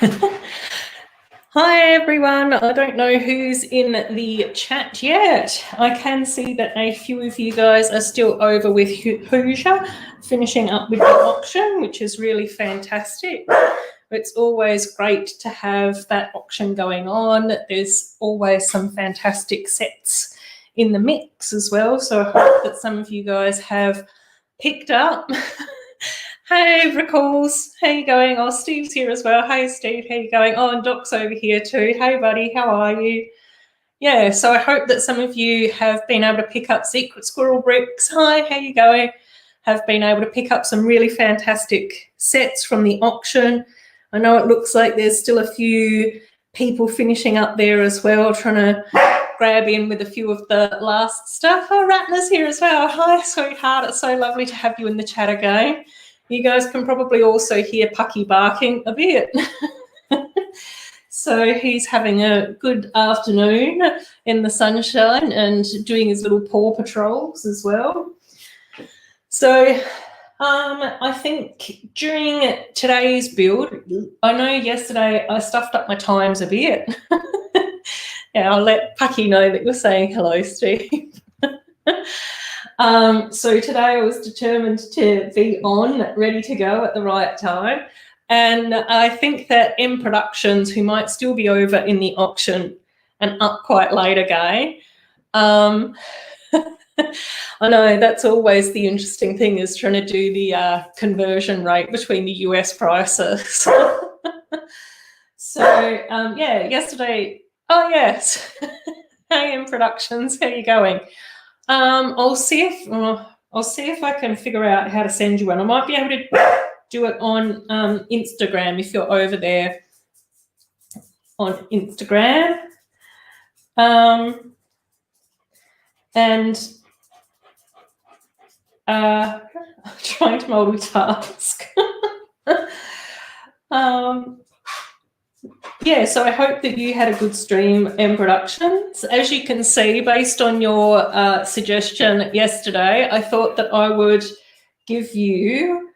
Hi everyone, I don't know who's in the chat yet. I can see that a few of you guys are still over with Hoosier, finishing up with the auction, which is really fantastic. It's always great to have that auction going on. There's always some fantastic sets in the mix as well, so I hope that some of you guys have picked up. Hey, Rickles, how you going? Oh, Steve's here as well. Hey, Steve, how you going? Oh, and Doc's over here too. Hey, buddy, how are you? Yeah, so I hope that some of you have been able to pick up Secret Squirrel Bricks. Hi, how you going? Have been able to pick up some really fantastic sets from the auction. I know it looks like there's still a few people finishing up there as well, trying to grab in with a few of the last stuff. Oh, Ratna's here as well. Hi, sweetheart. It's so lovely to have you in the chat again. You guys can probably also hear Pucky barking a bit. So he's having a good afternoon in the sunshine and doing his little paw patrols as well. So I think during today's build, I know yesterday I stuffed up my times a bit. Yeah, I'll let Pucky know that you're saying hello, Steve. So today I was determined to be on, ready to go at the right time. And I think that M Productions, who might still be over in the auction and up quite late again, I know that's always the interesting thing, is trying to do the conversion rate between the US prices. So, yeah, yesterday, oh yes, hey M Productions, how are you going? I'll see if I can figure out how to send you one. I might be able to do it on Instagram if you're over there on Instagram. And I'm trying to multitask. Yeah, so I hope that you had a good stream, M Productions. As you can see, based on your suggestion yesterday, I thought that I would give you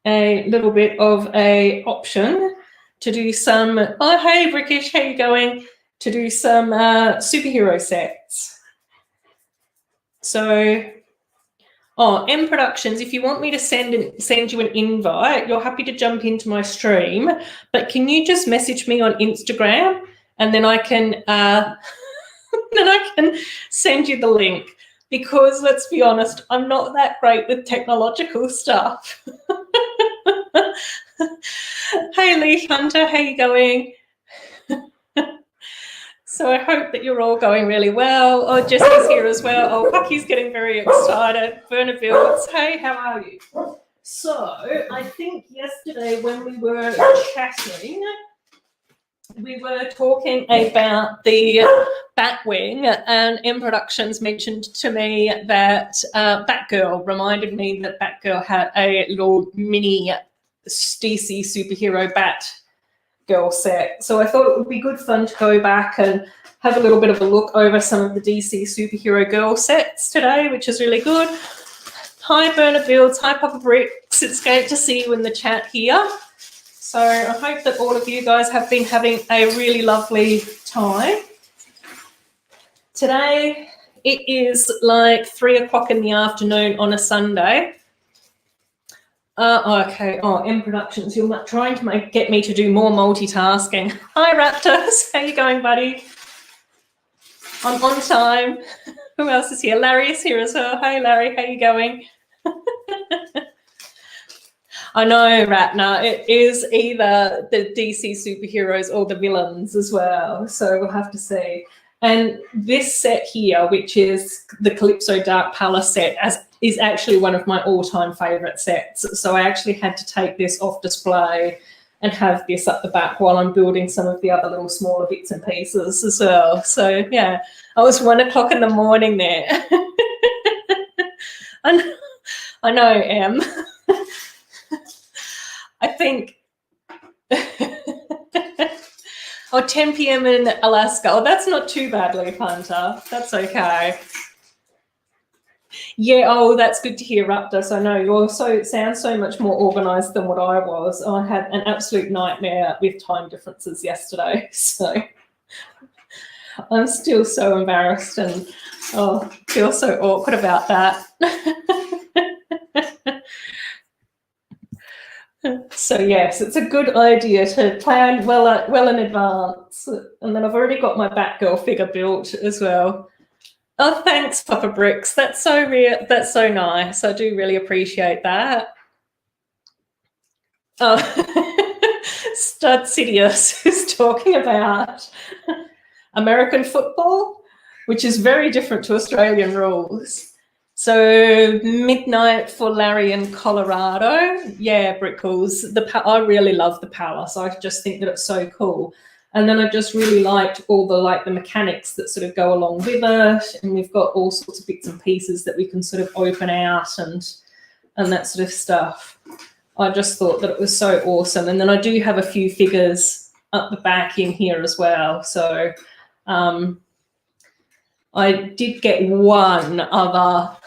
a little bit of a option to do some, oh, hey, Brickish, how you going? To do some superhero sets. So, oh, M Productions, if you want me to send you an invite, you're happy to jump into my stream, but can you just message me on Instagram and then I can send you the link, because let's be honest, I'm not that great with technological stuff. Hey, Leaf Hunter, how you going? So I hope that you're all going really well. Oh, Jessie's here as well. Oh, Pucky's getting very excited. Verna Builds, hey, how are you? So I think yesterday when we were chatting, we were talking about the Batwing, and M Productions mentioned to me that Batgirl reminded me that Batgirl had a little mini DC superhero Batgirl set. So I thought it would be good fun to go back and have a little bit of a look over some of the DC superhero girl sets today, which is really good. Hi, Burner Builds. Hi, Papa Bricks. It's great to see you in the chat here. So I hope that all of you guys have been having a really lovely time. Today, it is like 3 o'clock in the afternoon on a Sunday. Okay, oh, M Productions, you're trying to get me to do more multitasking. Hi, Raptus. How you going, buddy? I'm on time. Who else is here? Larry's here as well. Hey, Larry, how you going? I know, Ratna, it is either the DC superheroes or the villains as well, so we'll have to see. And this set here, which is the Calypso Dark Palace set, is actually one of my all-time favourite sets. So I actually had to take this off display and have this up the back while I'm building some of the other little smaller bits and pieces as well. So, yeah, I was 1 o'clock in the morning there. I know, Em. I think... Oh, 10 p.m. in Alaska. Oh, that's not too bad, Leaf Hunter. That's okay. Yeah, oh, that's good to hear, Raptus. I know you sound so much more organised than what I was. I had an absolute nightmare with time differences yesterday, so I'm still so embarrassed and feel so awkward about that. So yes, it's a good idea to plan well in advance. And then I've already got my Batgirl figure built as well. Oh, thanks, Papa Brix. That's so real. That's so nice. I do really appreciate that. Oh, Stud Sidious is talking about American football, which is very different to Australian rules. So midnight for Larry in Colorado. Yeah, Brickles. I really love the palace. I just think that it's so cool. And then I just really liked all the mechanics that sort of go along with it. And we've got all sorts of bits and pieces that we can sort of open out and that sort of stuff. I just thought that it was so awesome. And then I do have a few figures up the back in here as well. So I did get one other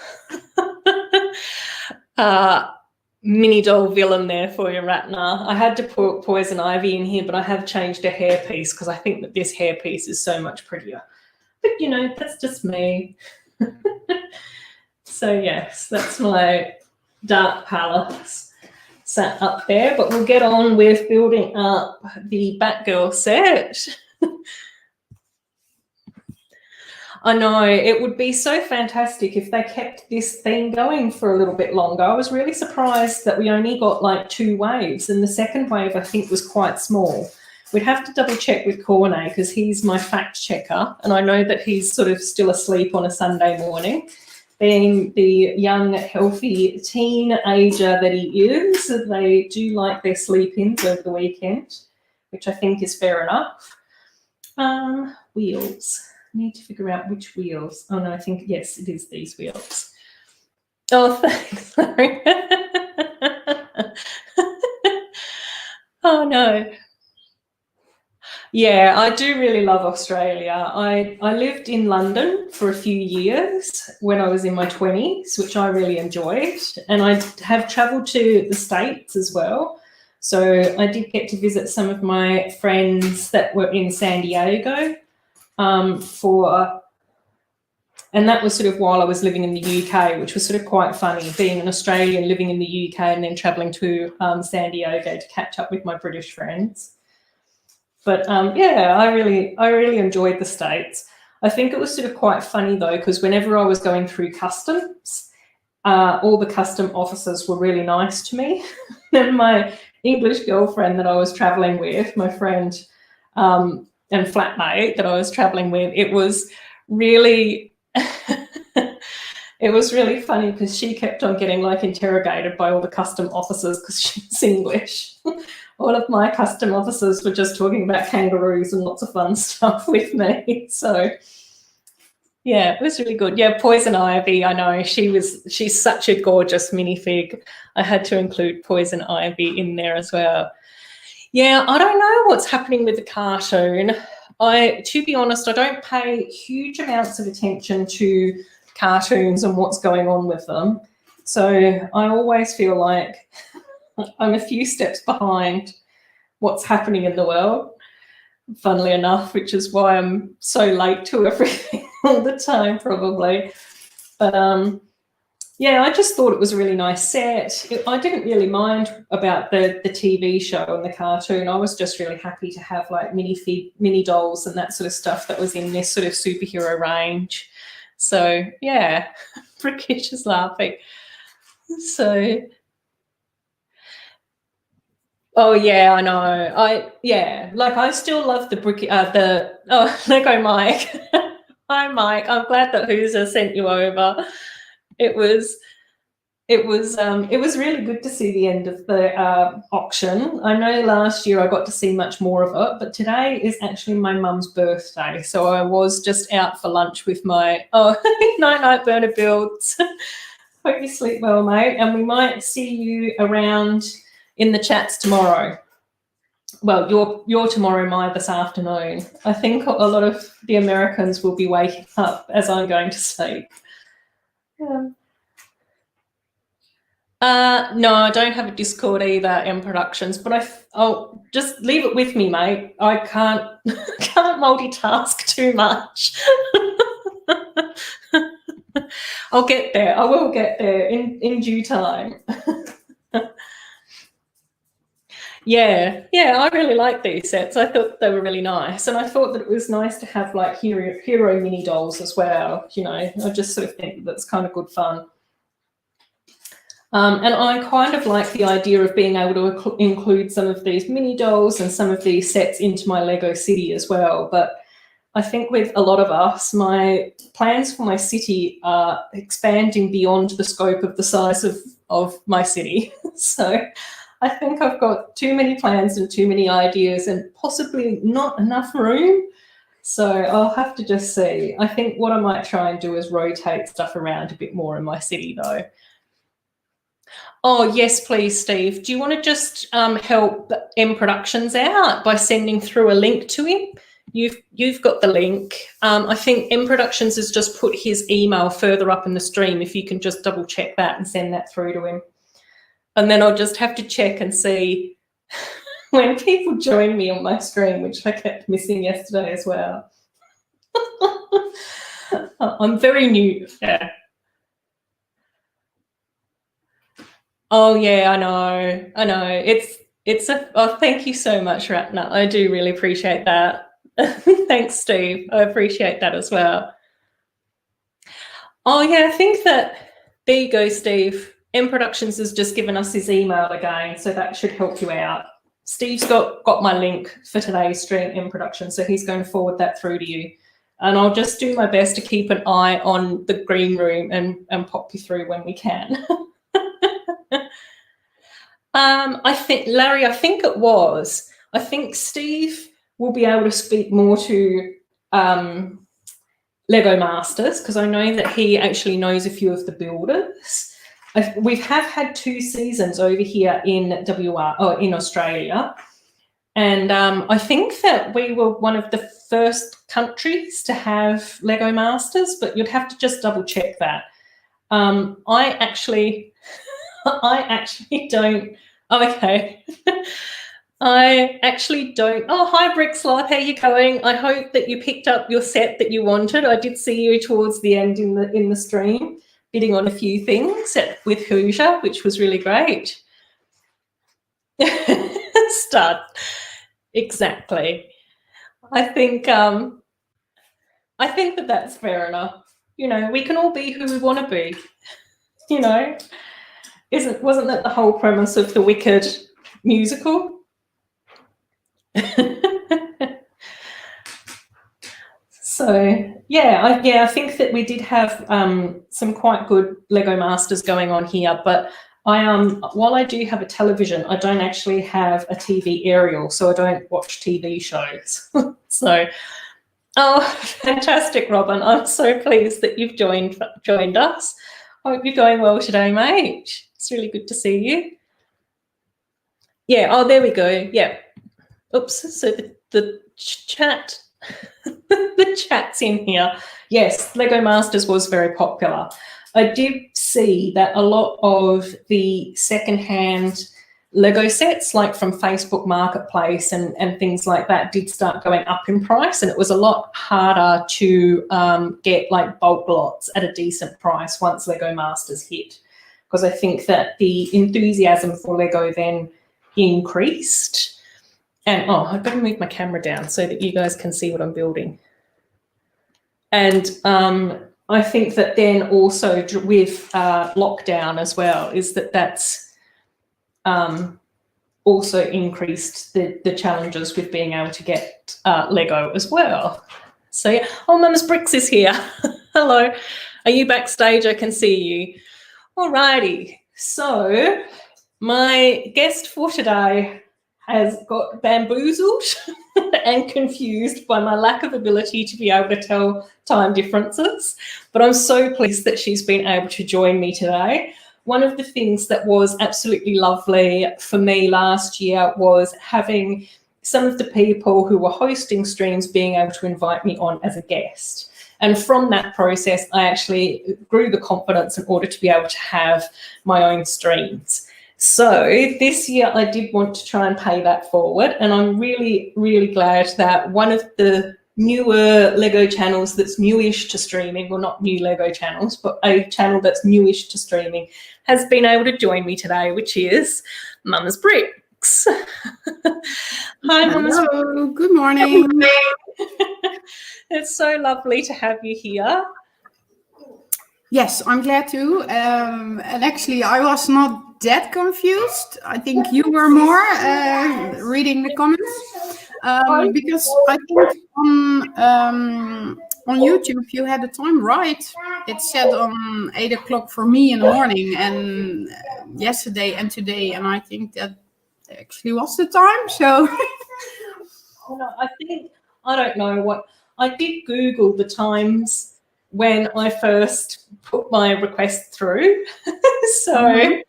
mini doll villain there for you, Ratna. I had to put Poison Ivy in here, but I have changed a hairpiece because I think that this hairpiece is so much prettier. But, you know, that's just me. So, yes, that's my Dark Palace sat up there. But we'll get on with building up the Batgirl set. I know, it would be so fantastic if they kept this theme going for a little bit longer. I was really surprised that we only got like 2 waves, and the second wave I think was quite small. We'd have to double check with Cornet because he's my fact checker, and I know that he's sort of still asleep on a Sunday morning. Being the young, healthy teenager that he is, they do like their sleep-ins over the weekend, which I think is fair enough. Wheels. Need to figure out which wheels. Oh no, I think yes, it is these wheels. Oh, thanks, Larry. Oh no. Yeah, I do really love Australia. I lived in London for a few years when I was in my 20s, which I really enjoyed. And I have travelled to the States as well. So I did get to visit some of my friends that were in San Diego. And that was sort of while I was living in the UK, which was sort of quite funny, being an Australian living in the UK and then travelling to San Diego to catch up with my British friends. But yeah, I really enjoyed the States. I think it was sort of quite funny though, because whenever I was going through customs, all the custom officers were really nice to me. And my English girlfriend that I was travelling with, my friend, and flatmate that I was traveling with, it was really it was really funny because she kept on getting like interrogated by all the custom officers because she's English. All of my custom officers were just talking about kangaroos and lots of fun stuff with me. So yeah, it was really good. Yeah, Poison Ivy, I know, she's such a gorgeous minifig. I had to include Poison Ivy in there as well. Yeah, I don't know what's happening with the cartoon. To be honest, I don't pay huge amounts of attention to cartoons and what's going on with them. So I always feel like I'm a few steps behind what's happening in the world, funnily enough, which is why I'm so late to everything all the time probably. But yeah, I just thought it was a really nice set. I didn't really mind about the TV show and the cartoon. I was just really happy to have like mini dolls and that sort of stuff that was in this sort of superhero range. So yeah, Brickish is laughing. So, oh yeah, I know. I still love the Lego Mike. Hi Mike, I'm glad that Hooser sent you over. It was really good to see the end of the auction. I know last year I got to see much more of it, but today is actually my mum's birthday. So I was just out for lunch with my, night Burner Builds. Hope you sleep well, mate. And we might see you around in the chats tomorrow. Well, you're tomorrow, mine this afternoon. I think a lot of the Americans will be waking up as I'm going to sleep. No, I don't have a Discord either, M Productions, but I'll just leave it with me, mate. I can't can't multitask too much. I'll get there. I will get there in due time. Yeah, I really like these sets. I thought they were really nice, and I thought that it was nice to have like hero mini dolls as well. You know, I just sort of think that's kind of good fun. And I kind of like the idea of being able to include some of these mini dolls and some of these sets into my Lego city as well. But I think with a lot of us, my plans for my city are expanding beyond the scope of the size of my city. So I think I've got too many plans and too many ideas and possibly not enough room. So I'll have to just see. I think what I might try and do is rotate stuff around a bit more in my city though. Oh, yes, please, Steve. Do you want to just help M Productions out by sending through a link to him? You've got the link. I think M Productions has just put his email further up in the stream. If you can just double check that and send that through to him. And then I'll just have to check and see when people join me on my stream, which I kept missing yesterday as well. I'm very new. Yeah. Oh yeah, I know. Oh, thank you so much, Ratna. I do really appreciate that. Thanks, Steve. I appreciate that as well. Oh yeah, I think that there you go, Steve. M Productions has just given us his email again, so that should help you out. Steve's got my link for today's stream, M Productions, so he's going to forward that through to you. And I'll just do my best to keep an eye on the green room and pop you through when we can. I think, Larry, I think Steve will be able to speak more to Lego Masters, because I know that he actually knows a few of the builders. We have had 2 seasons over here in in Australia, and I think that we were one of the first countries to have Lego Masters, but you'd have to just double check that. I actually don't. Okay. I actually don't. Oh, hi, Brick Sloth. How you going? I hope that you picked up your set that you wanted. I did see you towards the end in the stream, bidding on a few things with Hoosier, which was really great. Stud. Exactly. I think that that's fair enough. You know, we can all be who we want to be. You know, wasn't that the whole premise of the Wicked musical? So yeah, I think that we did have some quite good Lego Masters going on here, but while I do have a television, I don't actually have a TV aerial, so I don't watch TV shows. So, oh, fantastic, Robin! I'm so pleased that you've joined us. I hope you're going well today, mate. It's really good to see you. Yeah. Oh, there we go. Yeah. Oops. So the chat. The chat's in here. Yes, Lego Masters was very popular. I did see that a lot of the secondhand Lego sets, like from Facebook Marketplace and things like that, did start going up in price, and it was a lot harder to get like bulk lots at a decent price once Lego Masters hit, because I think that the enthusiasm for Lego then increased. And oh, I've got to move my camera down so that you guys can see what I'm building. And I think that then also with lockdown as well, is that's also increased the challenges with being able to get Lego as well. So yeah, oh, Mum's Brix is here. Hello, are you backstage? I can see you. Alrighty, so my guest for today has got bamboozled and confused by my lack of ability to be able to tell time differences, but I'm so pleased that she's been able to join me today. One of the things that was absolutely lovely for me last year was having some of the people who were hosting streams being able to invite me on as a guest. And from that process, I actually grew the confidence in order to be able to have my own streams. So this year I did want to try and pay that forward, and I'm really, really glad that one of the newer Lego channels that's newish to streaming, well, not new Lego channels, but a channel that's newish to streaming, has been able to join me today, which is Mama's Bricks. Hi, Mama's Bricks. Hello, good morning. It's so lovely to have you here. Yes, I'm glad to. And actually, I was not that confused. I think you were more reading the comments. Because I think on YouTube you had the time right. It said on 8 o'clock for me in the morning, and yesterday and today, and I think that actually was the time. So I don't know what I did. Google the times when I first put my request through. So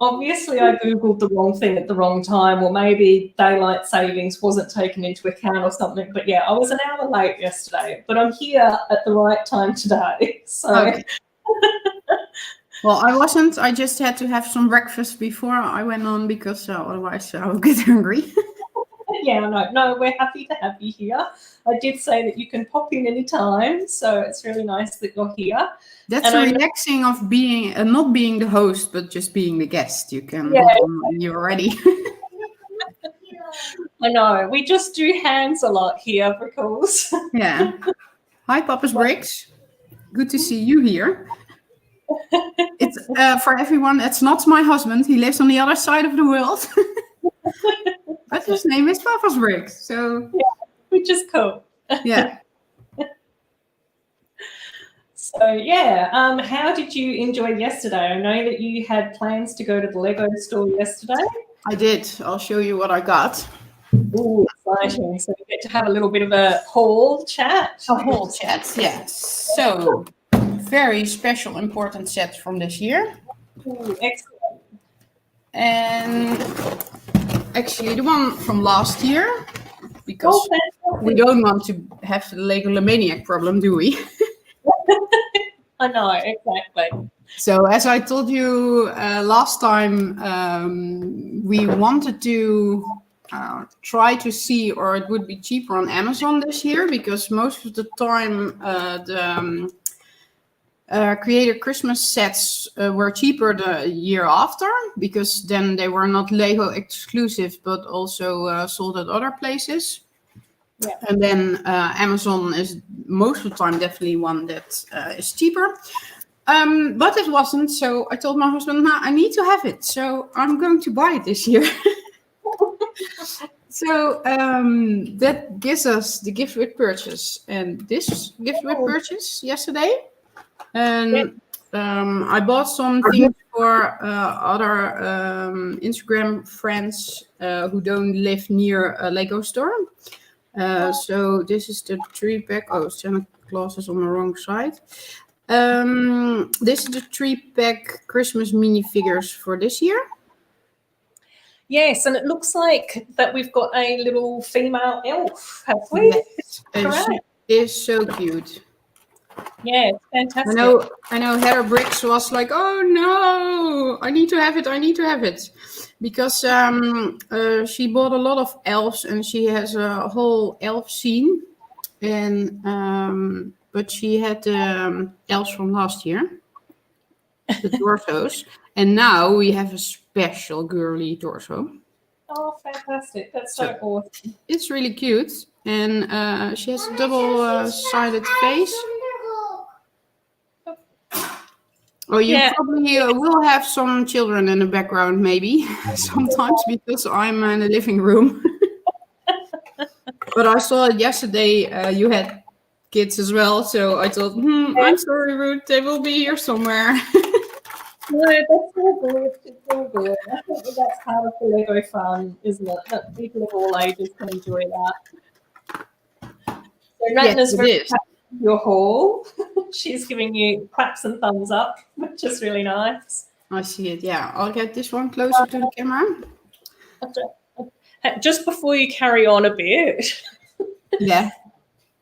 obviously I Googled the wrong thing at the wrong time, or maybe daylight savings wasn't taken into account or something. But yeah, I was an hour late yesterday, but I'm here at the right time today. So okay. Well, I wasn't. I just had to have some breakfast before I went on, because otherwise I would get hungry. Yeah, no, we're happy to have you here. I did say that you can pop in any time, so it's really nice that you're here. That's the relaxing of being not being the host, but just being the guest. You can hop on when you're ready. I know. We just do hands a lot here, Brickles. Yeah. Hi, Papa's Bricks. Good to see you here. It's for everyone. It's not my husband. He lives on the other side of the world. But his name is Papa's Bricks. So yeah, which is cool. Yeah. So yeah, how did you enjoy yesterday? I know that you had plans to go to the Lego store yesterday. I did. I'll show you what I got. Ooh, exciting. So we get to have a little bit of a haul chat. A haul chat, yes. So, very special, important set from this year. Ooh, excellent. And actually the one from last year, because we don't want to have the Lego Maniac problem, do we? I know, exactly. So as I told you last time, we wanted to try to see, or it would be cheaper on Amazon this year, because most of the time the Creator Christmas sets were cheaper the year after, because then they were not Lego exclusive, but also sold at other places. Yeah. And then Amazon is most of the time definitely one that is cheaper. But it wasn't, so I told my husband, nah, I need to have it, so I'm going to buy it this year. So that gives us the gift with purchase, and this gift with purchase yesterday. And I bought some things for other Instagram friends who don't live near a Lego store. So this is the 3-pack. Oh, Santa Claus is on the wrong side. This is the 3-pack Christmas minifigures for this year. Yes, and it looks like that we've got a little female elf, have we? Yes, she is so cute. Yeah, it's fantastic. I know Heather Bricks was like, oh no, I need to have it. Because she bought a lot of elves, and she has a whole elf scene. And but she had the elves from last year, the torsos. And now we have a special girly torso. Oh, fantastic. That's so awesome. It's really cute. And she has a double-sided face. Oh, you probably will have some children in the background, maybe, sometimes, because I'm in the living room. But I saw it yesterday, you had kids as well, so I thought, I'm sorry, Ruth, they will be here somewhere. No, that's all good. It's all good. I think that's part of the Lego fun, isn't it? That people of all ages can enjoy that. So Ratna's very happy with your haul. She's giving you claps and thumbs up, which is really nice. I see it, yeah. I'll get this one closer to the camera. Just before you carry on a bit, yeah.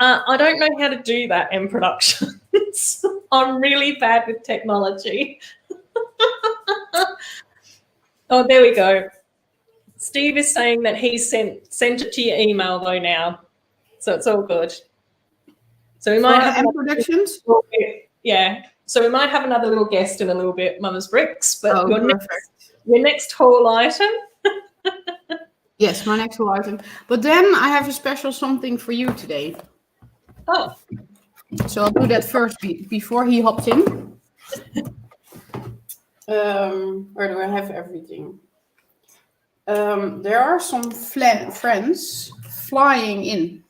I don't know how to do that in productions. I'm really bad with technology. Oh, there we go. Steve is saying that he sent it to your email though now, so it's all good. So we might have productions. Yeah. So we might have another little guest in a little bit, Mama's Bricks. But your next haul item. Yes, my next haul item. But then I have a special something for you today. Oh. So I'll do that first before he hops in. Where do I have everything? There are some friends flying in.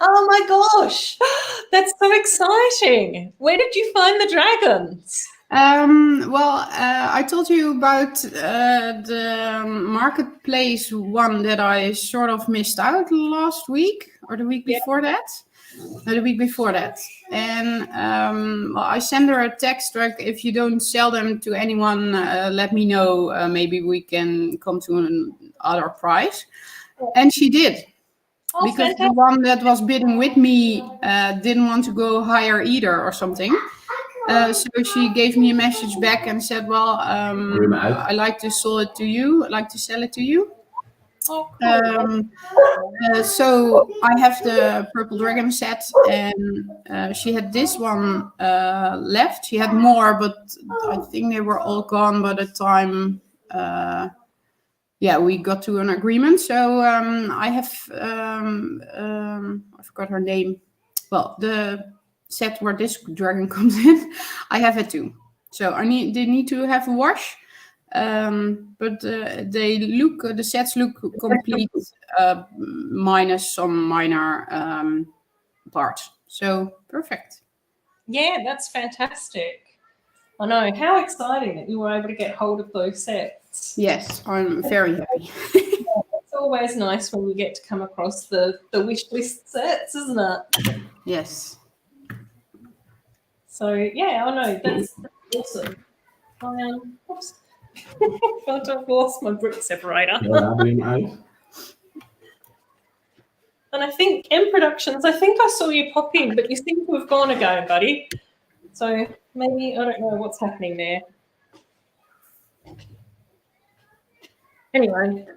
Oh my gosh, that's so exciting. Where did you find the dragons? I told you about the marketplace one that I sort of missed out last week or the week before that. No, the week before that. And I sent her a text like, if you don't sell them to anyone, let me know. Maybe we can come to another price. And she did. Oh, because fantastic. The one that was bidding with me didn't want to go higher either or something. So she gave me a message back and said, well, I like to sell it to you. I like to sell it to you. Oh, cool. So I have the Purple Dragon set, and she had this one left. She had more, but I think they were all gone by the time we got to an agreement. So I have I forgot her name. Well, the set where this dragon comes in, I have it too. So they need to have a wash. But the sets look complete minus some minor parts. So perfect. Yeah, that's fantastic. I know. How exciting that you were able to get hold of those sets. Yes, I'm very happy. It's always nice when you get to come across the wish list sets, isn't it? Yes. So yeah, I know that's awesome. Oops. I've lost my brick separator. And I think M Productions, I think I saw you pop in, but you seem to have gone again, buddy. So maybe, I don't know what's happening there. Anyway,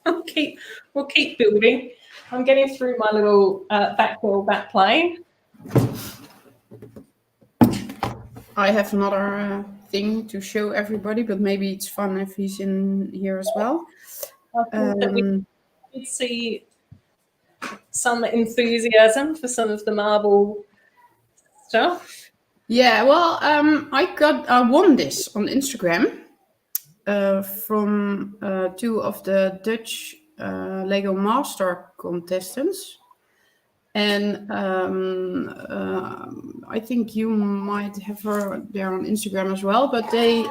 we'll keep building. I'm getting through my little back plane. I have another thing to show everybody, but maybe it's fun if he's in here as well. I think that we see some enthusiasm for some of the marble stuff. Yeah, well, I won this on Instagram from two of the Dutch Lego Master contestants. And I think you might have her there on Instagram as well. But they,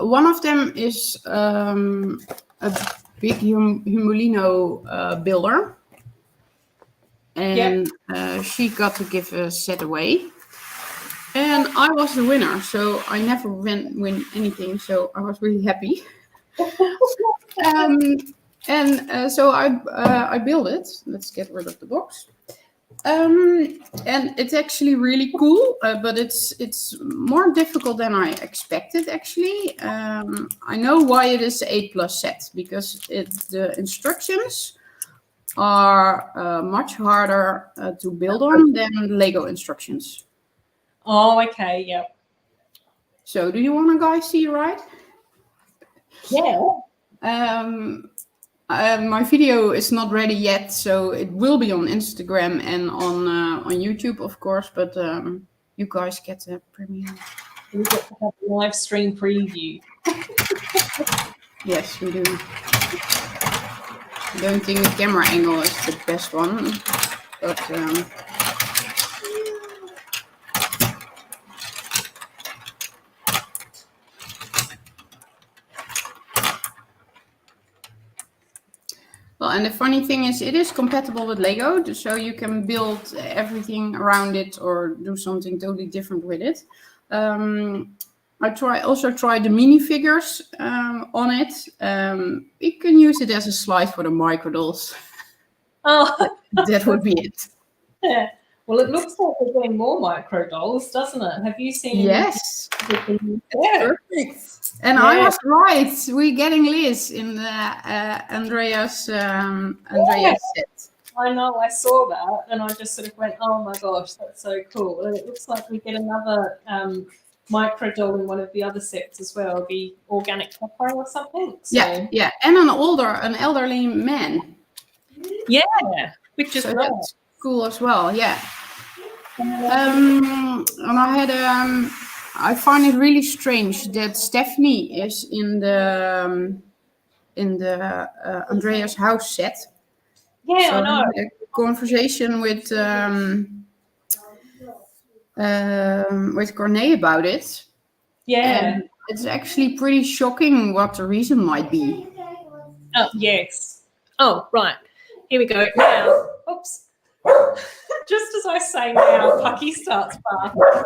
one of them is a big Humulino builder, and she got to give a set away. And I was the winner, so I never win anything. So I was really happy. So I built it. Let's get rid of the box. And it's actually really cool, but it's more difficult than I expected, actually. I know why it is 8+ set, because the instructions are much harder to build on than Lego instructions. Oh, okay, yep. So do you want to guys see, right? Yeah. My video is not ready yet, so it will be on Instagram and on YouTube, of course. But you guys get a premiere. We get to have a live stream preview. Yes, we do. I don't think the camera angle is the best one, but. Well, and the funny thing is, it is compatible with Lego, so you can build everything around it or do something totally different with it. also tried the minifigures on it. You can use it as a slide for the microdolls. Oh, That would be it. yeah. Well, it looks like we're getting more micro dolls, doesn't it? Have you seen? Yes. Yeah. Perfect. And I was right. We're getting Liz in the Andrea's set. I know, I saw that and I just sort of went, oh my gosh, that's so cool. And it looks like we get another micro doll in one of the other sets as well, the organic pepper or something. So. Yeah, and an elderly man. Yeah, which is so nice. That's cool as well, yeah. And I had I find it really strange that Stephanie is in the Andrea's house set. Yeah, so I know. I had a conversation with Corné about it. Yeah. And it's actually pretty shocking what the reason might be. Oh, yes. Oh, right. Here we go. Now, oops. Just as I say now, Pucky starts barking.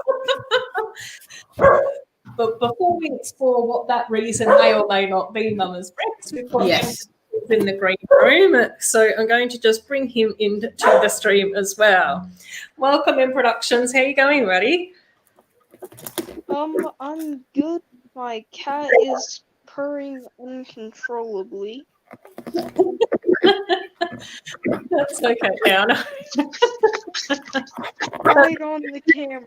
But before we explore what that reason may or may not be, Mama's Brix, we've got him in the green room. So I'm going to just bring him into the stream as well. Welcome in Productions. How are you going, buddy? I'm good. My cat is purring uncontrollably. That's okay, now. Right on the camera.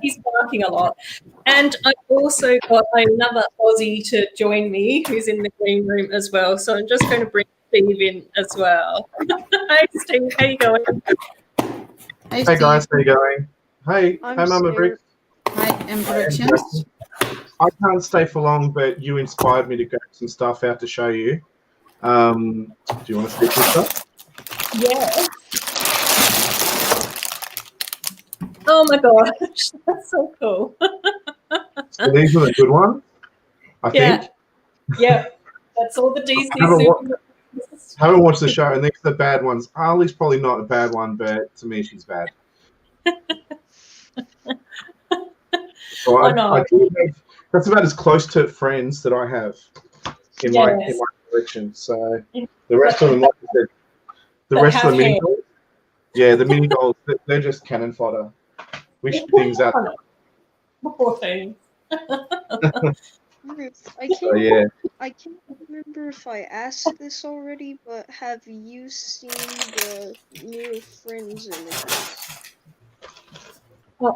He's barking a lot. And I've also got another Aussie to join me who's in the green room as well. So I'm just going to bring Steve in as well. Hi, Steve. How you going? Hey guys, how you going? Hey, I'm hi Mama Brix. Hi, M Productions. I can't stay for long, but you inspired me to get some stuff out to show you. Do you want to speak this up? Yeah. Oh my gosh, that's so cool. So these are the good ones, I think. Yeah, that's all the DC. Haven't watched the show, and these are the bad ones. Harley's probably not a bad one, but to me, she's bad. So I do have, that's about as close to friends that I have in my collection. So the rest of them, like I said, the rest of the mini dolls, the mini dolls, they're just cannon fodder. We shoot things out. Poor thing. Ruth, I can't remember if I asked this already, but have you seen the new Friends images?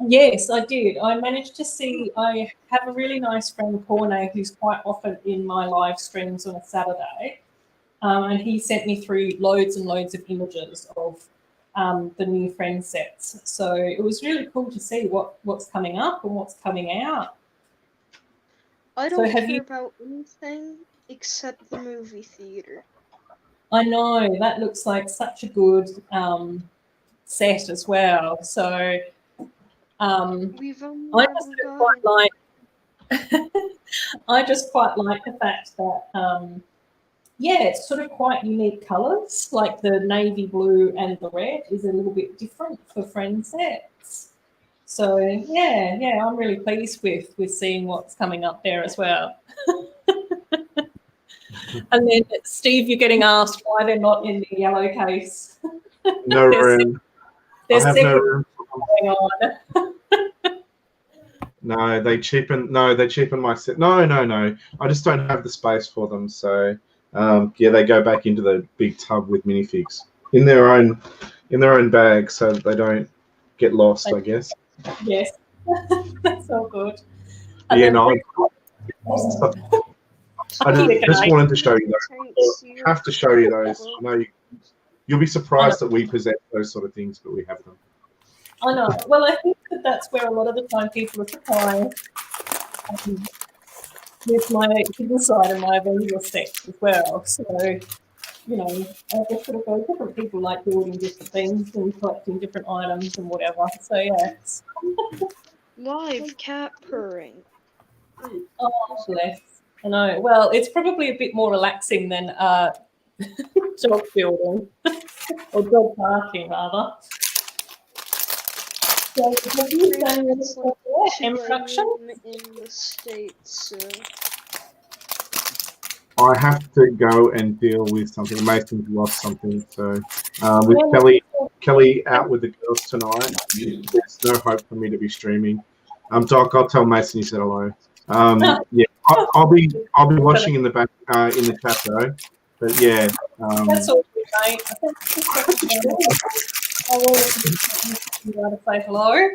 Yes, I did. I managed to see, I have a really nice friend, Corne, who's quite often in my live streams on a Saturday. And he sent me through loads and loads of images of the new Friends sets. So it was really cool to see what's coming up and what's coming out. I don't care about anything except the movie theater. I know, that looks like such a good set as well. So I just quite like the fact that it's sort of quite unique colours, like the navy blue and the red is a little bit different for Friends sets. So yeah, I'm really pleased with seeing what's coming up there as well. And then Steve, you're getting asked why they're not in the yellow case. No room. I have no room. Going on. No, they cheapen my set. No. I just don't have the space for them. So they go back into the big tub with minifigs in their own bag, so that they don't get lost, I guess. Yes, that's all good. I just wanted to show you those. I have to show you those. I know you'll be surprised that we possess those sort of things, but we have them. I know. Well, I think that's where a lot of the time people are surprised with my hidden side and my Avenger sets as well. So, I guess sort of go different people like building different things and collecting different items and whatever. So, yeah. Live cat purring. Oh, bless. I know. Well, it's probably a bit more relaxing than dog building or dog barking, rather. So have you done your introduction? In the States, I have to go and deal with something. Mason's lost something, so with Kelly out with the girls tonight, there's no hope for me to be streaming. Doc, I'll tell Mason you said hello. Yeah, I'll be watching in the back in the chat though. But yeah, that's all good, mate. I will say hello.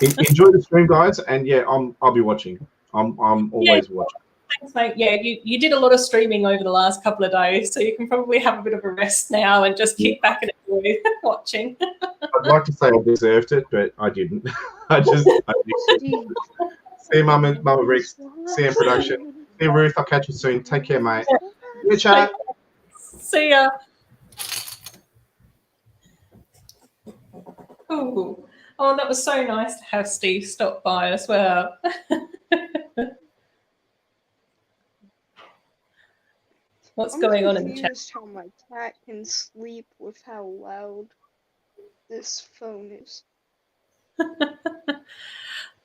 Enjoy the stream, guys, and yeah, I'll be watching. I'm always watching. Thanks, mate. Yeah, you did a lot of streaming over the last couple of days, so you can probably have a bit of a rest now and just kick back and enjoy watching. I'd like to say I deserved it, but I didn't. I did. See you, Mama Brix. See you in production. See you, Ruth. I'll catch you soon. Take care, mate. See you, chat. See ya. Ooh. Oh, that was so nice to have Steve stop by as well. What's going on in the chat? How my cat can sleep with how loud this phone is.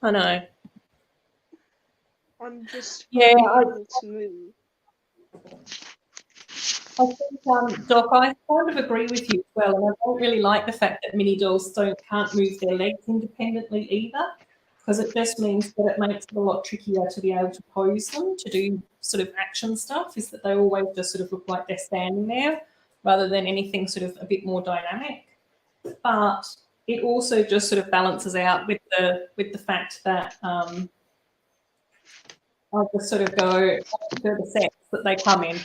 I know. I'm just able to move. I think, Doc, I kind of agree with you as well, and I don't really like the fact that mini dolls can't move their legs independently either, because it just means that it makes it a lot trickier to be able to pose them to do sort of action stuff, is that they always just sort of look like they're standing there rather than anything sort of a bit more dynamic. But it also just sort of balances out with the fact that I just sort of go to the sets that they come in.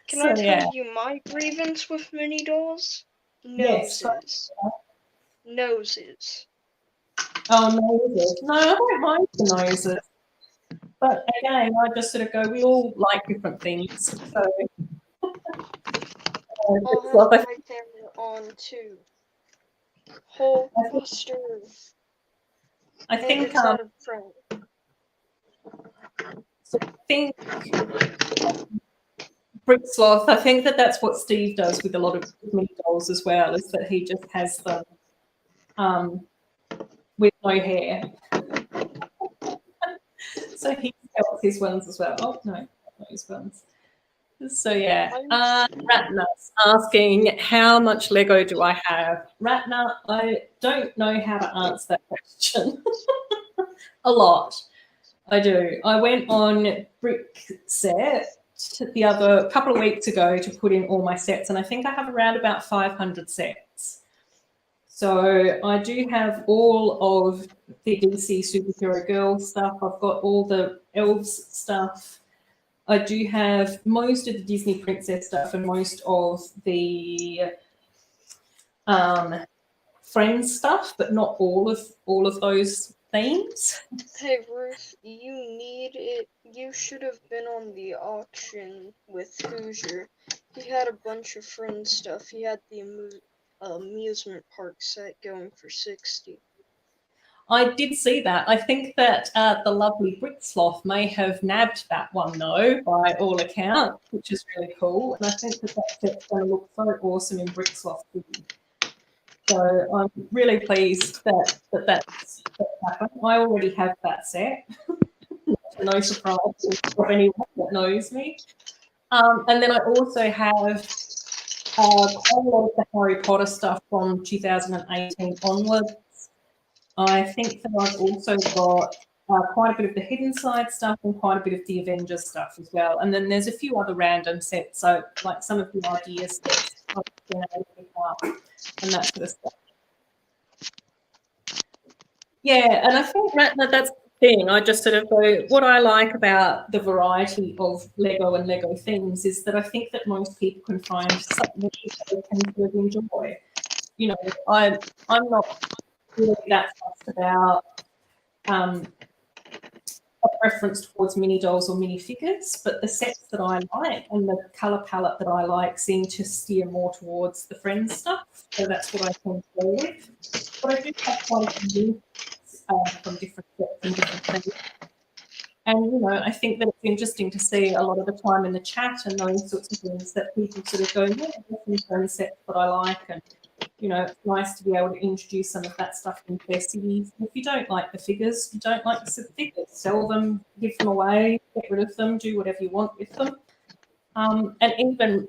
Can I tell you my grievance with mini dolls? Noses. Yes. Noses. Oh, noses. No, I don't mind the noses. But again, I just sort of go, we all like different things. So I'll have my camera on too. Whole poster. I think Brick Sloth, I think that's what Steve does with a lot of mini dolls as well, is that he just has them with no hair. So he helps his ones as well. Oh, no, not his ones. So yeah, Ratna's asking, how much Lego do I have? Ratna, I don't know how to answer that question. A lot. I do. I went on Brick Set the couple of weeks ago to put in all my sets, and I think I have around about 500 sets. So I do have all of the DC Superhero Girl stuff. I've got all the Elves stuff. I do have most of the Disney Princess stuff and most of the Friends stuff, but not all of those themes. Hey Ruth, you need it. You should have been on the auction with Hoosier. He had a bunch of Friends stuff. He had the amusement park set going for $60. I did see that. I think that the lovely Brick Sloth may have nabbed that one, though, by all accounts, which is really cool. And I think that set's going to look so awesome in Brick Sloth too. So I'm really pleased that's happened. I already have that set. No surprise for anyone that knows me. And then I also have quite a lot of the Harry Potter stuff from 2018 onwards. I think that I've also got quite a bit of the Hidden Side stuff and quite a bit of the Avengers stuff as well. And then there's a few other random sets, so like some of the idea sets I've been able to pick up and that sort of stuff. Yeah, and I think that's the thing. I just sort of go, what I like about the variety of Lego and Lego things is that I think that most people can find something that they can really enjoy. You know, I'm not really that fussed about a preference towards mini dolls or mini figures, but the sets that I like and the colour palette that I like seem to steer more towards the Friends stuff. So that's what I tend to go with. But I do have quite a few from different sets and different things. And, you know, I think that it's interesting to see a lot of the time in the chat and those sorts of things that people sort of go, yeah, there's some sets that I like. And, you know, it's nice to be able to introduce some of that stuff into their cities. If you don't like the figures, you don't like the figures, sell them, give them away, get rid of them, do whatever you want with them. And even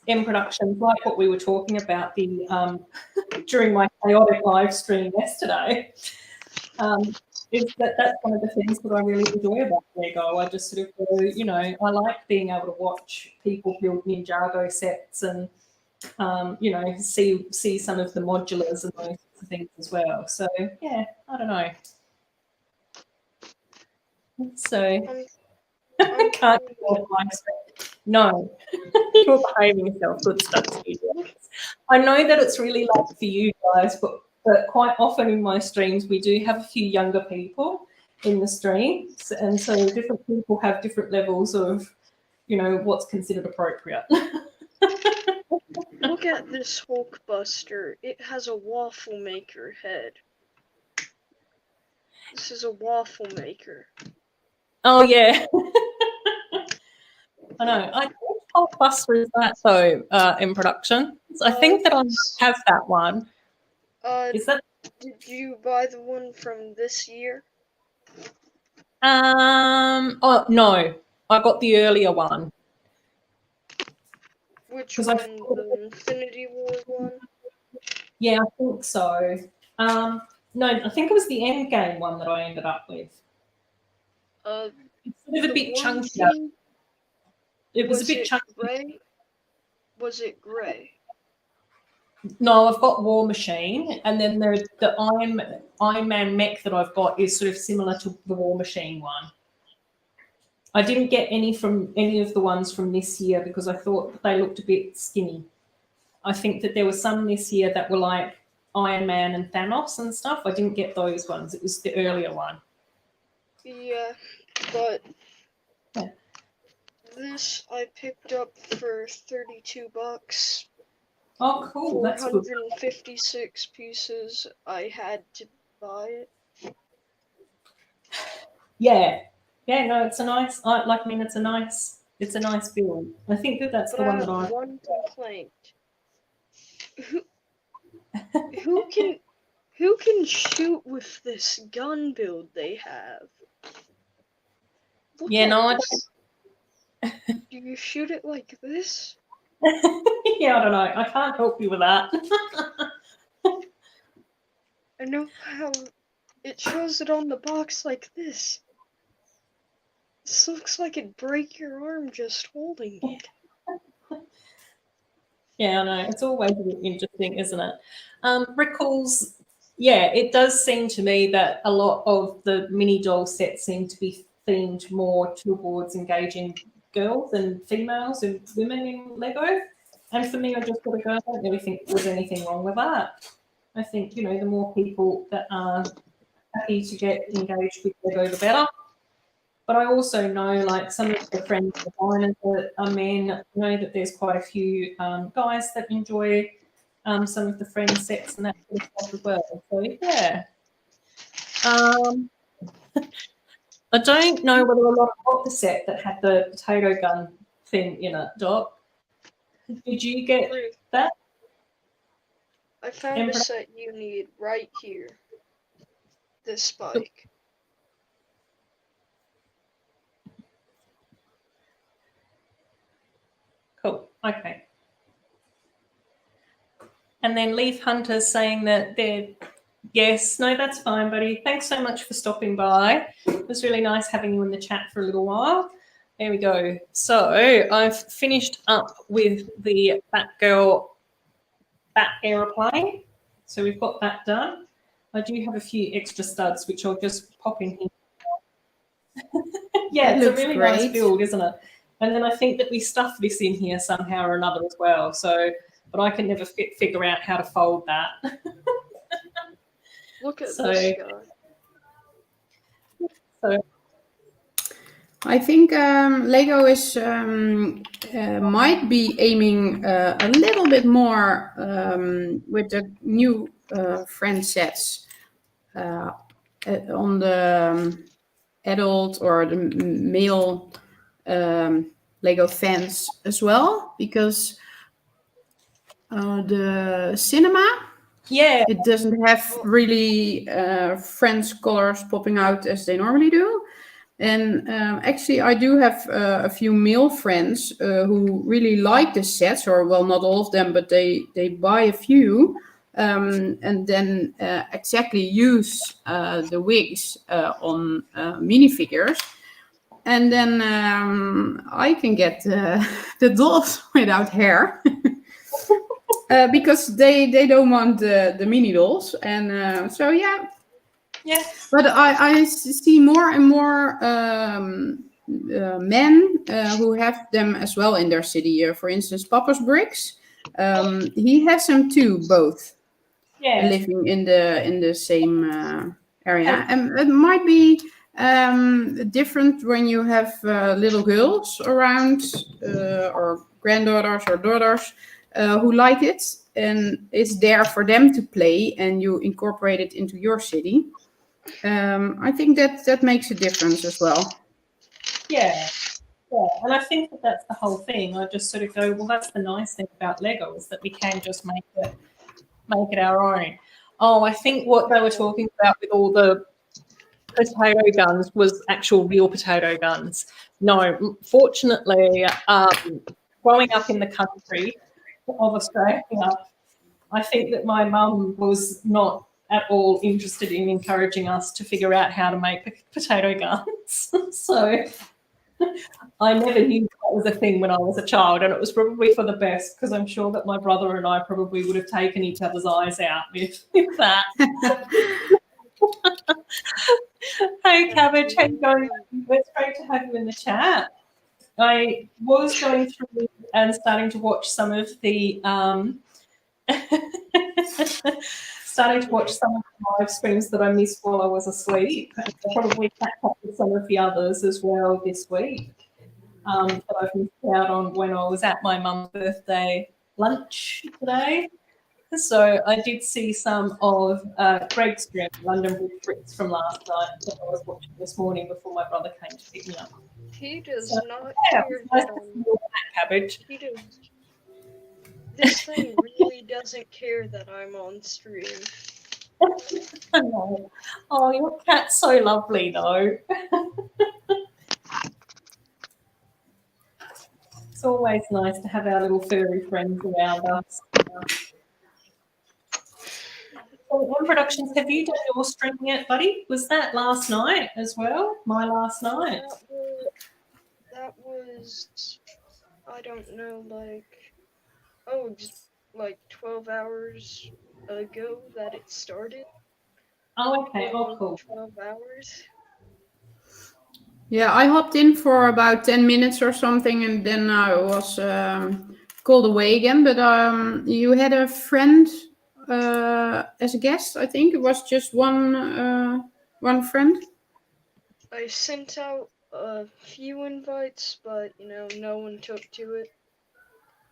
in productions, like what we were talking about the during my chaotic live stream yesterday, is that's one of the things that I really enjoy about Lego. I just sort of go, you know, I like being able to watch people build Ninjago sets and, you know, see some of the modulars and those sorts of things as well. So, yeah, I don't know. So, I can't afford my stream. No, you're behaving yourself. Good stuff, Sidious. I know that it's really late for you guys, but quite often in my streams we do have a few younger people in the streams, and so different people have different levels of, you know, what's considered appropriate. Look at this Hulkbuster. It has a waffle maker head. This is a waffle maker. Oh yeah. I know. I think Hulkbuster is that though in production. So I think that I have that one. Is that? Did you buy the one from this year? Oh no, I got the earlier one. Which one? The Infinity War one? Yeah, I think so. No, I think it was the Endgame one that I ended up with. It's sort of a bit chunkier. It was a bit chunky. Gray? Was it gray? No, I've got War Machine, and then the Iron Man mech that I've got is sort of similar to the War Machine one. I didn't get any of the ones from this year because I thought they looked a bit skinny. I think that there were some this year that were like Iron Man and Thanos and stuff. I didn't get those ones. It was the earlier one. Yeah, but this I picked up for $32. Oh, cool. That's good. 456 pieces. I had to buy it. Yeah. Yeah, no, it's a nice, it's a nice build. I think that's but the one I that I have one complaint. Who can shoot with this gun build they have? Look yeah, at no, this. Do you shoot it like this? Yeah, I don't know. I can't help you with that. I know how it shows it on the box like this. This looks like it'd break your arm just holding it. Yeah, I know. It's always a bit interesting, isn't it? Rickles, yeah, it does seem to me that a lot of the mini doll sets seem to be themed more towards engaging girls and females and women in Lego. And for me, I just got to go, I don't really think there was anything wrong with that. I think, you know, the more people that are happy to get engaged with Lego, the better. But I also know, like, some of the friends designers that are men know that there's quite a few guys that enjoy some of the friend sets and that sort of stuff as well. So, yeah. I don't know whether a lot of got the set that had the potato gun thing in it, Dok. Did you get that? I found a set you need right here. This spike. Cool. Okay. And then Leaf Hunter's saying that they're, yes, no, that's fine, buddy. Thanks so much for stopping by. It was really nice having you in the chat for a little while. There we go. So I've finished up with the Batgirl Bat aeroplane. So we've got that done. I do have a few extra studs, which I'll just pop in here. Yeah, it's a really nice build, isn't it? And then I think that we stuff this in here somehow or another as well. So, but I can never figure out how to fold that. Look at this guy. So, I think Lego is might be aiming a little bit more with the new friend sets on the adult or the male Lego fans as well, because the cinema, it doesn't have really Friends colors popping out as they normally do. And actually, I do have a few male friends who really like the sets, or well, not all of them, but they buy a few and then exactly use the wigs on minifigures. And then I can get the dolls without hair. Because they don't want the mini dolls. And so, yeah. Yeah. But I see more and more men who have them as well in their city. For instance, Papa's Brix. He has them too, both. Yeah. Living in the same area. And it might be different when you have little girls around or granddaughters or daughters who like it, and it's there for them to play, and you incorporate it into your city. I think that makes a difference as well. Yeah. Yeah, and I think that's the whole thing. I just sort of go, well, that's the nice thing about Lego, is that we can just make it our own. Oh, I think what they were talking about with all the potato guns was actual real potato guns. No, fortunately, growing up in the country of Australia, I think that my mum was not at all interested in encouraging us to figure out how to make potato guns. So I never knew that was a thing when I was a child, and it was probably for the best, because I'm sure that my brother and I probably would have taken each other's eyes out with that. Hey, Cabbage, how you going? It's great to have you in the chat. I was going through and starting to watch some of the live streams that I missed while I was asleep. And I'll probably catch up with some of the others as well this week that I've missed out on when I was at my mum's birthday lunch today. So I did see some of Greg's stream, London Bricks, from last night that I was watching this morning before my brother came to pick me up. He does not Yeah, care nice that to see you, Cabbage. he does. This thing really doesn't care that I'm on stream. I know. Oh, your cat's so lovely, though. It's always nice to have our little furry friends around us. On Productions, have you done your stream yet, buddy? Was that last night as well? My last night? That was, I don't know, just like 12 hours ago that it started. Oh, okay. Oh, cool. 12 hours. Yeah, I hopped in for about 10 minutes or something, and then I was called away again. But you had a friend as a guest, I think. It was just one friend. I sent out a few invites, but, no one took to it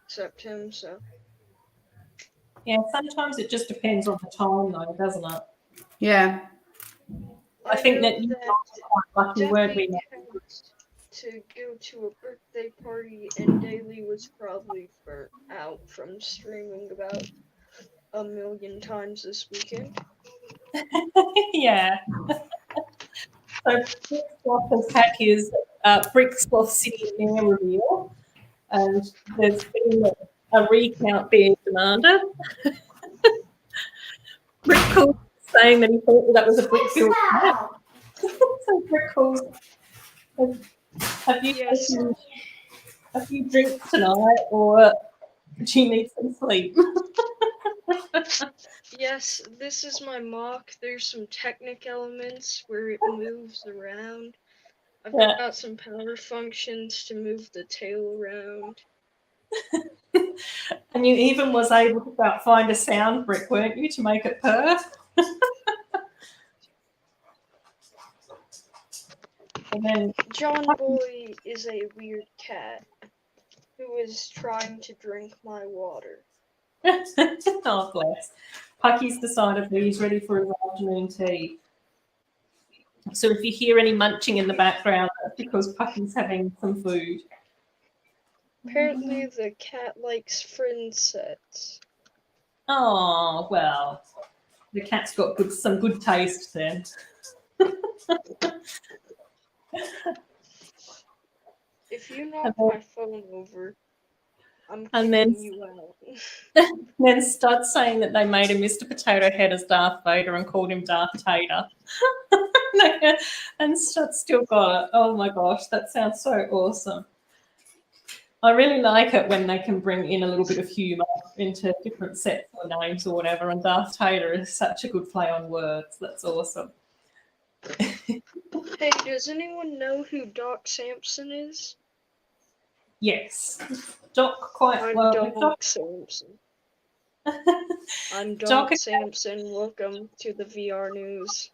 except him, so. Yeah, sometimes it just depends on the time, though, doesn't it? Yeah. I think that you were quite lucky, weren't we? To go to a birthday party, and Daly was probably burnt out from streaming about 1 million times this weekend. Yeah. So Bricksloth has had his Bricksloth City Mayor reveal, and there's been a recount being demanded. Brickcool saying that he thought that was a brick-built house. So Brickcool, have you taken a few drinks tonight, or do you need some sleep? Yes, this is my mock. There's some Technic elements where it moves around. I've got some power functions to move the tail around. And you even was able to find a sound brick, weren't you, to make it purr? And then John Boy is a weird cat who is trying to drink my water. Oh, bless. Pucky's decided that he's ready for his afternoon tea. So if you hear any munching in the background, that's because Puppy's having some food. Apparently the cat likes friend sets. Oh, well, the cat's got some good taste then. If you knock my phone over, I'm And kicking then, you out. then start saying that they made a Mr. Potato Head as Darth Vader and called him Darth Tater. And Stud's still got it. Oh my gosh, that sounds so awesome. I really like it when they can bring in a little bit of humour into different sets or names or whatever, and Darth Tater is such a good play on words. That's awesome. Hey, does anyone know who Dok Sampson is? Yes. Doc quite I'm well. Dok Sampson. I'm Dok Sampson. Welcome to the VR news.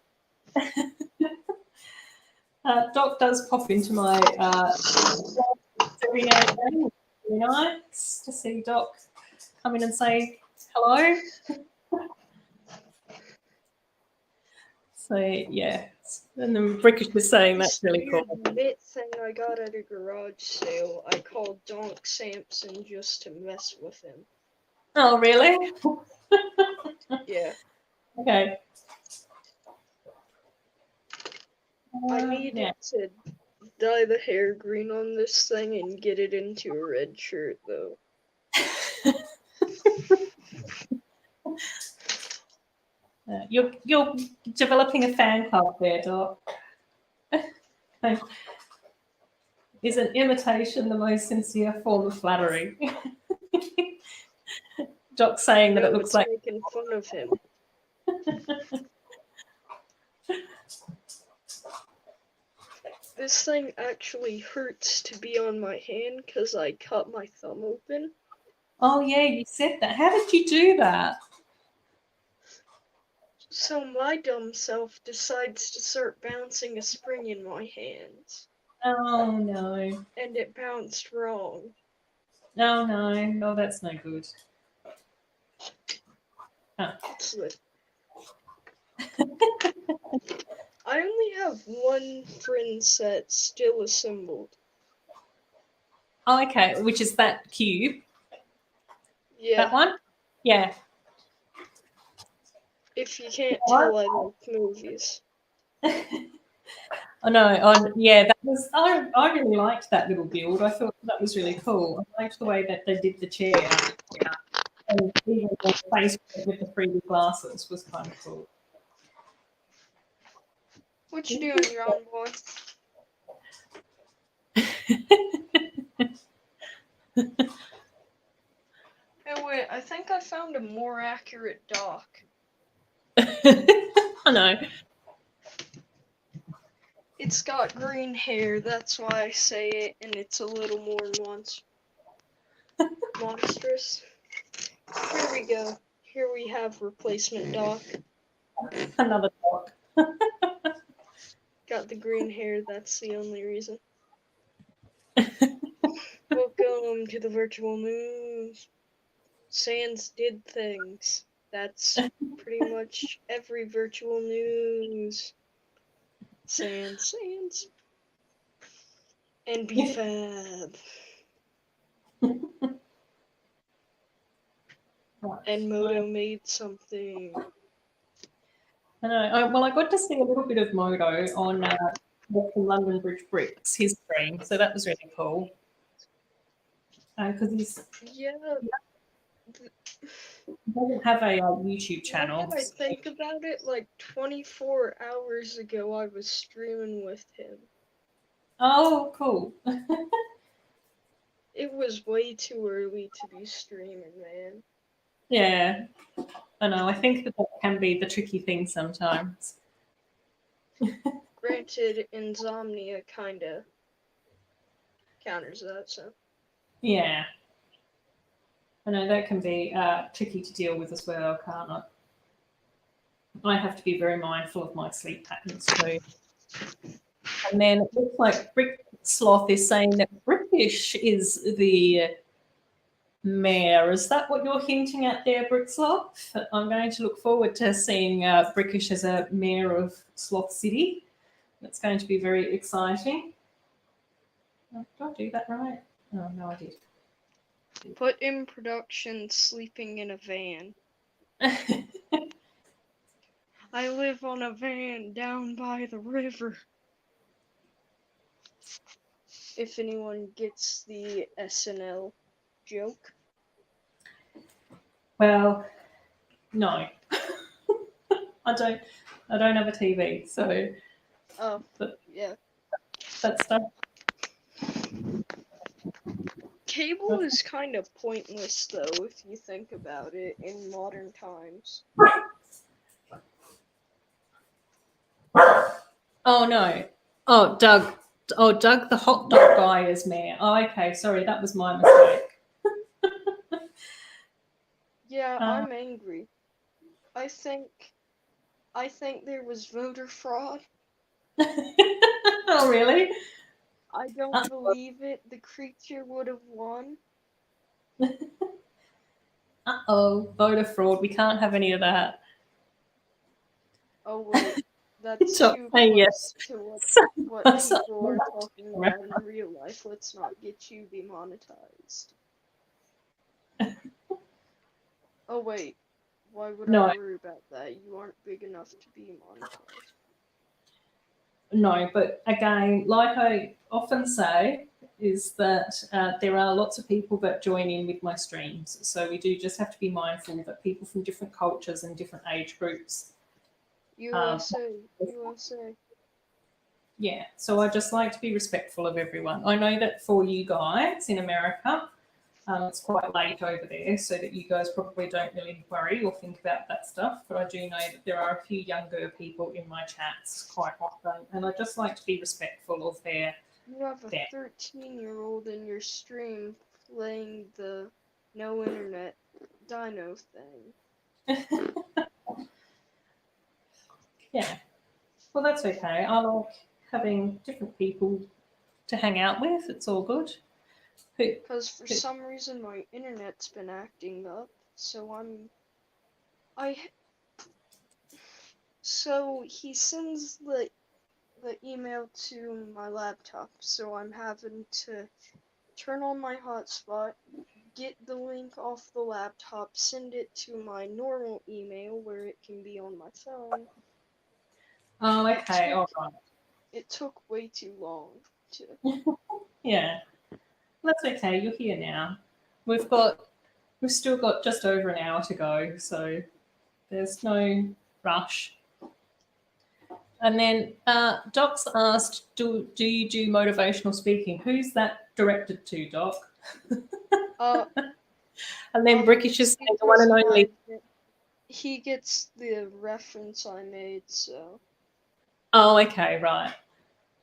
Doc does pop into my every now and then. It's really nice to see Doc come in and say hello. So yeah, and then Brickish was saying that's really cool. This bit thing I got at a garage sale, I called Dok Sampson just to mess with him. Oh really? Yeah. Okay. I needed to dye the hair green on this thing and get it into a red shirt, though. You're developing a fan club there, Doc. Is an imitation the most sincere form of flattery? Doc saying that it looks like making fun of him. This thing actually hurts to be on my hand because I cut my thumb open. Oh yeah, you said that. How did you do that? So my dumb self decides to start bouncing a spring in my hands. Oh no. And it bounced wrong. No, no. No, that's no good. Oh. I only have one friend set still assembled. Oh, okay, which is that cube? Yeah. That one? Yeah. If you can't tell, I like movies. Oh no, yeah, that was. I really liked that little build. I thought that was really cool. I liked the way that they did the chair, and even the face with the 3D glasses was kind of cool. What you doing, John boy? Hey, wait, I think I found a more accurate Doc. I know. It's got green hair, that's why I say it, and it's a little more monstrous. Here we go. Here we have replacement Doc. Another Doc. Got the green hair, that's the only reason. Welcome to the virtual news. Sans did things. That's pretty much every virtual news. Sans. And be fab. And Moto made something. I know. Well, I got to see a little bit of Moto on London Bricks, his stream, so that was really cool. Because he doesn't have a YouTube channel. Now that I think about it, like 24 hours ago, I was streaming with him. Oh, cool. It was way too early to be streaming, man. Yeah, I know. I think that can be the tricky thing sometimes. Granted, insomnia kind of counters that, so. Yeah. I know that can be tricky to deal with as well, can't it? I have to be very mindful of my sleep patterns too. And then it looks like Sloth is saying that British is the mayor. Is that what you're hinting at there, Sloth? I'm going to look forward to seeing Brickish as a mayor of Sloth City. It's going to be very exciting. Oh, did I do that right? Oh, no, I did. Put in production sleeping in a van. I live on a van down by the river. If anyone gets the SNL joke. Well, no. I don't have a TV, so Oh, yeah. that stuff. Cable is kind of pointless, though, if you think about it, in modern times. Oh, no. Oh, Doug. Oh, Doug, the hot dog guy is mayor. Oh, okay. Sorry, that was my mistake. Yeah, I'm angry. I think there was voter fraud. Oh, really? I don't believe it. The creature would have won. Uh-oh, voter fraud. We can't have any of that. Oh, wait. That's So, too hey, close yes. to what people are talking about in real life. Let's not get you demonetized. Oh, wait. Why would I worry about that? You aren't big enough to be monetized. No, but again, like I often say, is that there are lots of people that join in with my streams. So we do just have to be mindful that people from different cultures and different age groups. USA. Yeah, so I just like to be respectful of everyone. I know that for you guys in America, it's quite late over there, so that you guys probably don't really worry or think about that stuff. But I do know that there are a few younger people in my chats quite often, and I just like to be respectful of their. You have a 13-year-old in your stream playing the no internet dino thing. Yeah, well, that's okay. I like having different people to hang out with. It's all good. Because for some reason my internet's been acting up, so so he sends the email to my laptop, so I'm having to turn on my hotspot, get the link off the laptop, send it to my normal email where it can be on my phone. Oh, okay, all right. It took way too long to. Yeah, that's okay. You're here now. We've still got just over an hour to go, so there's no rush. And then Doc's asked, do you do motivational speaking? Who's that directed to, Doc? And then Brickish is the one and only. He gets the reference I made, so. Oh, okay, right.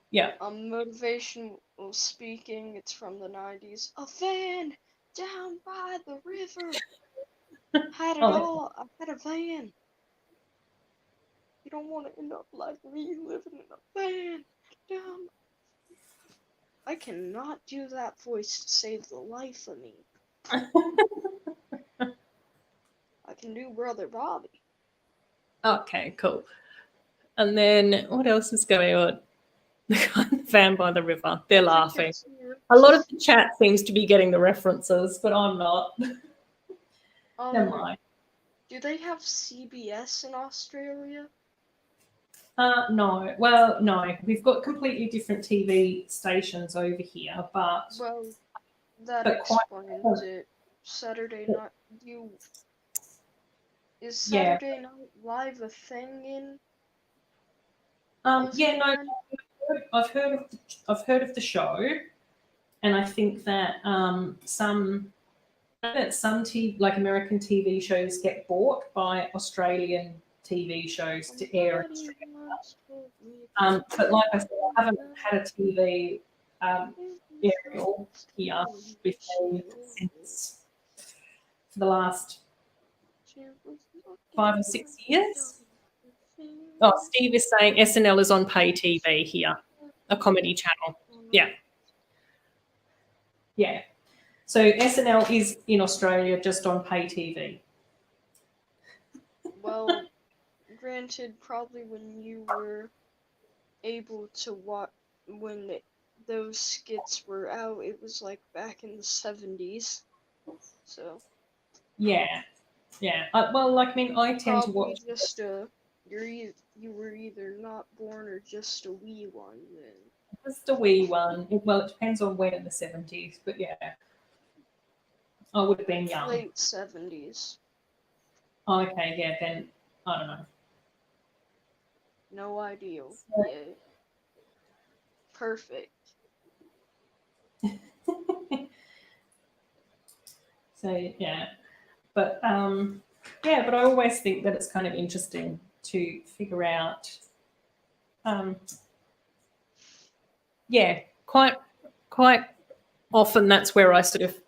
Yeah. Motivational speaking, it's from the 90s. A van down by the river. Had it all. I had a van. You don't want to end up like me living in a van. Get down. I cannot do that voice to save the life of me. I can do Brother Bobby. Okay, cool. And then what else is going on? The van by the river. They're laughing. A lot of the chat seems to be getting the references, but I'm not. Never mind. Do they have CBS in Australia? No. Well, no. We've got completely different TV stations over here, but. Well, that explains it. Saturday night. Is Saturday Night Live a thing in? Yeah, no. I've heard of the show, and I think that some like American TV shows get bought by Australian TV shows to air in Australia. But like I said, I haven't had a TV aerial here with me since for the last 5 or 6 years. Oh, Steve is saying SNL is on pay TV here, a comedy channel. Yeah. Yeah. So SNL is in Australia just on pay TV. Well, granted, probably when you were able to watch when those skits were out. It was like back in the 70s. So. Yeah. Well, like, I mean, I tend to Probably watch. just you were either not born or just a wee one then. Just a wee one. Well, it depends on when in the 70s, but yeah. I would have been young. Late 70s. Okay, yeah, then I don't know. No idea. So, Yeah. Perfect. So yeah. But but I always think that it's kind of interesting to figure out quite often that's where I sort of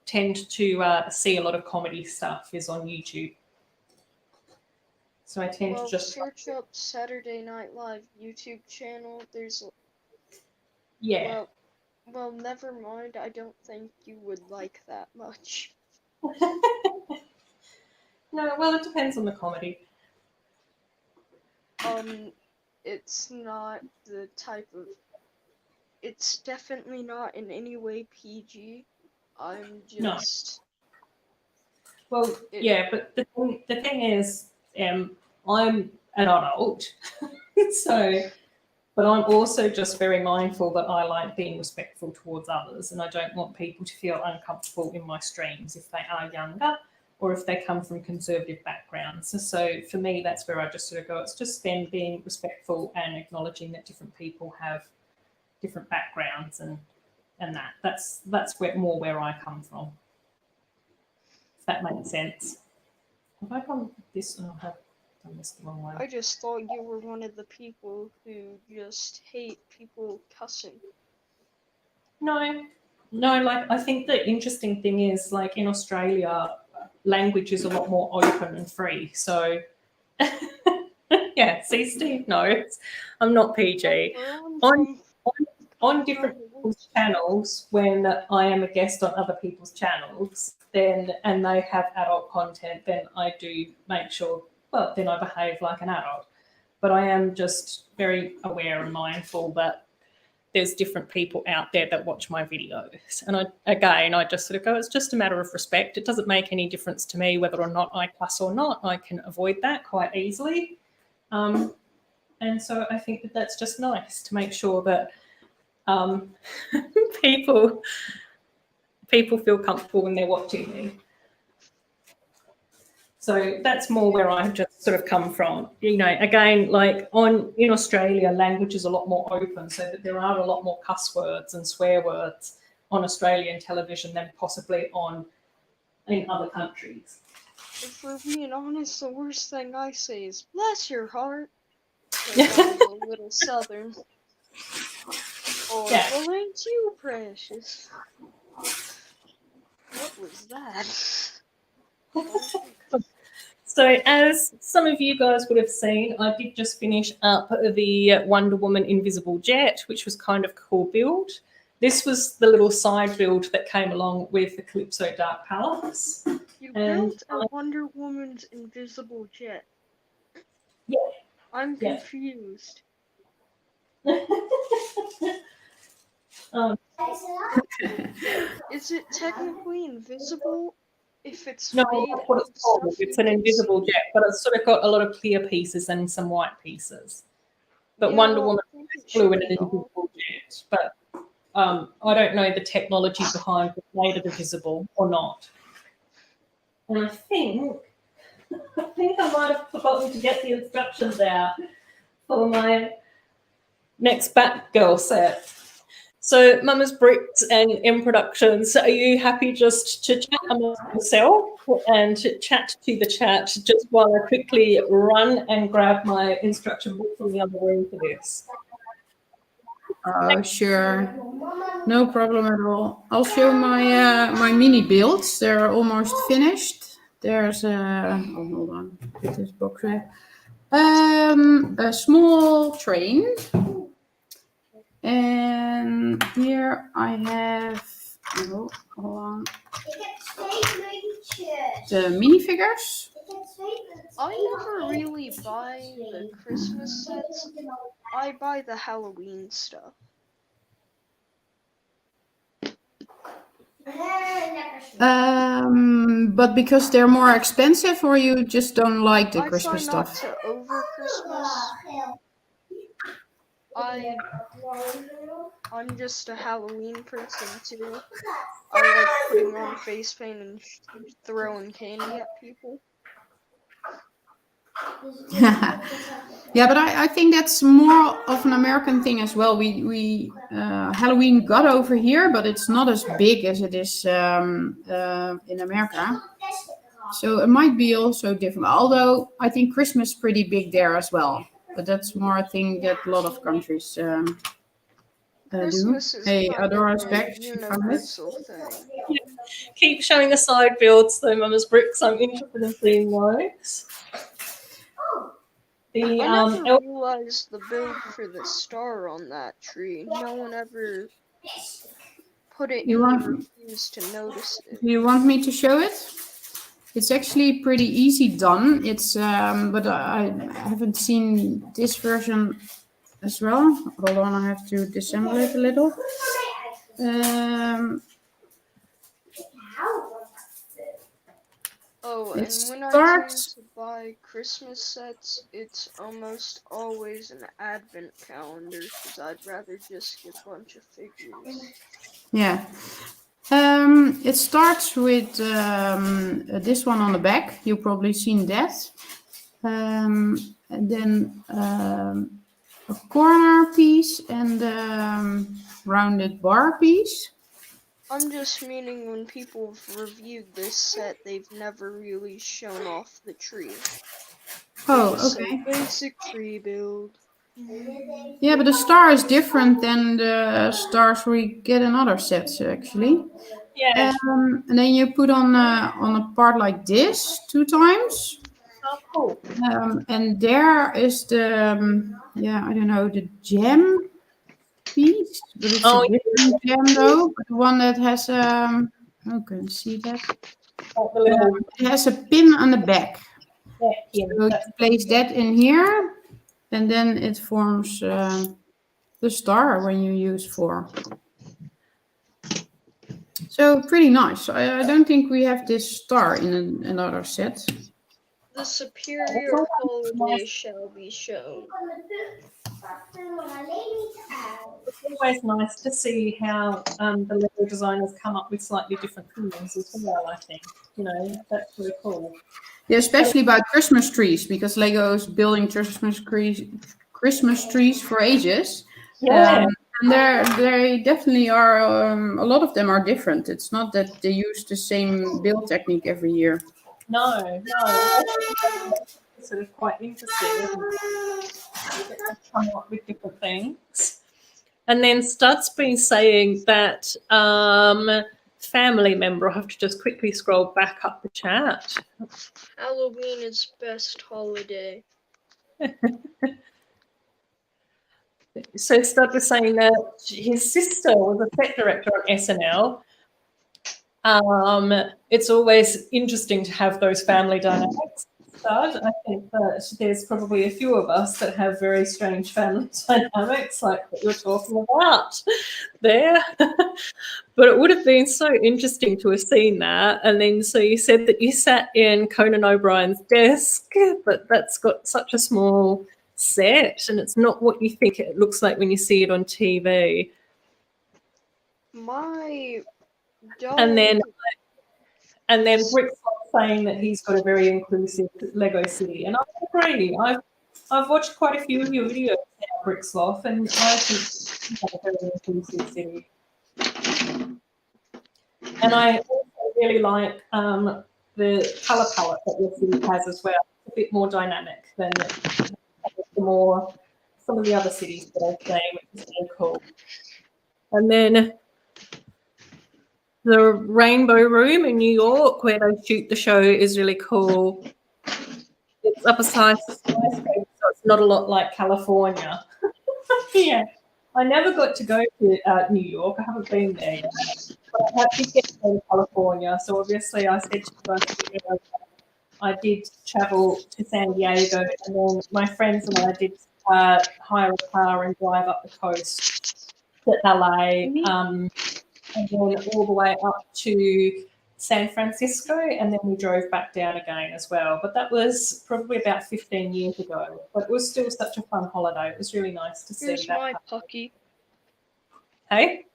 tend to see a lot of comedy stuff is on YouTube. So I tend to just search up Saturday Night Live YouTube channel. There's well, never mind. I don't think you would like that much. No, well, it depends on the comedy. It's not the type of. It's definitely not in any way PG. I'm just. No. Well, but the thing is, I'm an adult, so. But I'm also just very mindful that I like being respectful towards others, and I don't want people to feel uncomfortable in my streams if they are younger or if they come from conservative backgrounds. So for me, that's where I just sort of go, it's just then being respectful and acknowledging that different people have different backgrounds and that's where I come from. If that makes sense. Have I done this? Oh, I have done this the wrong way. I just thought you were one of the people who just hate people cussing. No, like I think the interesting thing is, like, in Australia, language is a lot more open and free. So yeah, see, Steve knows I'm not PG. On different people's channels, when I am a guest on other people's channels, and they have adult content, then I do make sure, well, then I behave like an adult. But I am just very aware and mindful that there's different people out there that watch my videos. And I just sort of go, it's just a matter of respect. It doesn't make any difference to me whether or not I cuss or not. I can avoid that quite easily. And so I think that that's just nice to make sure that people feel comfortable when they're watching me. So that's more where I just sort of come from. You know, again, like in Australia, language is a lot more open, so that there are a lot more cuss words and swear words on Australian television than possibly in other countries. If we're being honest, the worst thing I say is "bless your heart." I'm a little southern. Or, well, ain't you precious? What was that? So as some of you guys would have seen, I did just finish up the Wonder Woman Invisible Jet, which was kind of a cool build. This was the little side build that came along with the Calypso Dark Palace. You built a Wonder Woman's Invisible Jet. Yeah. I'm confused. Is it technically invisible if it's no, made that's what it's called. It's an invisible jet, but it's sort of got a lot of clear pieces and some white pieces. But Wonder Woman flew in an invisible jet, but I don't know the technology behind what made it invisible or not. And I think I might have forgotten to get the instructions out for my next Batgirl set. So, Mama's Bricks and M Productions, are you happy just to chat amongst yourself and chat to the chat just while I quickly run and grab my instruction book from the other room for this? Sure, no problem at all. I'll show my my mini builds. They're almost finished. There's hold on, get this box there. A small train. And here I have Oh, hold on. The minifigures. I never really buy the Christmas sets. I buy the Halloween stuff. But because they're more expensive, or you just don't like the Christmas I try not stuff? to over Christmas. I'm just a Halloween person too. I like putting on face paint and throwing candy at people. Yeah, but I think that's more of an American thing as well. We Halloween got over here, but it's not as big as it is in America. So it might be also different. Although I think Christmas is pretty big there as well. But that's more a thing that a lot of countries do. Christmas is Hey, kind Adora of is a back. She found it. universal thing. Keep showing the side builds though, Mama's Bricks. I'm interested in seeing those. The I never realized the build for the star on that tree. No one ever put it in or refused to notice it. Do you want me to show it? It's actually pretty easy done. It's but I haven't seen this version as well. Hold on, I have to disassemble it a little. Oh, and when I tend to buy Christmas sets, it's almost always an advent calendar, because I'd rather just get a bunch of figures. Yeah. It starts with this one on the back. You've probably seen that. And then a corner piece and rounded bar piece. I'm just meaning when people have reviewed this set, they've never really shown off the tree. Oh, So okay. basic tree build. Yeah, but the star is different than the stars we get in other sets, actually. Yeah. And then you put on a part like this 2 times. Oh, cool. And there is the I don't know, the gem piece, but it's a different gem though. But the one that has oh, can you see that? It has a pin on the back. So you place that in here, and then it forms the star when you use 4. So pretty nice. I don't think we have this star in another set. The superior holiday shall be shown. It's always nice to see how the Lego designers come up with slightly different things as well, I think. You know, that's really cool. Yeah, especially about Christmas trees, because Lego is building Christmas trees for ages. Yeah. And they definitely are, a lot of them are different. It's not that they use the same build technique every year. No. It's sort of quite interesting, isn't it? Come up with different things. And then Stud's been saying that family member, I have to just quickly scroll back up the chat. Halloween is best holiday. So Stud was saying that his sister was a set director on SNL. It's always interesting to have those family dynamics. Stud, I think that there's probably a few of us that have very strange family dynamics, like what you're talking about there. But it would have been so interesting to have seen that. And then so you said that you sat in Conan O'Brien's desk, but that's got such a small set, and it's not what you think it looks like when you see it on TV. My dog. And then Brix saying that he's got a very inclusive Lego city, and I agree. I've watched quite a few of your videos now, Brixloff, and I think you have a very inclusive city. And I also really like the colour palette that your city has as well. It's a bit more dynamic than some of the other cities that I've seen, which is really cool. And then the Rainbow Room in New York, where they shoot the show, is really cool. It's up a size skyscraper, so it's not a lot like California. Yeah, I never got to go to New York. I haven't been there yet. I did get to California, so obviously I said to you guys, I did travel to San Diego, and then my friends and I did hire a car and drive up the coast to LA, and then all the way up to San Francisco, and then we drove back down again as well. But that was probably about 15 years ago. But it was still such a fun holiday. It was really nice to see Here's that. my pucky. Hey?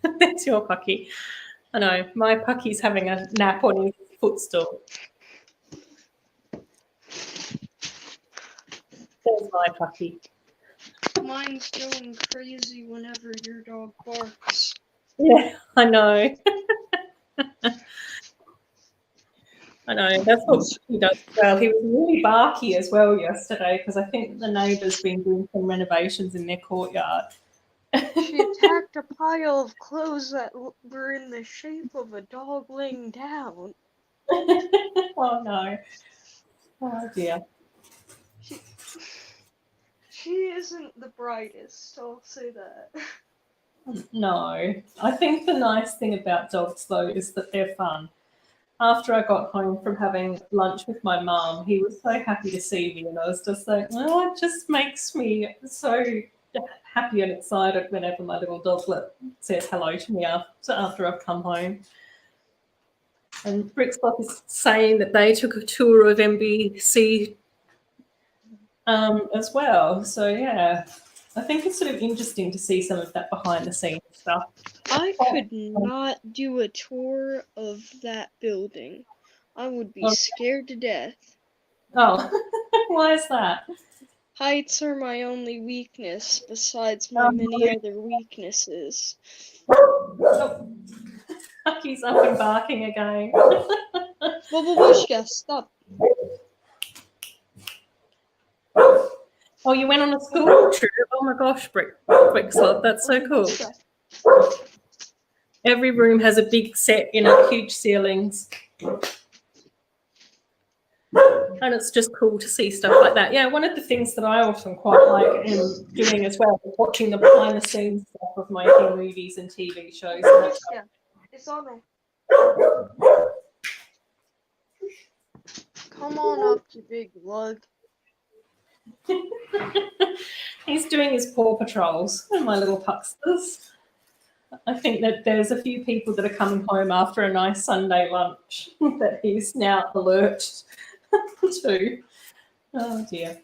That's your pucky. I know. My pucky's having a nap on his footstool. There's my puppy. Mine's going crazy whenever your dog barks. Yeah, I know. I know. That's what he does as well. He was really barky as well yesterday because I think the neighbour's been doing some renovations in their courtyard. She attacked a pile of clothes that were in the shape of a dog laying down. Oh no. Oh dear. She isn't the brightest, I'll say that. No. I think the nice thing about dogs though is that they're fun. After I got home from having lunch with my mum, he was so happy to see me, and I was just like, oh, it just makes me so happy and excited whenever my little doglet says hello to me after I've come home. And Brix is saying that they took a tour of NBC as well. So yeah, I think it's sort of interesting to see some of that behind the scenes stuff. I could not do a tour of that building. I would be scared to death. Oh, why is that? Heights are my only weakness, besides my many other weaknesses. Oh, Hucky's up and barking again. Babushka, stop. Oh, you went on a school trip? Oh my gosh, Brix, that's so cool. Every room has a big set, huge ceilings. And it's just cool to see stuff like that. Yeah, one of the things that I often quite like doing as well is watching the behind the scenes stuff of making movies and TV shows. Yeah, it's on there. Come on up, you big lug. He's doing his Paw Patrols, my little pucksters. I think that there's a few people that are coming home after a nice Sunday lunch that he's now alert to. Oh dear.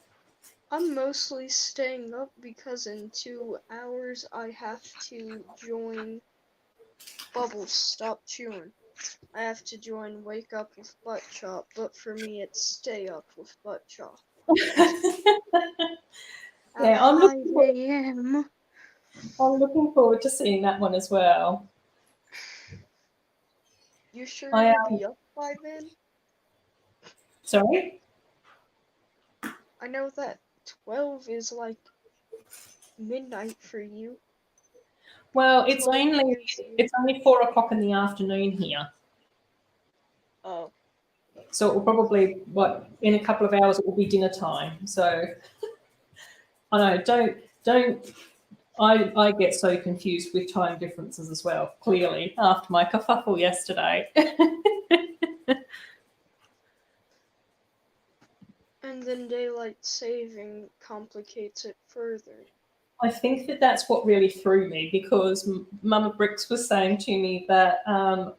I'm mostly staying up because in 2 hours I have to join Bubbles, stop chewing. I have to join Wake Up with Butt Chop, but for me it's Stay Up with Butt Chop. Yeah, I'm looking forward to seeing that one as well. You sure you'll be up by then? Sorry? I know that 12 is like midnight for you. Well, it's only 4 o'clock in the afternoon here. Oh. So it will probably, in a couple of hours it will be dinner time. So I know, I get so confused with time differences as well, clearly, after my kerfuffle yesterday. And then daylight saving complicates it further. I think that's what really threw me, because Mama Brix was saying to me that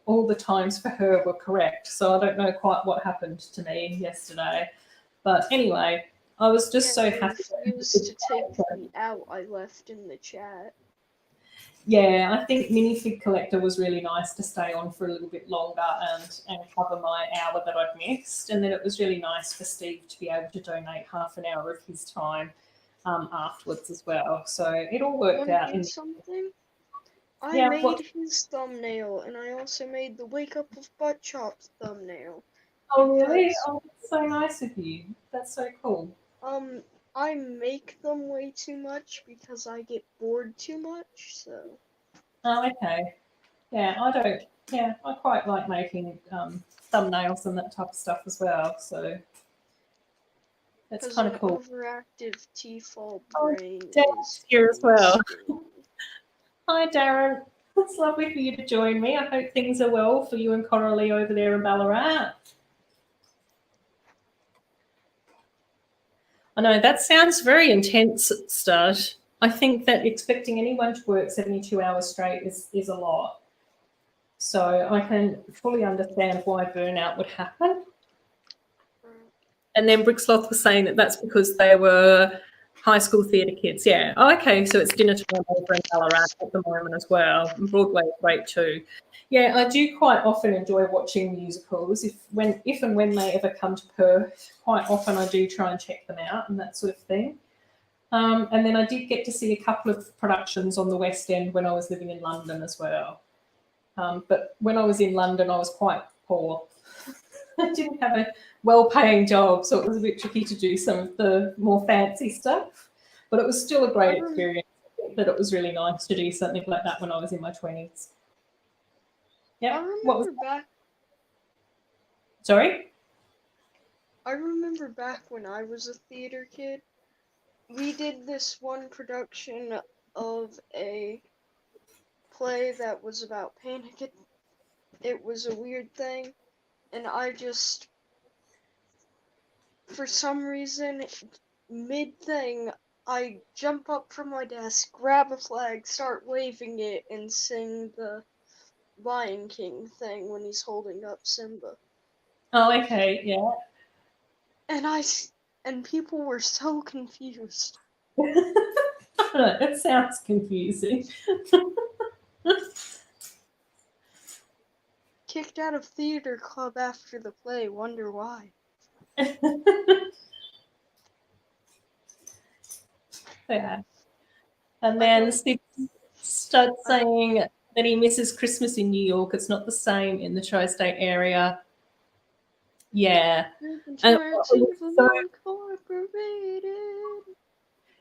all the times for her were correct. So I don't know quite what happened to me yesterday. But anyway, I was just so happy. I refused to take the out I left in the chat. Yeah, I think Minifig Collector was really nice to stay on for a little bit longer and cover my hour that I'd missed. And then it was really nice for Steve to be able to donate half an hour of his time afterwards as well. So it all worked out. Something? I made his thumbnail, and I also made the Wake Up with Butt Chop's thumbnail. Oh, really? Oh, that's so nice of you. That's so cool. I make them way too much because I get bored too much, so. Oh, okay. Yeah, I quite like making thumbnails and that type of stuff as well, so that's kind of cool. Overactive T-fall brain Darren's here as well. Hi, Darren. It's lovely for you to join me. I hope things are well for you and Coralie over there in Ballarat. I know that sounds very intense at the start. I think that expecting anyone to work 72 hours straight is a lot. So I can fully understand why burnout would happen. And then Brick Sloth was saying that that's because they were high school theatre kids. Yeah. Oh, okay. So it's dinner time over in Ballarat at the moment as well. And Broadway is great too. Yeah, I do quite often enjoy watching musicals. If and when they ever come to Perth, quite often I do try and check them out and that sort of thing. And then I did get to see a couple of productions on the West End when I was living in London as well. But when I was in London, I was quite poor. I didn't have a well-paying job, so it was a bit tricky to do some of the more fancy stuff. But it was still a great experience. I think that it was really nice to do something like that when I was in my 20s. Yeah. What was that? Sorry? I remember back when I was a theater kid, we did this one production of a play that was about panic. It was a weird thing, and I just, for some reason, mid-thing, I jump up from my desk, grab a flag, start waving it, and sing the Lion King thing when he's holding up Simba. Oh, okay, yeah. And people were so confused. It sounds confusing. Kicked out of theater club after the play, wonder why. Yeah. And then Sid starts saying that he misses Christmas in New York. It's not the same in the tri-state area. Yeah. And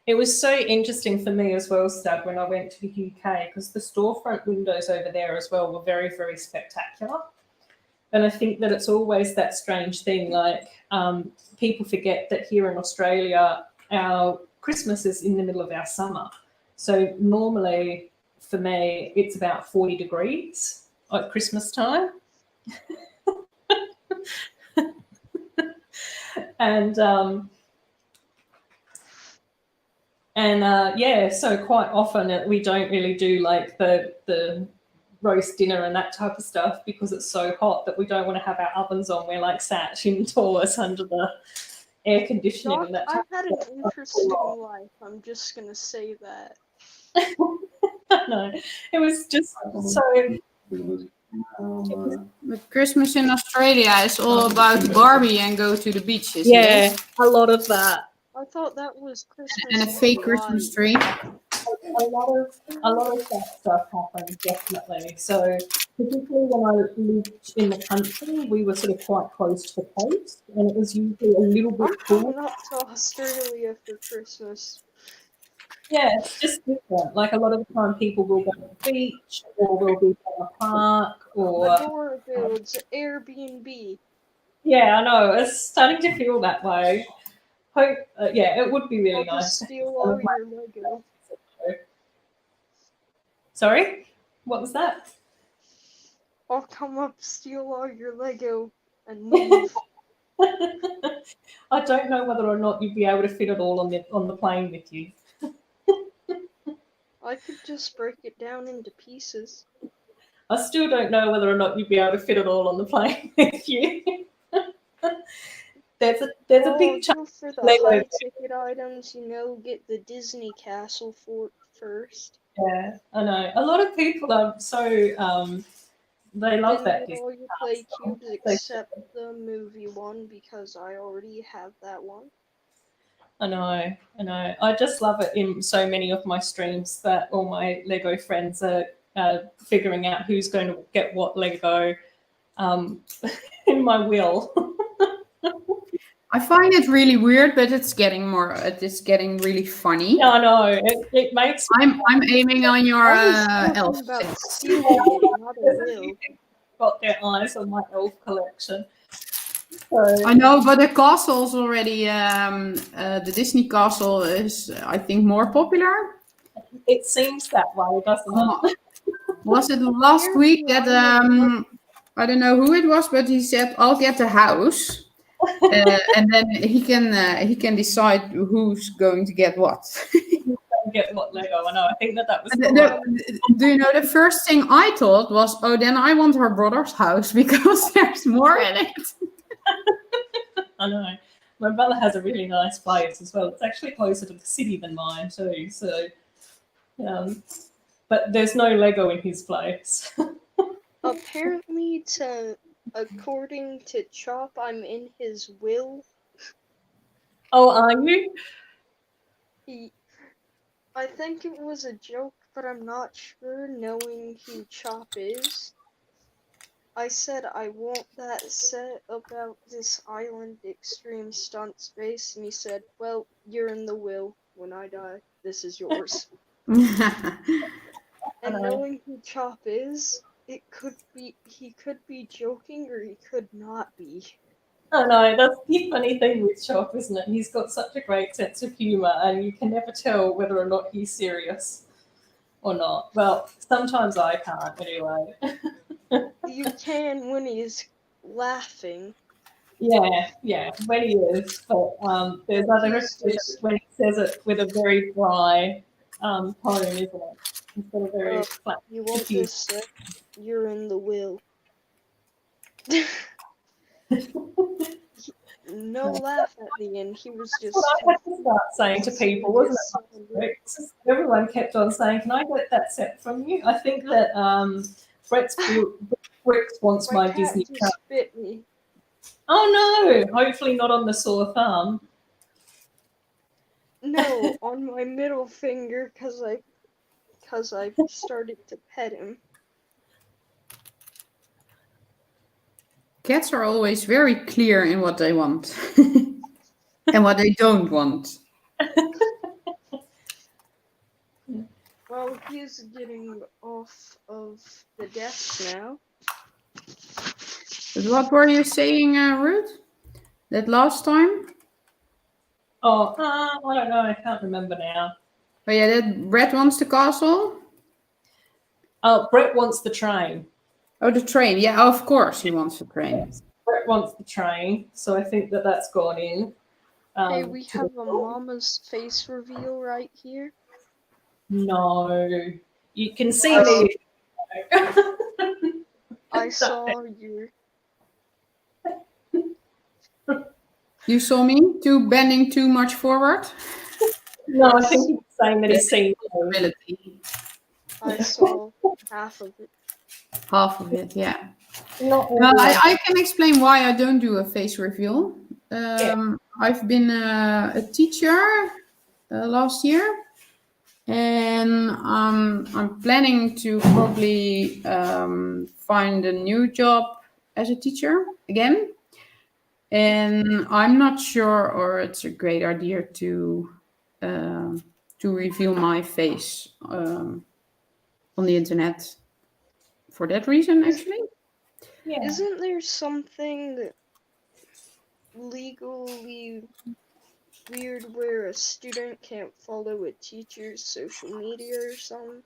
it was so interesting for me as well, Stud, when I went to the UK, because the storefront windows over there as well were very, very spectacular. And I think that it's always that strange thing, like people forget that here in Australia, our Christmas is in the middle of our summer. So normally for me, it's about 40 degrees at Christmas time. And yeah, so quite often we don't really do like the roast dinner and that type of stuff because it's so hot that we don't want to have our ovens on. We're like sat indoors under the air conditioning. Doc, and that. I've had an interesting life. I'm just gonna say that. No, it was just so. But Christmas in Australia is all about Barbie and go to the beach, isn't it? A lot of that. I thought that was Christmas. And a fake Christmas tree. A lot of that stuff happened, definitely. So particularly when I lived in the country, we were sort of quite close to the coast, and it was usually a little bit cool. I'm coming up to Australia for Christmas. Yeah, it's just different. Like a lot of the time people will go to the beach or will be in a park or Adora builds Airbnb. Yeah, I know. It's starting to feel that way. Hope yeah, it would be really I'll nice. Just steal all your Lego. Sorry? What was that? I'll come up, steal all your Lego, and leave. I don't know whether or not you'd be able to fit it all on the plane with you. I could just break it down into pieces. I still don't know whether or not you'd be able to fit it all on the plane with you. There's a big chunk for the high ticket items, get the Disney castle first. Yeah, I know. A lot of people are so they love that. All your play cubes except the movie one because I already have that one. I know. I just love it in so many of my streams that all my Lego friends are figuring out who's going to get what Lego in my will. I find it really weird, but it's getting really funny. Yeah, I know. It makes. I'm aiming on your elf. Got their eyes on my elf collection. So, I know, but the castle's already. The Disney castle is, I think, more popular. It seems that way, doesn't it? Was it last week that I don't know who it was, but he said, "I'll get the house," and then he can decide who's going to get what. Get what Lego? I know. I think that was. Do you know the first thing I thought was, "Oh, then I want her brother's house because there's more in it." I know. My brother has a really nice place as well. It's actually closer to the city than mine too. So, but there's no Lego in his place. Apparently, according to Chop, I'm in his will. Oh, are you? I think it was a joke, but I'm not sure, knowing who Chop is. I said I want that set about this island extreme stunt space, and he said, "Well, you're in the will. When I die, this is yours." And knowing who Chop is, he could be joking or he could not be. I know, that's the funny thing with Chop, isn't it? He's got such a great sense of humour, and you can never tell whether or not he's serious or not. Well, sometimes I can't anyway. You can when he's laughing. Yeah, when he is. But there's other occasions when he says it with a very dry tone, isn't it? Instead of very flat. You want this set? You're in the will. No laugh at the end. He was just. That's what I had to start saying to people, wasn't it? Everyone kept on saying, "Can I get that set from you?" I think that Brix wants my Disney card. Bit me. Oh no! Hopefully not on the sore thumb. No, on my middle finger, because I started to pet him. Cats are always very clear in what they want and what they don't want. Well, he's getting off of the desk now. But what were you saying, Ruth? That last time? Oh, I don't know. I can't remember now. Oh yeah, that Brett wants the castle? Oh, Brett wants the train. Oh, the train. Yeah, of course he wants the train. Yes. Brett wants the train, so I think that that's gone in. Hey, we have a mama's face reveal right here. No, you can see me. I saw you. You saw me bending too much forward? No, I think he was saying that he's seen ability. I saw half of it. Half of it, yeah. I can explain why I don't do a face reveal. I've been a teacher last year, and I'm planning to probably find a new job as a teacher again. And I'm not sure, or it's a great idea to reveal my face on the internet. For that reason, actually. Yeah. Isn't there something legally weird where a student can't follow a teacher's social media or something?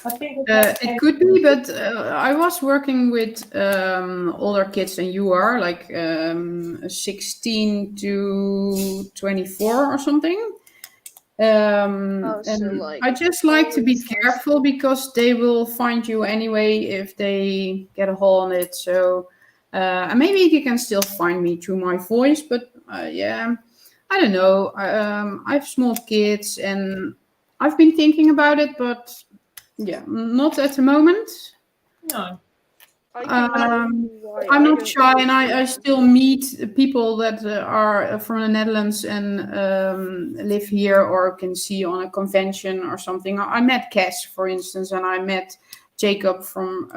I think it could be, but I was working with older kids than you are, like 16 to 24 or something. I just like to be careful because they will find you anyway if they get a hole on it. So maybe you can still find me through my voice, but yeah, I don't know. I have small kids and I've been thinking about it, but yeah, not at the moment. No. I'm not shy, and I still meet people that are from the Netherlands and live here or can see on a convention or something. I met Cass, for instance, and I met Jacob from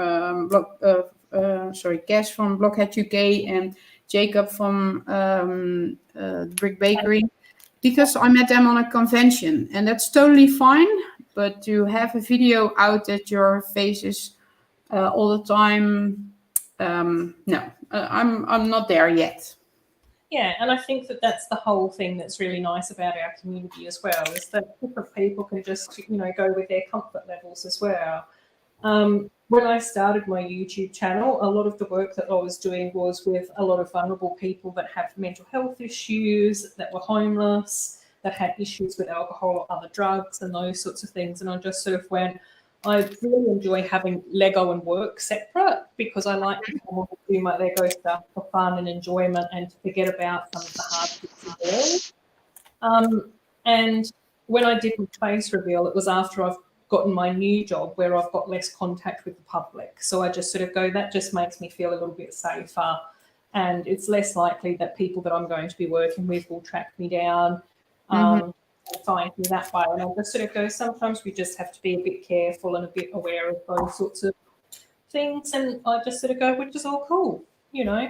Cass from Blockhead UK and Jacob from Brick Bakery, because I met them on a convention, and that's totally fine. But to have a video out that your face is all the time, no, I'm not there yet. Yeah, and I think that that's the whole thing that's really nice about our community as well, is that different people can just, go with their comfort levels as well. When I started my YouTube channel, a lot of the work that I was doing was with a lot of vulnerable people that have mental health issues, that were homeless, that had issues with alcohol or other drugs and those sorts of things. And I just sort of went, I really enjoy having Lego and work separate, because I like to come and do my Lego stuff for fun and enjoyment and to forget about some of the hard bits of the world. And when I did my face reveal, it was after I've gotten my new job where I've got less contact with the public. So I just sort of go, that just makes me feel a little bit safer. And it's less likely that people that I'm going to be working with will track me down. Find me that way. And I just sort of go, sometimes we just have to be a bit careful and a bit aware of those sorts of things. And I just sort of go, which is all cool, Yeah.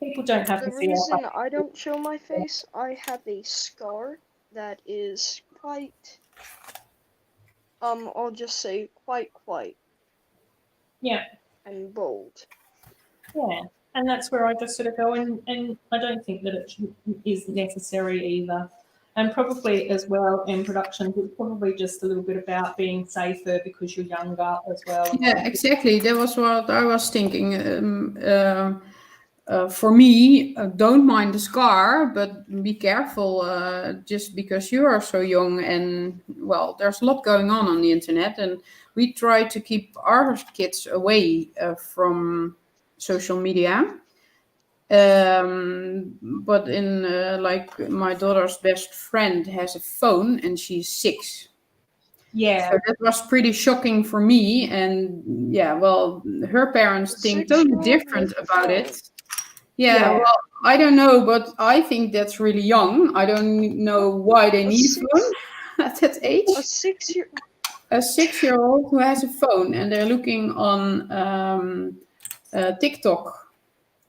People don't have to see. The reason I don't show my face, I have a scar that is quite, I'll just say quite. Yeah. And bold. Yeah. And that's where I just sort of go, and I don't think that it is necessary either. And probably as well in productions, it's probably just a little bit about being safer because you're younger as well. Yeah, exactly. That was what I was thinking. For me, don't mind the scar, but be careful just because you are so young. And, well, there's a lot going on the internet. And we try to keep our kids away from social media. But in like my daughter's best friend has a phone and she's 6. Yeah. So that was pretty shocking for me. And yeah, well, her parents think totally different about it. Yeah, well, I don't know, but I think that's really young. I don't know why they need a phone at that age. A 6-year-old who has a phone and they're looking on TikTok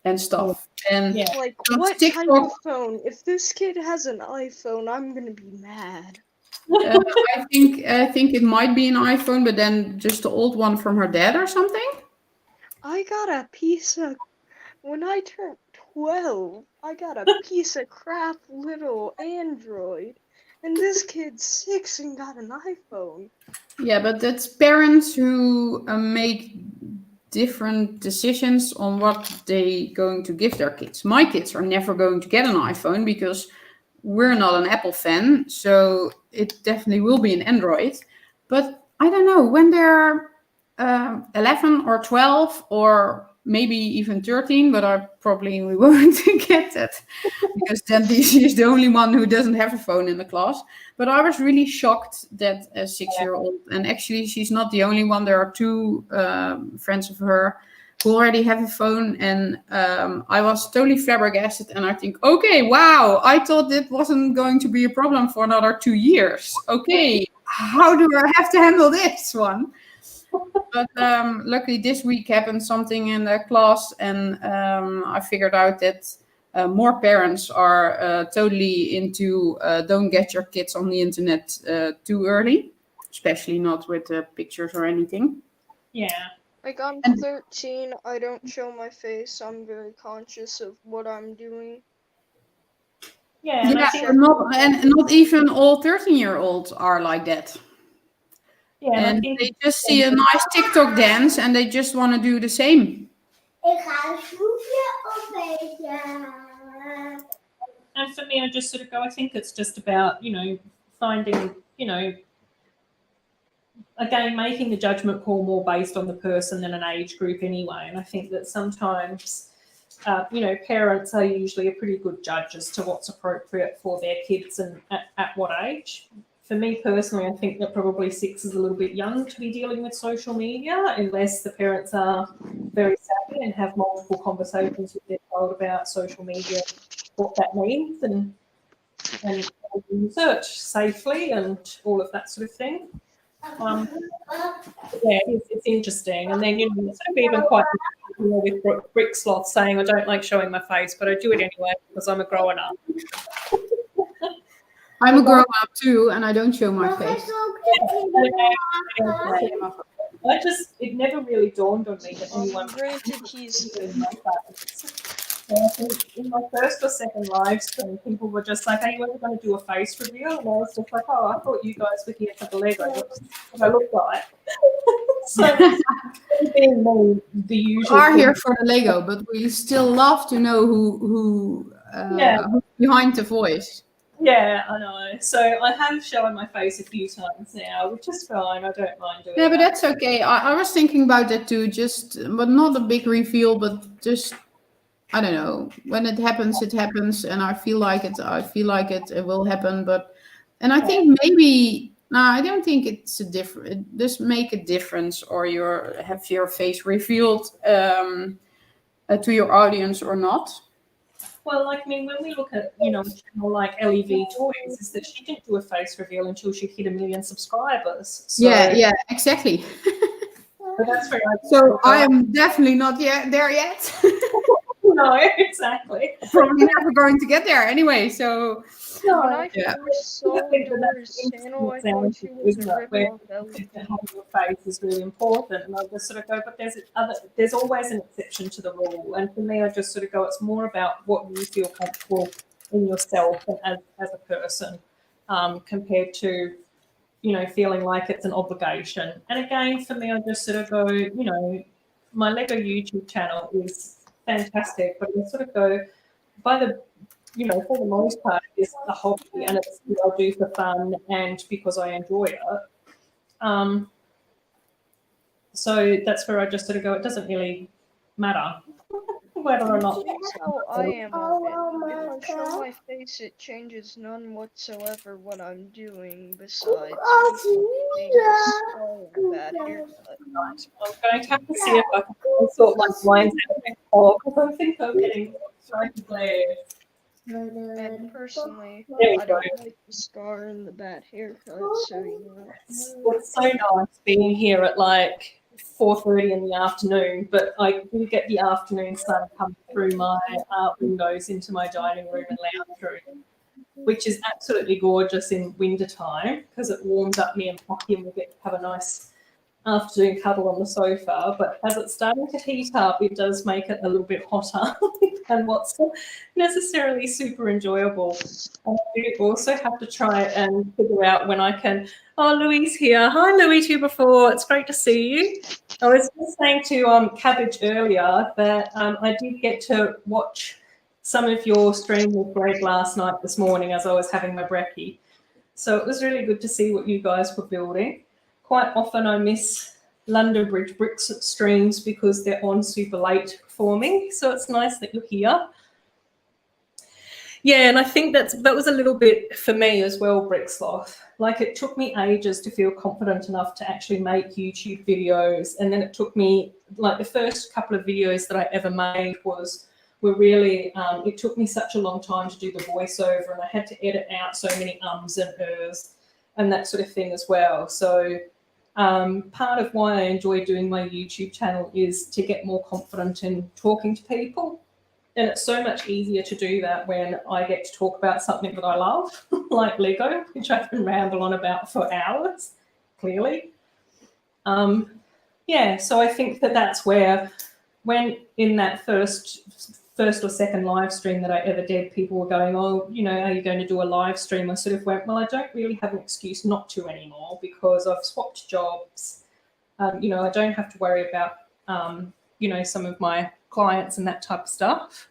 and stuff. And like, what type of phone? If this kid has an iPhone, I'm gonna be mad. I think it might be an iPhone, but then just the old one from her dad or something. I got a piece of, when I turned 12, I got a piece of crap little Android, and this kid's 6 and got an iPhone. Yeah, but that's parents who make different decisions on what they going to give their kids. My kids are never going to get an iPhone because we're not an Apple fan, so it definitely will be an Android. But I don't know, when they're 11 or 12 or maybe even 13, but I probably won't get that because then she's the only one who doesn't have a phone in the class. But I was really shocked that a 6-year-old, and actually she's not the only one. There are 2 friends of her who already have a phone, and I was totally flabbergasted. And I think, okay, wow, I thought it wasn't going to be a problem for another 2 years. Okay, how do I have to handle this one? But luckily this week happened something in the class, and I figured out that more parents are totally into don't get your kids on the internet too early, especially not with pictures or anything. Yeah. Like, I'm 13, I don't show my face, I'm very conscious of what I'm doing. Yeah, and not even all 13-year-olds are like that. Yeah, and they just see a nice TikTok dance and they just want to do the same. And for me, I just sort of go, I think it's just about, finding, again, making the judgment call more based on the person than an age group anyway. And I think that sometimes, parents are usually a pretty good judge as to what's appropriate for their kids and at what age. For me personally, I think that probably 6 is a little bit young to be dealing with social media unless the parents are very savvy and have multiple conversations with their child about social media, what that means, and research safely and all of that sort of thing. It's interesting. And then, sort of even quite with Brick Sloth saying, I don't like showing my face, but I do it anyway because I'm a grown up. I'm a grown up too, and I don't show my face. It never really dawned on me that anyone. Granted, he's. So I think in my first or second live stream, people were just like, "Are you ever going to do a face reveal?" And I was just like, "Oh, I thought you guys were here for the Lego. What I look like." So being me, the usual. We are here for the Lego, but we still love to know who's behind the voice. Yeah, I know. So I have shown my face a few times now, which is fine. I don't mind doing Yeah, but that. that's okay. I was thinking about that too, but not a big reveal, but just, I don't know. When it happens, it happens, and I feel like it will happen. And I think maybe, no, I don't think it's a different. It does make a difference, or have your face revealed to your audience or not. Well, like, I mean, when we look at, a channel like LEV Toys, is that she didn't do a face reveal until she hit 1 million subscribers. So, Yeah, exactly. But that's very So I am definitely not there yet. No, exactly. Probably never going to get there anyway. So when I first saw Dora's channel, I thought she was a rip-off LEV. Having your face is really important, and I just sort of go, but there's always an exception to the rule. And for me, I just sort of go, it's more about what you feel comfortable in yourself and as a person, compared to, feeling like it's an obligation. And again, for me, I just sort of go, my Lego YouTube channel is fantastic, but I sort of go by the, for the most part, it's a hobby and it's what I do for fun and because I enjoy it. So that's where I just sort of go, it doesn't really matter whether or not. That's how I am on it. If I show my face, it changes none whatsoever what I'm doing, besides being a bad haircut. I'm going to have to see if I can sort my blinds out a bit more, because I think I'm getting slightly glare. And personally, I don't like the scar and the bad haircut, so It's so nice being here at like 4:30 in the afternoon, but I do get the afternoon sun come through my windows into my dining room and lounge room, which is absolutely gorgeous in winter time because it warms up me and Pocky and we get to have a nice afternoon cuddle on the sofa. But as it's starting to heat up, it does make it a little bit hotter than what's necessarily super enjoyable. And I do also have to try and figure out when I can. Oh, Louise here. Hi, Louise, you before. It's great to see you. I was just saying to Cabbage earlier that I did get to watch some of your stream with Greg last night this morning as I was having my brekkie. So it was really good to see what you guys were building. Quite often I miss London Bricks streams because they're on super late for me. So it's nice that you're here. Yeah, and I think that was a little bit for me as well, Brick Sloth. Like it took me ages to feel confident enough to actually make YouTube videos. And then it took me, like the first couple of videos that I ever made were really, it took me such a long time to do the voiceover and I had to edit out so many ums and ers and that sort of thing as well. So part of why I enjoy doing my YouTube channel is to get more confident in talking to people. And it's so much easier to do that when I get to talk about something that I love, like Lego, which I can ramble on about for hours, clearly. Yeah, so I think that's where, when in that first or second live stream that I ever did, people were going, oh, are you going to do a live stream? I sort of went, well, I don't really have an excuse not to anymore because I've swapped jobs. I don't have to worry about, some of my clients and that type of stuff.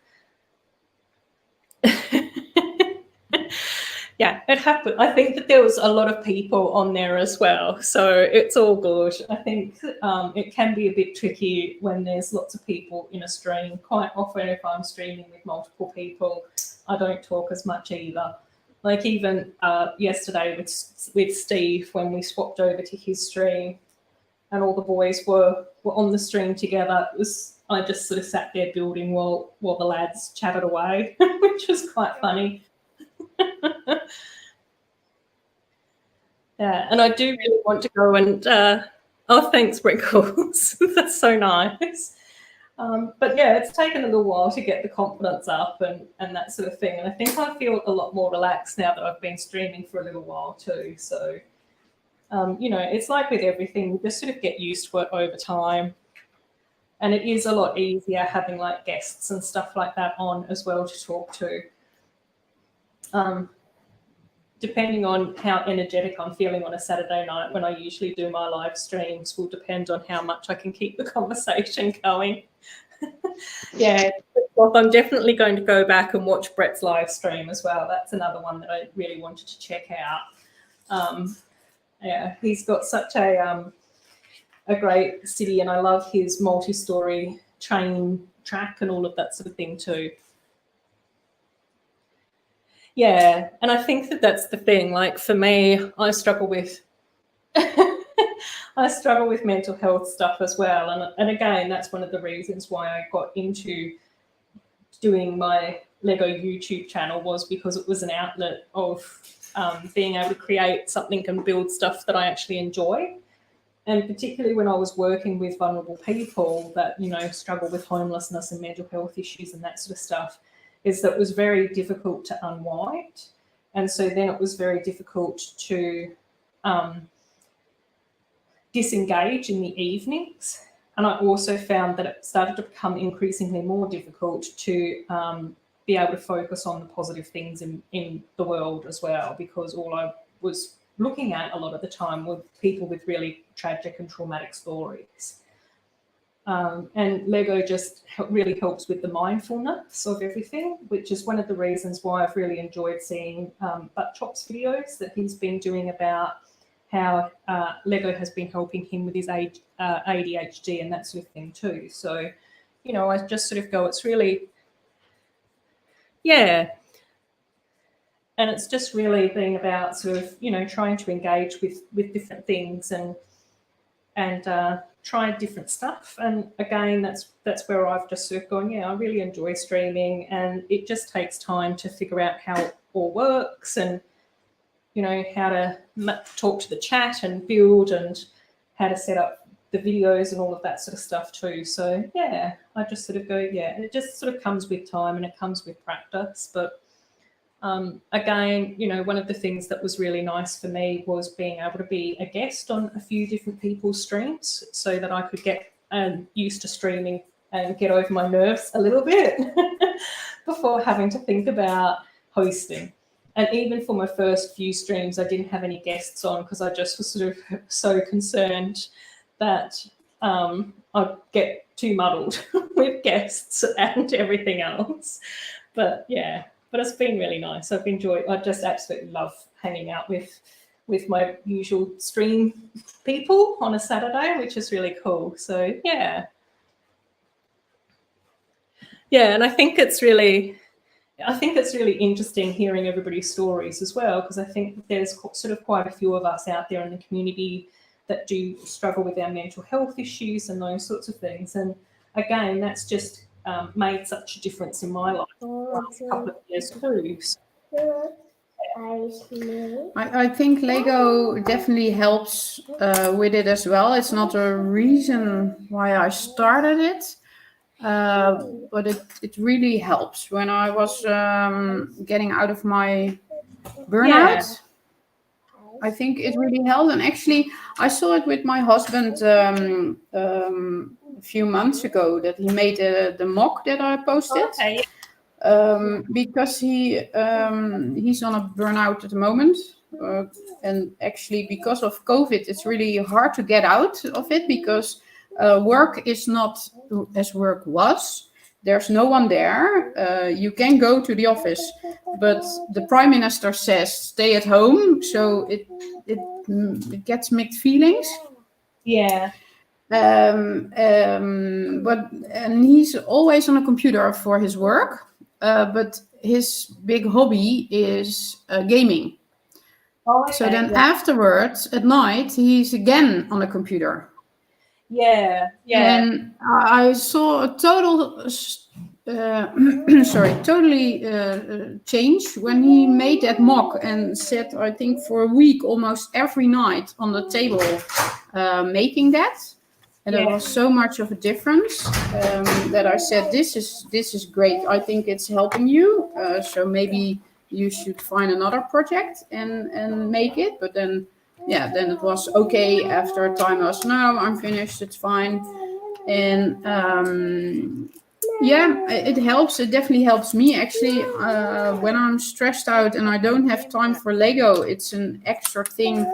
Yeah, it happened. I think that there was a lot of people on there as well, so it's all good. I think it can be a bit tricky when there's lots of people in a stream. Quite often if I'm streaming with multiple people, I don't talk as much either. Like even yesterday with Steve, when we swapped over to his stream and all the boys were on the stream together, I just sort of sat there building while the lads chatted away, which was quite funny. Yeah, and I do really want to go and oh, thanks, Sprinkles. That's so nice. But yeah, it's taken a little while to get the confidence up and that sort of thing. And I think I feel a lot more relaxed now that I've been streaming for a little while too. So, it's like with everything, you just sort of get used to it over time. And it is a lot easier having like guests and stuff like that on as well to talk to. Depending on how energetic I'm feeling on a Saturday night when I usually do my live streams will depend on how much I can keep the conversation going. Yeah, I'm definitely going to go back and watch Brett's live stream as well. That's another one that I really wanted to check out. Yeah, he's got such a great city, and I love his multi-story train track and all of that sort of thing too. Yeah, and I think that that's the thing. Like for me, I struggle with I struggle with mental health stuff as well, and again, that's one of the reasons why I got into doing my Lego YouTube channel, was because it was an outlet of being able to create something and build stuff that I actually enjoy. And particularly when I was working with vulnerable people that, you know, struggle with homelessness and mental health issues and that sort of stuff, is that it was very difficult to unwind. And so then it was very difficult to disengage in the evenings. And I also found that it started to become increasingly more difficult to be able to focus on the positive things in the world as well, because all I was looking at a lot of the time were people with really tragic and traumatic stories. And Lego just really helps with the mindfulness of everything, which is one of the reasons why I've really enjoyed seeing Butt Chop's videos that he's been doing about how Lego has been helping him with his ADHD and that sort of thing too. So, you know, I just sort of go, it's really, yeah. And it's just really being about sort of, you know, trying to engage with different things and try different stuff. And again, that's where I've just sort of gone, yeah, I really enjoy streaming, and it just takes time to figure out how it all works and, you know, how to talk to the chat and build and how to set up the videos and all of that sort of stuff too. So yeah, I just sort of go, yeah, and it just sort of comes with time and it comes with practice. But again, you know, one of the things that was really nice for me was being able to be a guest on a few different people's streams so that I could get used to streaming and get over my nerves a little bit before having to think about hosting. And even for my first few streams, I didn't have any guests on because I just was sort of so concerned that I'd get too muddled with guests and everything else. But yeah. But it's been really nice. I just absolutely love hanging out with my usual stream people on a Saturday, which is really cool. So yeah. Yeah, and I think it's really interesting hearing everybody's stories as well, because I think there's sort of quite a few of us out there in the community that do struggle with our mental health issues and those sorts of things. And again, that's just made such a difference in my life the last couple of years too. I think Lego definitely helps with it as well. It's not a reason why I started it, but it really helps. When I was getting out of my burnout, I think it really helped. And actually, I saw it with my husband a few months ago, that he made the mock that I posted. Okay. Because he's on a burnout at the moment. And actually, because of COVID, it's really hard to get out of it, because work is not as work was. There's no one there. You can go to the office, but the Prime Minister says stay at home. So it gets mixed feelings. Yeah. And he's always on a computer for his work. But his big hobby is gaming. Oh, okay. So then afterwards, at night, he's again on a computer. Yeah, yeah. And I saw a total, change when he made that mock and sat, I think, for a week almost every night on the table making that. And there was so much of a difference that I said, this is great. I think it's helping you. So maybe you should find another project and make it. But then it was okay. After a time, I was, no, I'm finished. It's fine. And yeah, it helps. It definitely helps me actually when I'm stressed out and I don't have time for Lego. It's an extra thing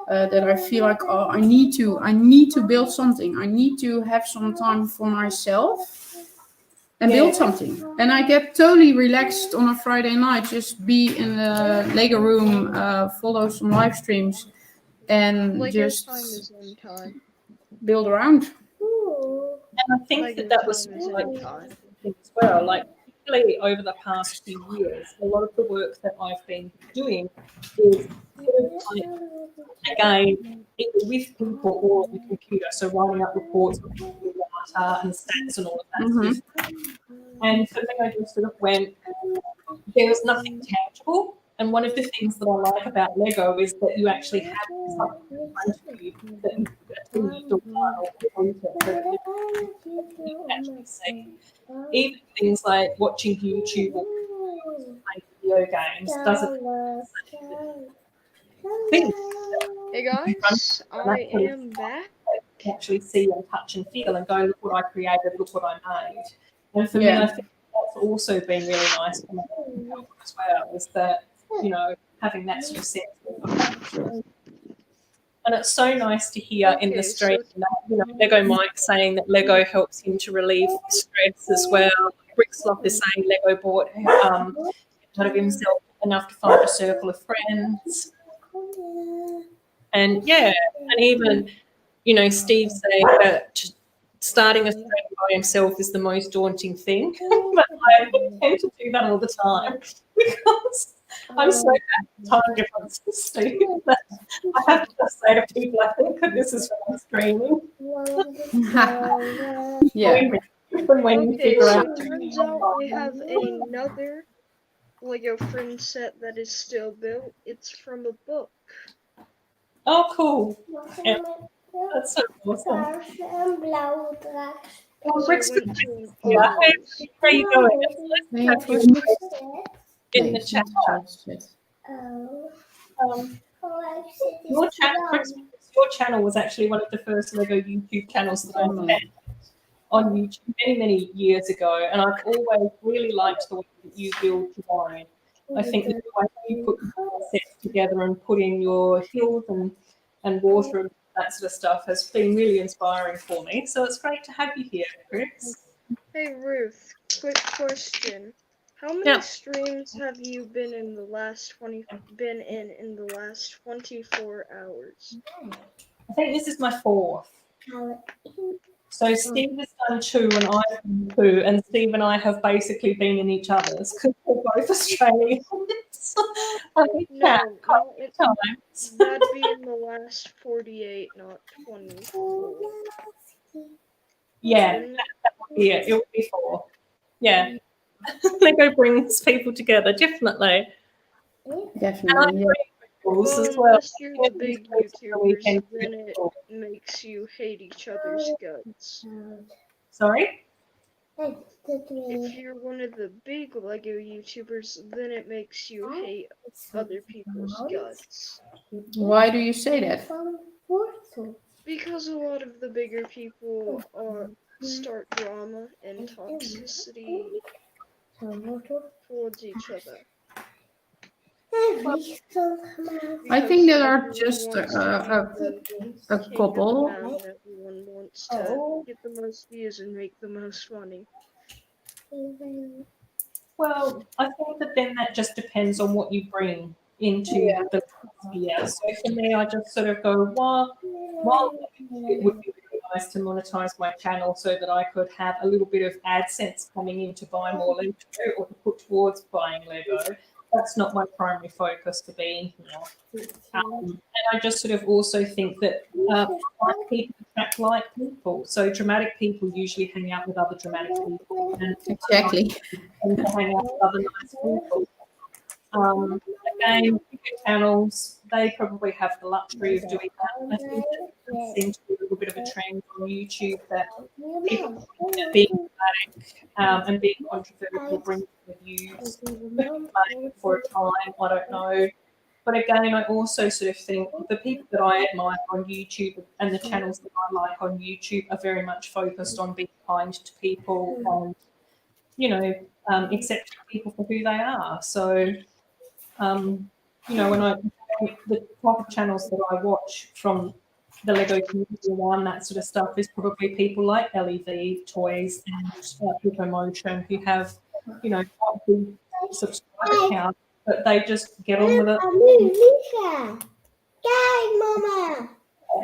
that I feel like, oh, I need to build something. I need to have some time for myself and build something. And I get totally relaxed on a Friday night, just be in the Lego room, follow some live streams, and Lego just time is in time. build around. And I think that was like, as well, like particularly over the past few years, a lot of the work that I've been doing is sort of like, again, either with people or on the computer, so writing up reports with data and stats and all of that sort of stuff. And for me, I just sort of went, there was nothing tangible. And one of the things that I like about Lego is that you actually have something in front of you that you can actually see. Even things like watching YouTube or playing video games doesn't think. Hey guys, I am back. You can actually see and touch and feel and go, look what I created, look what I made. And for me, I think that's also been really nice for me as well, is that, you know, having that sort of sense of accomplishment. And it's so nice to hear in the stream that, you know, Lego Mike saying that Lego helps him to relieve stress as well. Bricksloth is saying Lego bought out of himself enough to find a circle of friends. And yeah, and even, you know, Steve saying that starting a stream by himself is the most daunting thing. But I tend to do that all the time because I'm so bad at time differences, Steve, that I have to say to people, I think that this is when I'm streaming. Yeah. When you figure so out. it turns out we have another Lego friend set that is still built. It's from a book. Oh, cool. Yeah. That's so awesome. Oh, Brix, yeah. Where are you going? Let's have you in the chat. Your channel was actually one of the first Lego YouTube channels that I found on YouTube many years ago, and I've always really liked the way that you build your own. I think that the way you put sets together and put in your hills and water and that sort of stuff has been really inspiring for me. So it's great to have you here, Brix. Hey Ruth, quick question. How many streams have you been in the last 24 hours? I think this is my 4th. So Steve has done 2 and I've done 2, and Steve and I have basically been in each other's because we're both Australians. No, that'd be in the last 48, not 24. Yeah, that would be it. It would be 4. Yeah. Lego brings people together, definitely. Definitely. Well, as well. unless you're the big YouTubers, then it makes you hate each other's guts. Sorry? If you're one of the big Lego YouTubers, then it makes you hate other people's guts. Why do you say that? Because a lot of the bigger people start drama and toxicity towards each other. I think there are just a couple. Everyone wants to get the most views and make the most money. Well, I think that then that just depends on what you bring into the sphere. So for me, I just sort of go, while it would be really nice to monetize my channel so that I could have a little bit of AdSense coming in to buy more Lego or to put towards buying Lego. That's not my primary focus to be in here. And I just sort of also think that like people attract like people. So dramatic people usually hang out with other dramatic people. And exactly. And to hang out with other nice people. Again, bigger channels, they probably have the luxury of doing that. I think that seems to be a little bit of a trend on YouTube that people being dramatic and being controversial brings the views for a time. I don't know. But again, I also sort of think the people that I admire on YouTube and the channels that I like on YouTube are very much focused on being kind to people and, you know, accepting people for who they are. So, you know, when the type of channels that I watch from the Lego community one, that sort of stuff, is probably people like LEV Toys and Hypermotion, who have, you know, quite big subscriber count, but they just get on with it.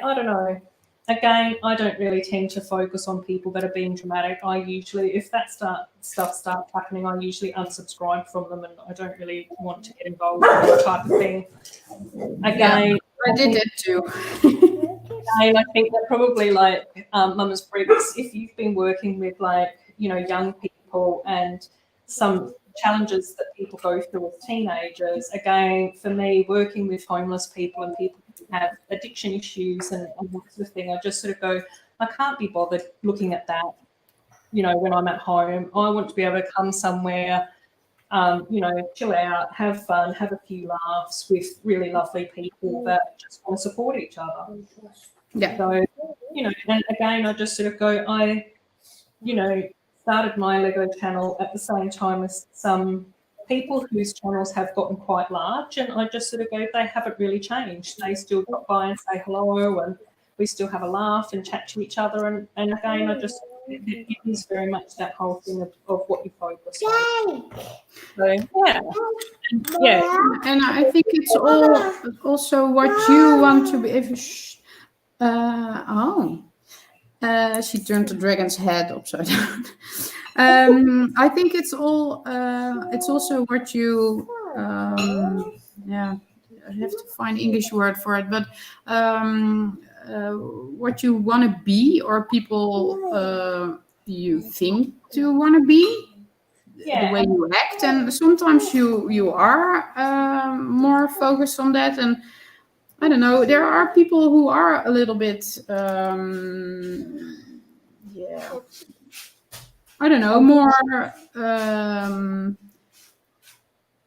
I don't know. Again, I don't really tend to focus on people that are being dramatic. I usually, if that stuff starts happening, I usually unsubscribe from them, and I don't really want to get involved in that type of thing. Again, I did that too. I think that probably like Mama's Brix, if you've been working with like, you know, young people and some challenges that people go through as teenagers, again, for me, working with homeless people and people who have addiction issues and that sort of thing, I just sort of go, I can't be bothered looking at that, you know, when I'm at home. I want to be able to come somewhere, you know, chill out, have fun, have a few laughs with really lovely people that just want to support each other. Yeah. So, you know, and again, I just sort of go, you know, started my Lego channel at the same time as some people whose channels have gotten quite large, and I just sort of go, they haven't really changed. They still drop by and say hello, and we still have a laugh and chat to each other. And again, I just, it is very much that whole thing of what you focus on. So, yeah. And I think it's all also what you want to be. She turned the dragon's head upside down. I think it's all. It's also what you. Yeah, I have to find English word for it, but what you want to be, or people you think to want to be. The way you act, and sometimes you are more focused on that, and I don't know, there are people who are a little bit I don't know, more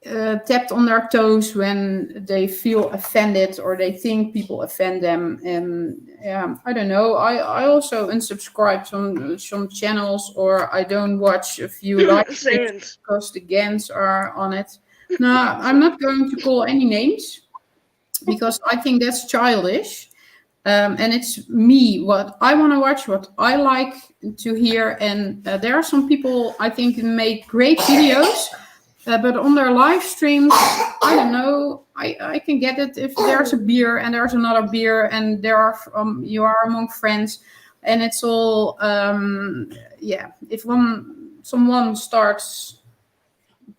tapped on their toes when they feel offended or they think people offend them. And I don't know, I also unsubscribe some channels, or I don't watch a few live streams because the GANs are on it. No, I'm not going to call any names because I think that's childish. And it's me, what I want to watch, what I like to hear. And there are some people I think make great videos, but on their live streams, I don't know, I can get it if there's a beer and there's another beer and there are you are among friends, and it's all if someone starts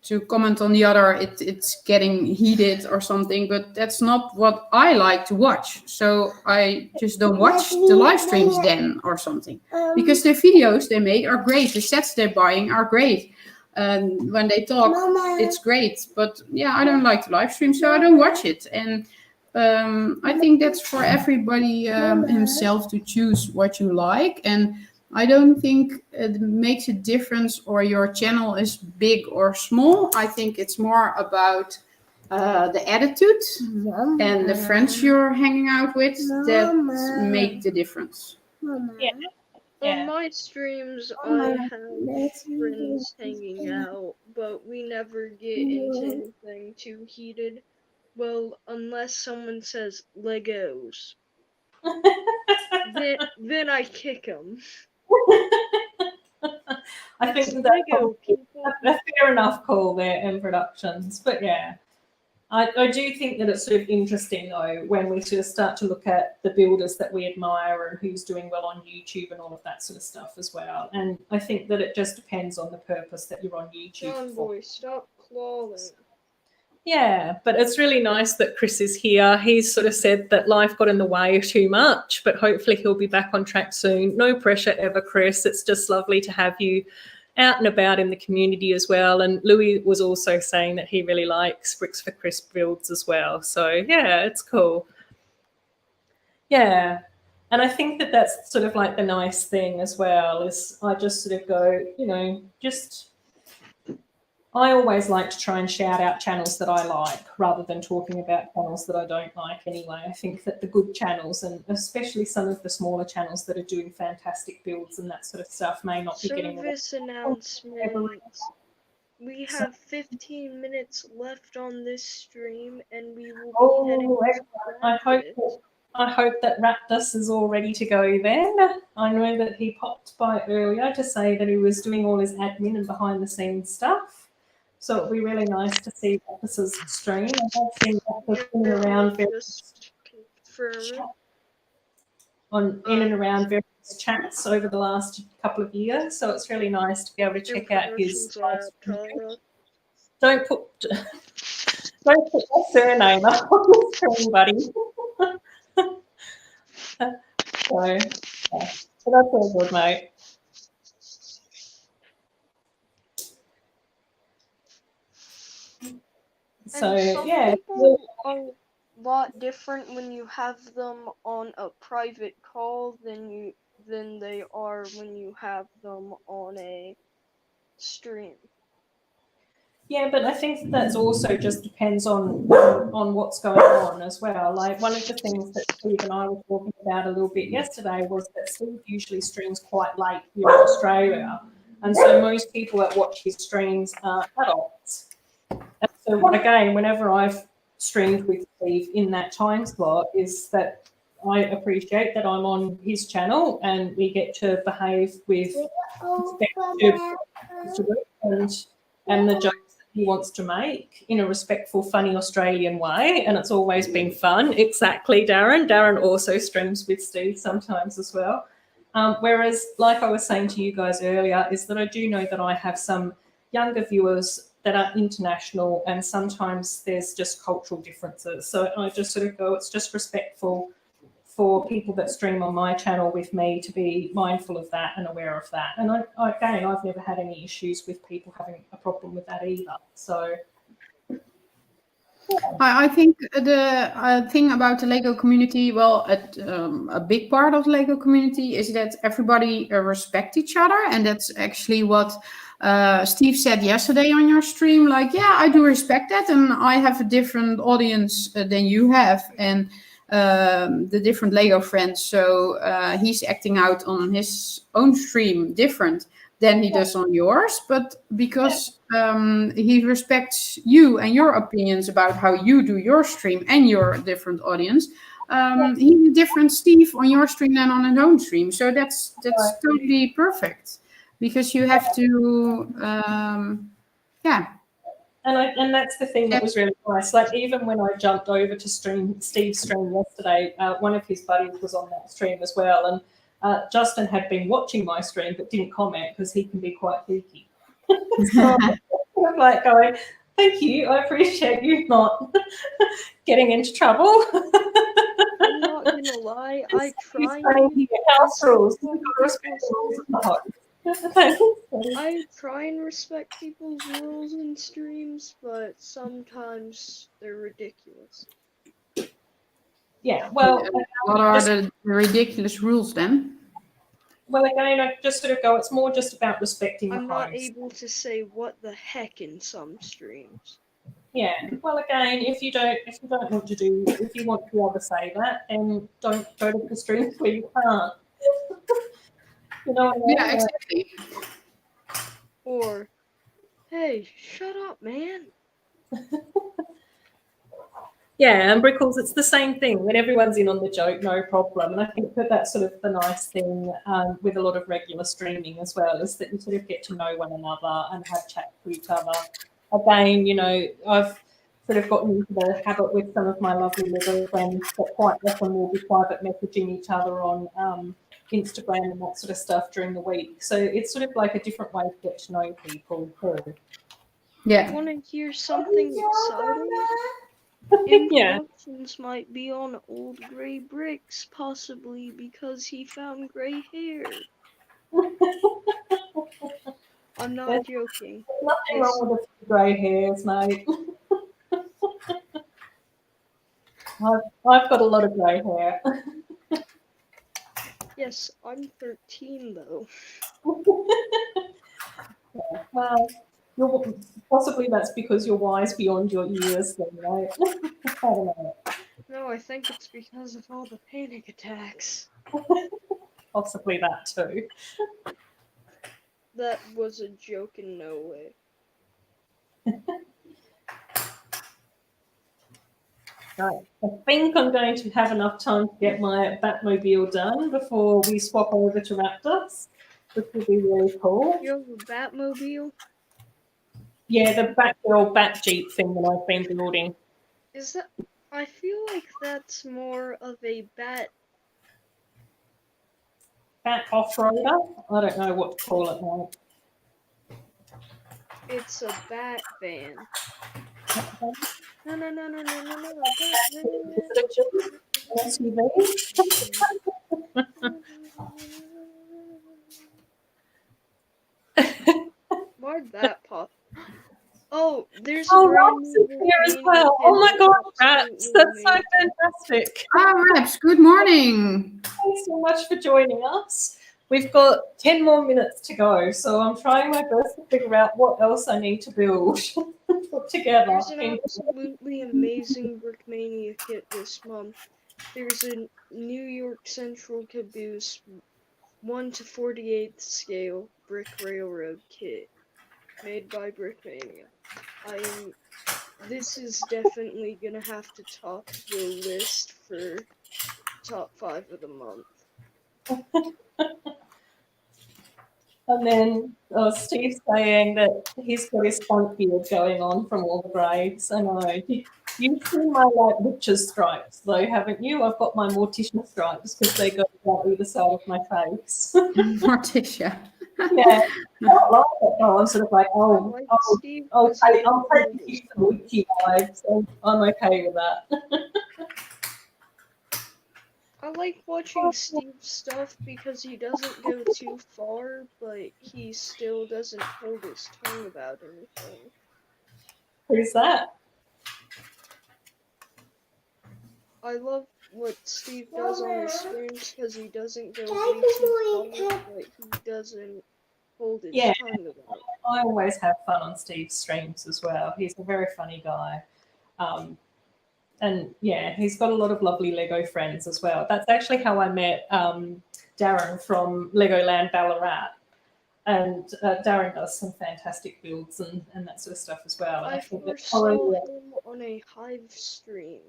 to comment on the other, it's getting heated or something, but that's not what I like to watch. So I just don't watch the live streams then or something, because the videos they make are great, the sets they're buying are great, and when they talk, it's great. But yeah, I don't like the live stream, so I don't watch it. And I think that's for everybody himself to choose what you like. And I don't think it makes a difference or your channel is big or small. I think it's more about the attitude and the friends you're hanging out with that make the difference. On my streams, I have friends hanging out, but we never get into anything too heated. Well, unless someone says Legos. then I kick them. I think that's a fair enough call there in productions. But yeah, I do think that it's sort of interesting though when we sort of start to look at the builders that we admire and who's doing well on YouTube and all of that sort of stuff as well. And I think that it just depends on the purpose that you're on YouTube John for. Boy, stop clawing. Yeah, but it's really nice that Chris is here. He's sort of said that life got in the way too much, but hopefully he'll be back on track soon. No pressure ever, Chris. It's just lovely to have you out and about in the community as well. And Louis was also saying that he really likes Bricks for Chris builds as well. So, yeah, it's cool. Yeah, and I think that that's sort of like the nice thing as well is I just sort of go, you know, just I always like to try and shout out channels that I like rather than talking about channels that I don't like anyway. I think that the good channels, and especially some of the smaller channels that are doing fantastic builds and that sort of stuff, may not be getting Service announcements. We have 15 minutes left on this stream, and we will be heading to I hope that Raptus is all ready to go then. I know that he popped by earlier to say that he was doing all his admin and behind the scenes stuff. So it'd be really nice to see Raptus's stream. I have seen Raptus in and around various chats over the last couple of years. So it's really nice to be able to check out his Don't put your surname up on the screen, buddy. So that's all good, mate. So yeah, people are a lot different when you have them on a private call than they are when you have them on a stream. Yeah, but I think that's also just depends on what's going on as well. Like one of the things that Steve and I were talking about a little bit yesterday was that Steve usually streams quite late here in Australia, and so most people that watch his streams are adults. And so again, whenever I've streamed with Steve in that time slot, is that I appreciate that I'm on his channel and we get to behave with and the jokes that he wants to make in a respectful, funny Australian way, and it's always been fun. Exactly, Darren. Darren also streams with Steve sometimes as well. Whereas, like I was saying to you guys earlier, is that I do know that I have some younger viewers that are international, and sometimes there's just cultural differences. So I just sort of go, it's just respectful for people that stream on my channel with me to be mindful of that and aware of that. And again, I've never had any issues with people having a problem with that either. So I think the thing about the Lego community, well, a big part of the Lego community is that everybody respects each other. And that's actually what Steve said yesterday on your stream. Like, yeah, I do respect that. And I have a different audience than you have. And the different Lego friends. So he's acting out on his own stream different than he does on yours, but because he respects you and your opinions about how you do your stream and your different audience, he's a different Steve on your stream than on his own stream. So that's totally perfect, because you have to, yeah. And that's the thing that was really nice. Like even when I jumped over to stream Steve's stream yesterday, one of his buddies was on that stream as well, and Justin had been watching my stream but didn't comment because he can be quite geeky. So I'm like going, thank you, I appreciate you not getting into trouble. I'm not gonna lie, I try and respect people's rules in streams, but sometimes they're ridiculous. Yeah, well, what are the ridiculous rules then? Well, again, I just sort of go, it's more just about respecting I'm the not host. able to say what the heck in some streams. Yeah, well, again, if you want to be able to say that, then don't go to the streams where you can't. You know what I mean? Yeah, exactly. Or, hey, shut up, man. Yeah, and Brickles, it's the same thing. When everyone's in on the joke, no problem. And I think that that's sort of the nice thing with a lot of regular streaming as well, is that you sort of get to know one another and have chats with each other. Again, you know, I've sort of gotten into the habit with some of my lovely little friends that quite often will be private messaging each other on Instagram and that sort of stuff during the week. So it's sort of like a different way to get to know people too. Yeah. Want to hear something exciting? Introductions might be on old gray bricks, possibly because he found gray hair. I'm not joking. Nothing wrong with the grey hairs, mate. I've got a lot of grey hair. Yes, I'm 13 though. Well, Possibly that's because you're wise beyond your years, then, right? I don't know. No, I think it's because of all the panic attacks. Possibly that too. That was a joke in no way. Right. I think I'm going to have enough time to get my Batmobile done before we swap over to Raptus, which will be really cool. You have a Batmobile? Yeah, the Batgirl Bat Jeep thing that I've been building. Is that? I feel like that's more of a Bat off-roader? I don't know what to call it now. It's a bat van. No. SUV? Why'd that pop? Oh, there's a Oh, brand Raps new is here as Romanian well. kid Oh my god, that's Raps, absolutely that's so amazing. fantastic. Hi, Raps. Good morning. Thanks so much for joining us. We've got 10 more minutes to go, so I'm trying my best to figure out what else I need to build put together. There's an absolutely amazing Brickmania kit this month. There's a New York Central Caboose 1 to 48th scale brick railroad kit made by Brickmania. This is definitely gonna have to top the list for top 5 of the month. And then Steve's saying that he's got his front beard going on from all the braids. I know. You've seen my witch's stripes, though, haven't you? I've got my Morticia stripes because they go down either side of my face. Morticia. Yeah. I'm sort of like, I'll take you some witchy vibes, so I'm okay with that. I like watching Steve's stuff because he doesn't go too far, but he still doesn't hold his tongue about anything. Who's that? I love what Steve does on his streams because he doesn't go way too far, but he doesn't hold his tongue about it. I always have fun on Steve's streams as well. He's a very funny guy. And yeah, he's got a lot of lovely Lego friends as well. That's actually how I met Darren from Legoland Ballarat. And Darren does some fantastic builds and that sort of stuff as well. And I first saw him on a Hive stream.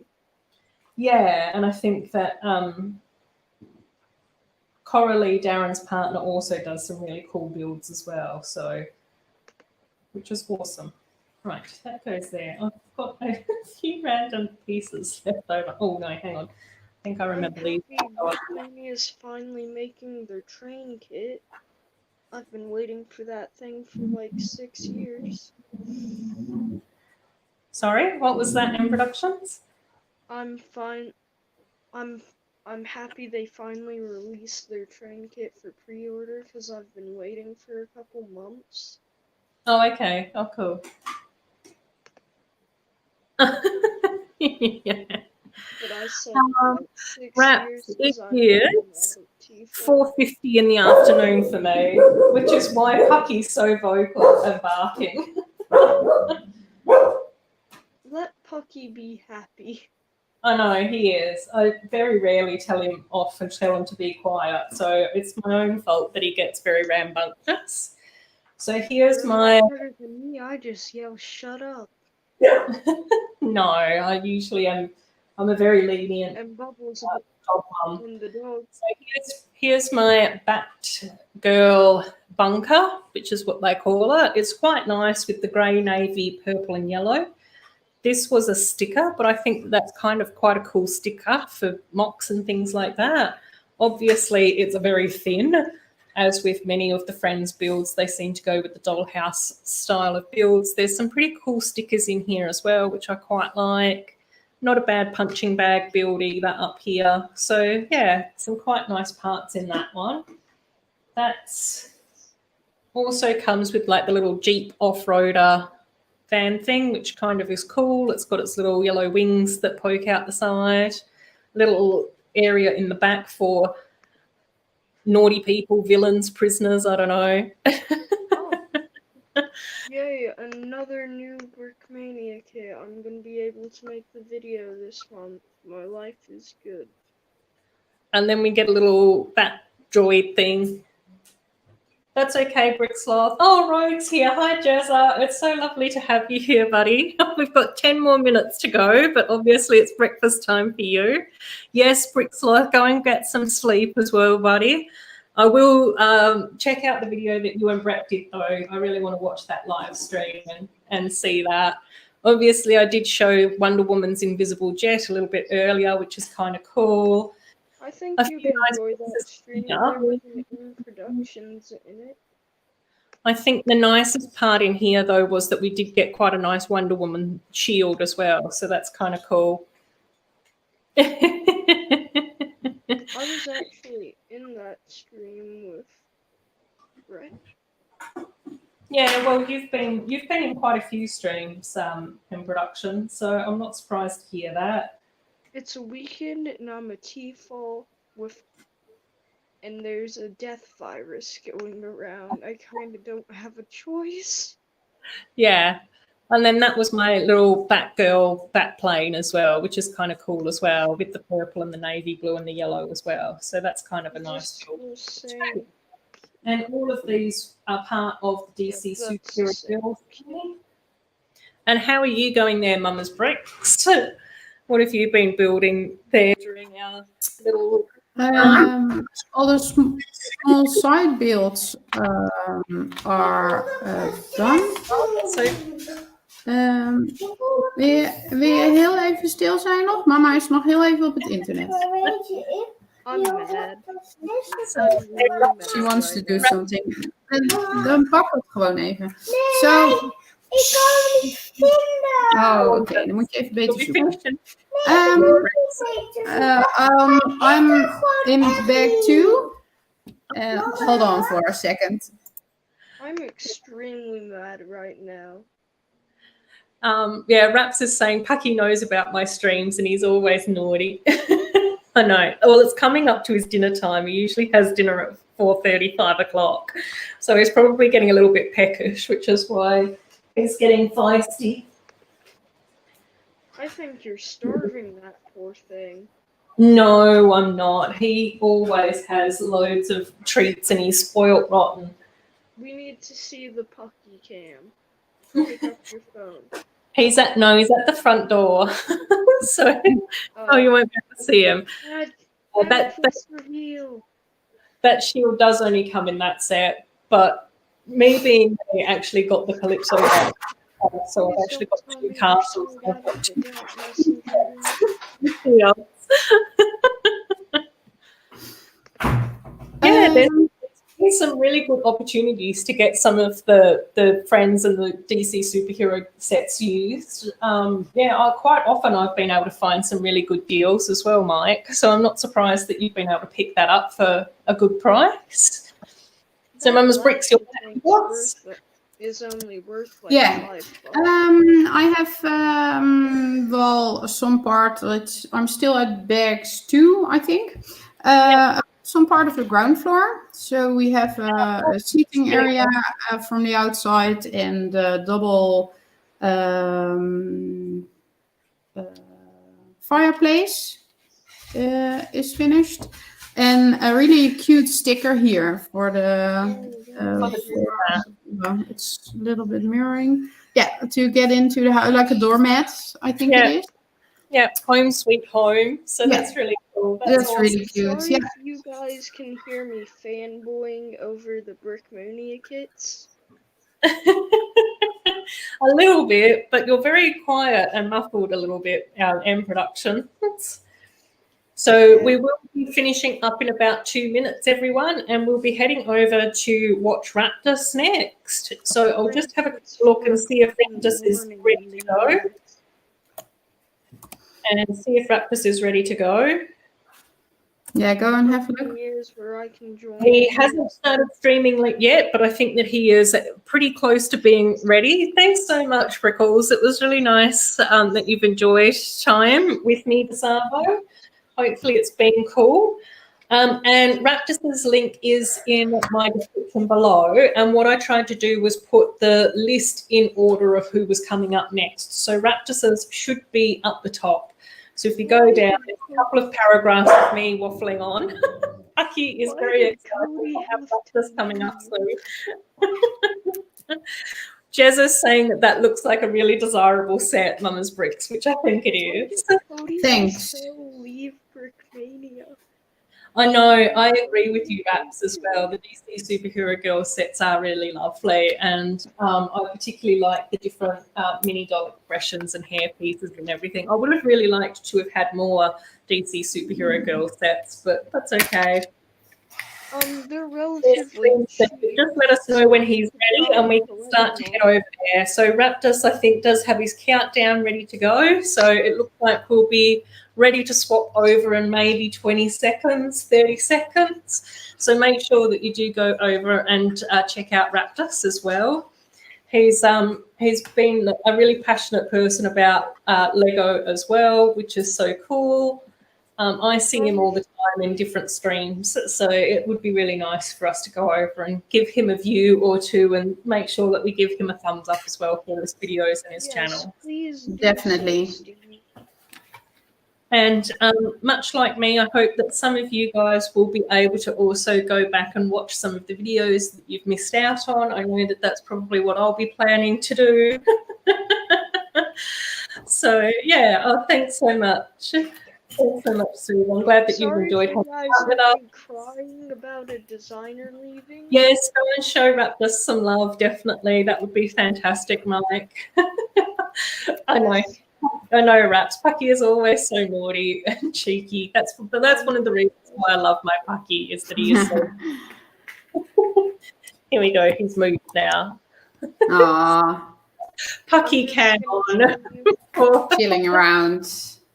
Yeah, and I think that Coralie, Darren's partner, also does some really cool builds as well. So, which is awesome. Right, that goes there. I've got a few random pieces left over. Oh no, hang on. I think I remember these. Brickmania is finally making their train kit. I've been waiting for that thing for like 6 years. Sorry, what was that in productions? I'm happy they finally released their train kit for pre-order because I've been waiting for a couple months. Oh, okay. Oh, cool. Yeah. But I said like 6 Raps, years. it is 4:50 in the afternoon for me, which is why Pucky's so vocal and barking. Let Pucky be happy. I know, he is. I very rarely tell him off and tell him to be quiet, so it's my own fault that he gets very rambunctious. So here's my... Better than me, I just yell, shut up. No, I usually am. I'm a very lenient and Bubbles dog mum. and the dog. So here's my Batgirl bunker, which is what they call it. It's quite nice with the grey, navy, purple and yellow. This was a sticker, but I think that's kind of quite a cool sticker for mocks and things like that. Obviously, it's a very thin. As with many of the Friends builds, they seem to go with the dollhouse style of builds. There's some pretty cool stickers in here as well, which I quite like. Not a bad punching bag build either up here. So, yeah, some quite nice parts in that one. That's also comes with like the little Jeep off-roader van thing, which kind of is cool. It's got its little yellow wings that poke out the side. Little area in the back for naughty people, villains, prisoners, I don't know. Yeah, Yay! Another new Brickmania kit. I'm gonna be able to make the video this month. My life is good. And then we get a little bat droid thing. That's okay, Brick Sloth. Oh, Rogue's here. Hi, Jezza. It's so lovely to have you here, buddy. We've got 10 more minutes to go, but obviously it's breakfast time for you. Yes, Brick Sloth, go and get some sleep as well, buddy. I will check out the video that you and Brett did, though. I really want to watch that live stream and see that. Obviously, I did show Wonder Woman's invisible jet a little bit earlier, which is kind of cool. I think you'd enjoy that stream. There were introductions in it. I think the nicest part in here, though, was that we did get quite a nice Wonder Woman shield as well. So that's kind of cool. I was actually in that stream with Brett. Yeah, well, you've been in quite a few streams in production, so I'm not surprised to hear that. It's a weekend and I'm a T-fall and there's a death virus going around. I kind of don't have a choice. Yeah, and then that was my little Batgirl Batplane as well, which is kind of cool as well, with the purple and the navy blue and the yellow as well. So that's kind of a nice tool. And all of these are part of the DC Superhero Build community. And how are you going there, Mama's Bricks? What have you been building there during our little... All the small side builds are done. Wil je heel even stil zijn nog? Mama is nog heel even op het internet. I'm mad. She wants to do something. Dan pak het gewoon even. So... Ik kan hem niet vinden. Oh, oké. Dan moet je even beter zoeken. I'm in bag 2. Hold on for a second. I'm extremely mad right now. Yeah, Raps is saying Pucky knows about my streams and he's always naughty. I know. Well, it's coming up to his dinner time. He usually has dinner at 4:30, 5 o'clock. So he's probably getting a little bit peckish, which is why he's getting feisty. I think you're starving that poor thing. No, I'm not. He always has loads of treats and he's spoiled rotten. We need to see the Pucky cam. Pick up your phone. He's at the front door. So you won't be able to see him. That shield does only come in that set, but me being me actually got the Calypso back. So I've actually got 2 castles. Yeah. Yeah, there's some really good opportunities to get some of the Friends and the DC superhero sets used. Quite often I've been able to find some really good deals as well, Mike. So I'm not surprised that you've been able to pick that up for a good price. So Mama's Bricks, your is only worth like $5. I have some part. I'm still at bags 2, I think. Some part of the ground floor. So we have a seating area from the outside and double fireplace is finished. And a really cute sticker here for the it's a little bit mirroring. Yeah, to get into the house, like a doormat, I think it is. Yeah, home sweet home. So that's really cool. That's awesome. Really cute. Sorry if you guys can hear me fanboying over the Brickmania kits. A little bit, but you're very quiet and muffled a little bit in production. So we will be finishing up in about 2 minutes, everyone, and we'll be heading over to watch Raptus next. So I'll just have a look and see if Raptus is ready to go. And see if Raptus is ready to go. Yeah, go and have a look. He hasn't started streaming yet, but I think that he is pretty close to being ready. Thanks so much, Brickles. It was really nice that you've enjoyed time with me this hour. Hopefully it's been cool. And Raptus's link is in my description below. And what I tried to do was put the list in order of who was coming up next. So Raptus's should be up the top. So if you go down, there's a couple of paragraphs of me waffling on. Aki is very excited to have Raptus coming up soon. Jez is saying that that looks like a really desirable set, Mama's Bricks, which I think it is. Thanks. Leave Brickmania. I know, I agree with you, Raps, as well. The DC Superhero Girl sets are really lovely, and I particularly like the different mini doll expressions and hair pieces and everything. I would have really liked to have had more DC Superhero Girl sets, but that's okay. They're relatively cheap. Just let us know when he's ready and we can start to head over there. So Raptus, I think, does have his countdown ready to go. So it looks like we'll be ready to swap over in maybe 20 seconds, 30 seconds. So make sure that you do go over and check out Raptus as well. He's been a really passionate person about Lego as well, which is so cool. I see him all the time in different streams, so it would be really nice for us to go over and give him a view or two and make sure that we give him a thumbs up as well for his videos and his channel. Please do. Definitely. And much like me, I hope that some of you guys will be able to also go back and watch some of the videos that you've missed out on. I know that that's probably what I'll be planning to do. So, yeah, thanks so much. Thanks so much, Sue. I'm glad that you've enjoyed hanging out with us. Crying about a designer leaving. Yes, go and show Raptus some love, definitely. That would be fantastic, Mike. I know, Raps. Pucky is always so naughty and cheeky. That's one of the reasons why I love my Pucky, is that he is so. Here we go. He's moved now. Aww. Pucky can on. Chilling around.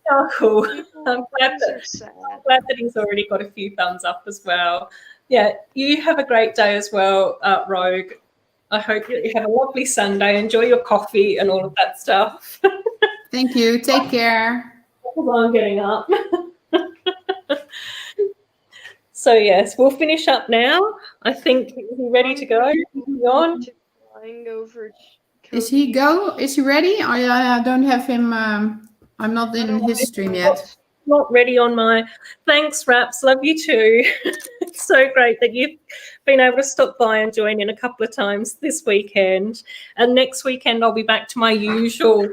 Oh, cool. I'm glad that he's already got a few thumbs up as well. Yeah, you have a great day as well, Rogue. I hope you have a lovely Sunday. Enjoy your coffee and all of that stuff. Thank you. Take care. I'm getting up. So, yes, we'll finish up now. I think he's ready to go. On. Is he ready? I don't have him. I'm not in his stream yet. Not ready on my. Thanks, Raps. Love you too. It's so great that you've been able to stop by and join in a couple of times this weekend. And next weekend, I'll be back to my usual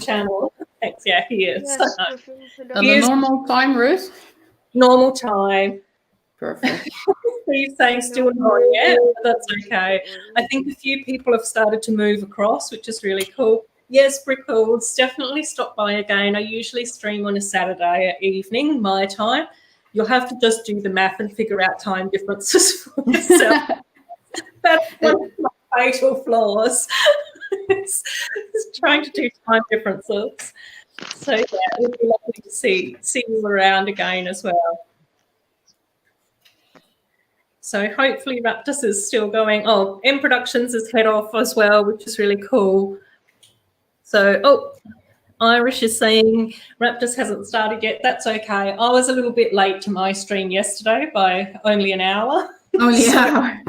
channel. Thanks. Yeah, he is. Yes, on the normal time, Ruth? Normal time. Perfect. He's saying still not yet, but that's okay. I think a few people have started to move across, which is really cool. Yes, Brickles, definitely stop by again. I usually stream on a Saturday evening, my time. You'll have to just do the math and figure out time differences for yourself. That's one of my fatal flaws. It's trying to do time differences. So yeah, it would be lovely to see you around again as well. So hopefully Raptus is still going. Oh, M Productions is head off as well, which is really cool. So, Irish is saying Raptus hasn't started yet. That's okay. I was a little bit late to my stream yesterday by only an hour. Only an hour.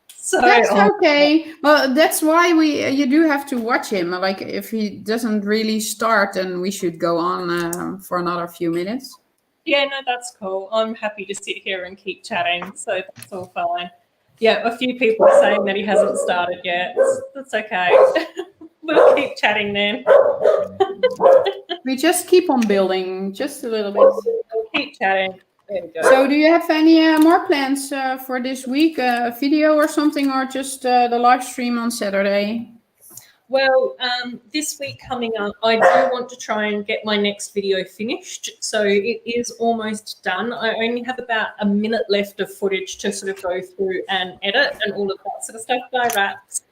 So that's okay. Well, that's why you do have to watch him. Like if he doesn't really start, then we should go on for another few minutes. Yeah, no, that's cool. I'm happy to sit here and keep chatting, so that's all fine. Yeah, a few people are saying that he hasn't started yet. That's okay. We'll keep chatting then. We just keep on building, just a little bit. We'll keep chatting. There we go. So do you have any more plans for this week? A video or something, or just the live stream on Saturday? Well, this week coming up, I do want to try and get my next video finished. So it is almost done. I only have about a minute left of footage to sort of go through and edit and all of that sort of stuff by Raps.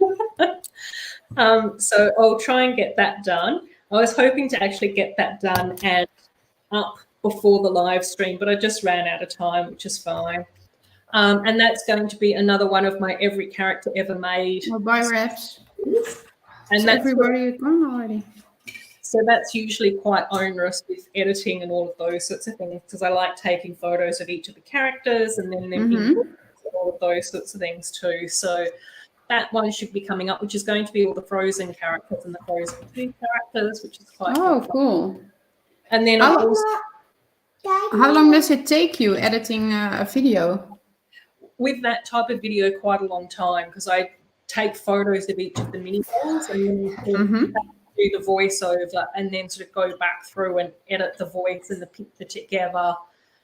So I'll try and get that done. I was hoping to actually get that done and up before the live stream, but I just ran out of time, which is fine. And that's going to be another one of my Every Character Ever Made. Well, bye, Raps. And so that's everybody gone already. So that's usually quite onerous with editing and all of those sorts of things, because I like taking photos of each of the characters and then them in groups and all of those sorts of things too. So that one should be coming up, which is going to be all the Frozen characters and the Frozen 2 characters, which is quite cool. And then How long does it take you editing a video? With that type of video, quite a long time, because I take photos of each of the mini dolls and then do the voiceover and then sort of go back through and edit the voice and the picture together.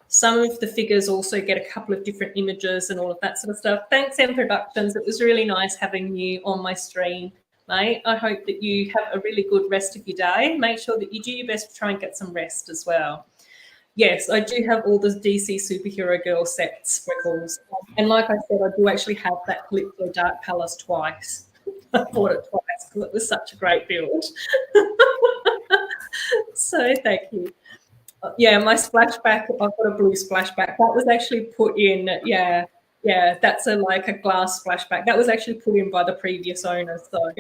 Some of the figures also get a couple of different images and all of that sort of stuff. Thanks, M Productions. It was really nice having you on my stream, mate. I hope that you have a really good rest of your day. Make sure that you do your best to try and get some rest as well. Yes, I do have all the DC Superhero Girl sets, Freckles. And like I said, I do actually have that Calypso Dark Palace twice. I bought it twice because it was such a great build. So thank you. Yeah, my splashback, I've got a blue splashback. That was actually put in, yeah, that's like a glass splashback. That was actually put in by the previous owner, so.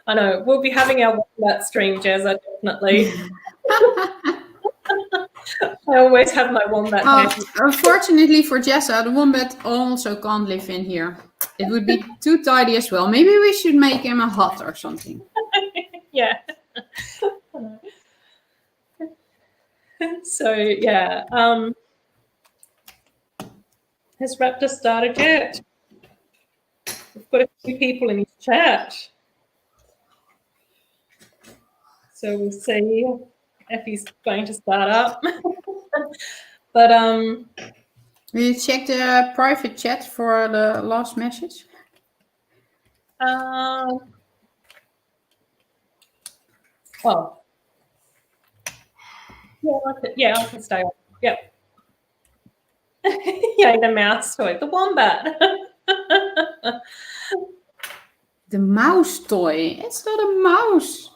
I know, we'll be having our Wombat stream, Jazza, definitely. I always have my Wombat. Unfortunately for Jessa, the Wombat also can't live in here. It would be too tidy as well. Maybe we should make him a hut or something. Yeah. So, yeah. Has Raptus started yet? We've got a few people in his chat. So we'll see if he's going to start up. But will you check the private chat for the last message? Oh. Yeah, I can stay on. Yep. Yeah, the mouse toy, the Wombat. The mouse toy. It's not a mouse.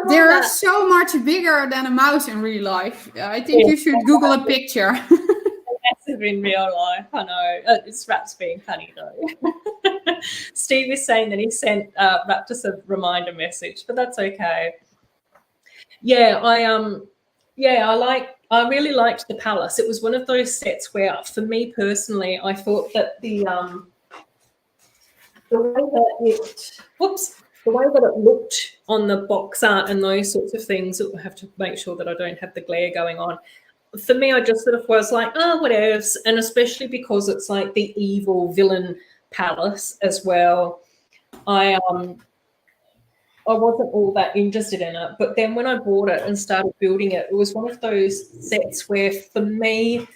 They're so much bigger than a mouse in real life. I think you should Google a picture. Massive in real life, I know. It's Raps being funny though. Steve is saying that he sent Raptus a reminder message, but that's okay. Yeah, I really liked the palace. It was one of those sets where, for me personally, I thought that the way that it looked on the box art and those sorts of things, I have to make sure that I don't have the glare going on. For me, I just sort of was like, oh, what else? And especially because it's like the evil villain palace as well. I wasn't all that interested in it. But then when I bought it and started building it, it was one of those sets where, for me,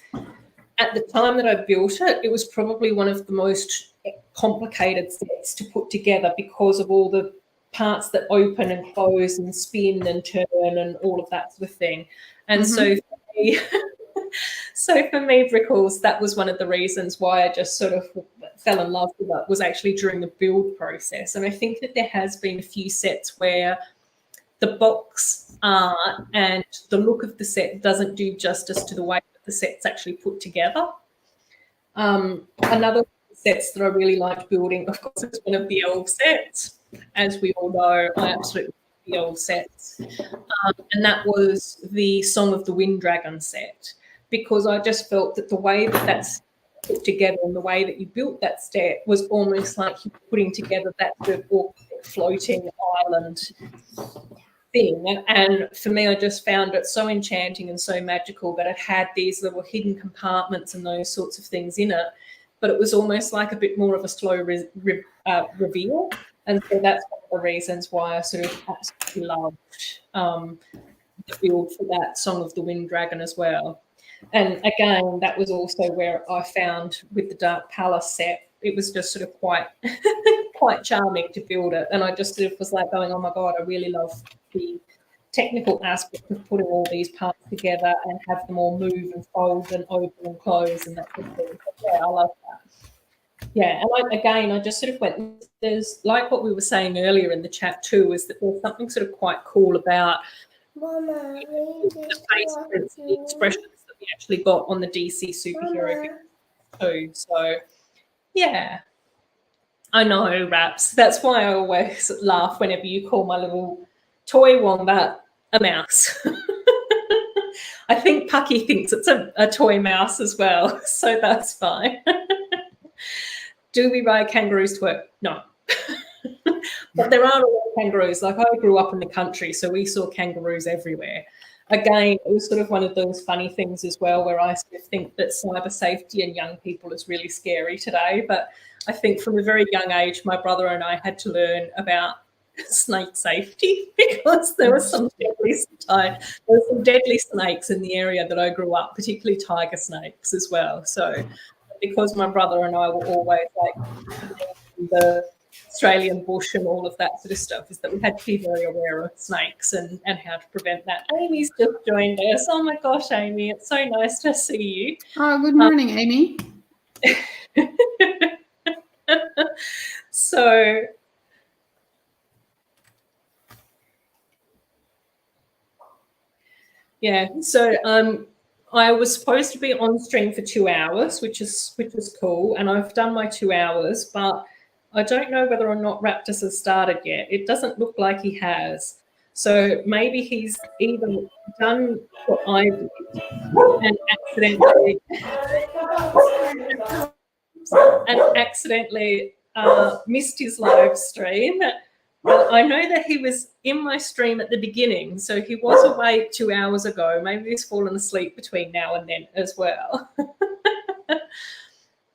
at the time that I built it, it was probably one of the most complicated sets to put together because of all the parts that open and close and spin and turn and all of that sort of thing. And so for me, Brickles, that was one of the reasons why I just sort of fell in love with it, was actually during the build process. And I think that there has been a few sets where the box art and the look of the set doesn't do justice to the way that the set's actually put together. Another sets that I really liked building, of course, is one of the elf sets. As we all know, I absolutely love the elf sets. And that was the Song of the Wind Dragon set, because I just felt that the way that that's put together and the way that you built that set was almost like you were putting together that sort of floating island thing. And for me, I just found it so enchanting and so magical that it had these little hidden compartments and those sorts of things in it. But it was almost like a bit more of a slow reveal. And so that's one of the reasons why I sort of absolutely loved the build for that Song of the Wind Dragon as well. And again, that was also where I found with the Dark Palace set, it was just sort of quite quite charming to build it. And I just sort of was like going, oh my God, I really love the technical aspect of putting all these parts together and have them all move and fold and open and close and that sort of thing. But yeah, I love that. Yeah, and I just sort of went, there's, like what we were saying earlier in the chat too, is that there's something sort of quite cool about the face, the expressions that we actually got on the DC superhero too. So, yeah. I know, Raps. That's why I always laugh whenever you call my little toy wombat a mouse. I think Pucky thinks it's a toy mouse as well, so that's fine. Do we ride kangaroos to work? No. But there are a lot of kangaroos. Like, I grew up in the country, so we saw kangaroos everywhere. Again, it was sort of one of those funny things as well, where I sort of think that cyber safety and young people is really scary today. But I think from a very young age, my brother and I had to learn about snake safety, because there were some deadly snakes in the area that I grew up, particularly tiger snakes as well. So because my brother and I were always like in the Australian bush and all of that sort of stuff, is that we had to be very aware of snakes and how to prevent that. Amy's just joined us. Oh my gosh, Amy, it's so nice to see you. Oh, good morning, Amy. So yeah, so I was supposed to be on stream for 2 hours, which is cool, and I've done my 2 hours, but I don't know whether or not Raptus has started yet. It doesn't look like he has. So maybe he's either done what I did and accidentally missed his live stream. But I know that he was in my stream at the beginning, so he was awake 2 hours ago. Maybe he's fallen asleep between now and then as well.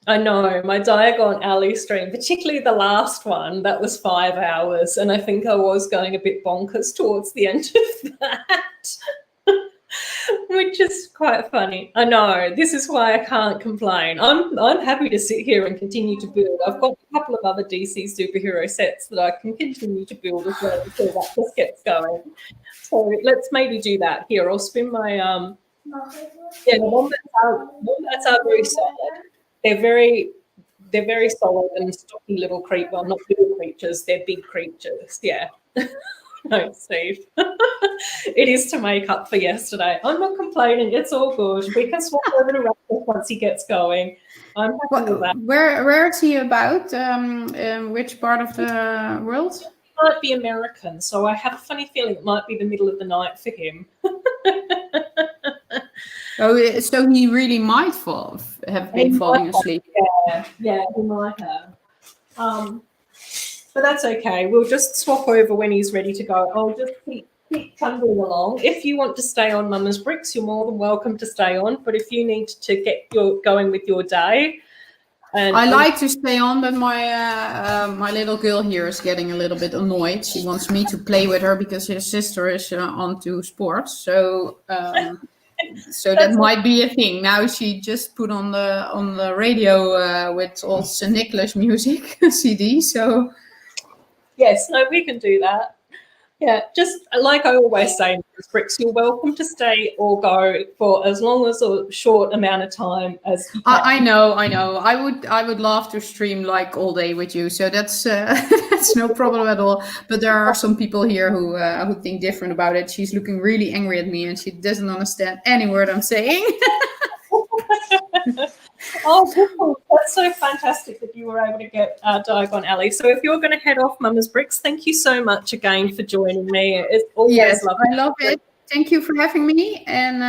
I know, my Diagon Alley stream, particularly the last one, that was 5 hours, and I think I was going a bit bonkers towards the end of that, which is quite funny. I know, this is why I can't complain. I'm happy to sit here and continue to build. I've got a couple of other DC superhero sets that I can continue to build as well until that just gets going. So let's maybe do that. Here, I'll spin my the wombats are very solid. They're very solid and stocky little creatures. Well, not little creatures, they're big creatures. Yeah. No, Steve. It is to make up for yesterday. I'm not complaining. It's all good. We can swap over to Raptus once he gets going. I'm happy with that. Where is he about? Which part of the world? It might be American, so I have a funny feeling it might be the middle of the night for him. Oh, so he really might have been falling asleep. Yeah, he might have. But that's okay. We'll just swap over when he's ready to go. I'll just keep trundling along. If you want to stay on Mama's Bricks, you're more than welcome to stay on. But if you need to get going with your day, I like to stay on, but my little girl here is getting a little bit annoyed. She wants me to play with her because her sister is onto sports. So so that might be a thing. Now she just put on the radio with all St. Nicholas music CD. So yes, no, we can do that. Yeah, just like I always say, Mrs. Brix, you're welcome to stay or go for as long as a short amount of time as you can. I know. I would love to stream like all day with you, so that's that's no problem at all. But there are some people here who think different about it. She's looking really angry at me, and she doesn't understand any word I'm saying. Oh, cool. That's so fantastic that you were able to get Diagon Alley. So if you're going to head off Mama's Bricks, thank you so much again for joining me. It's always lovely. I love it. Thank you for having me, and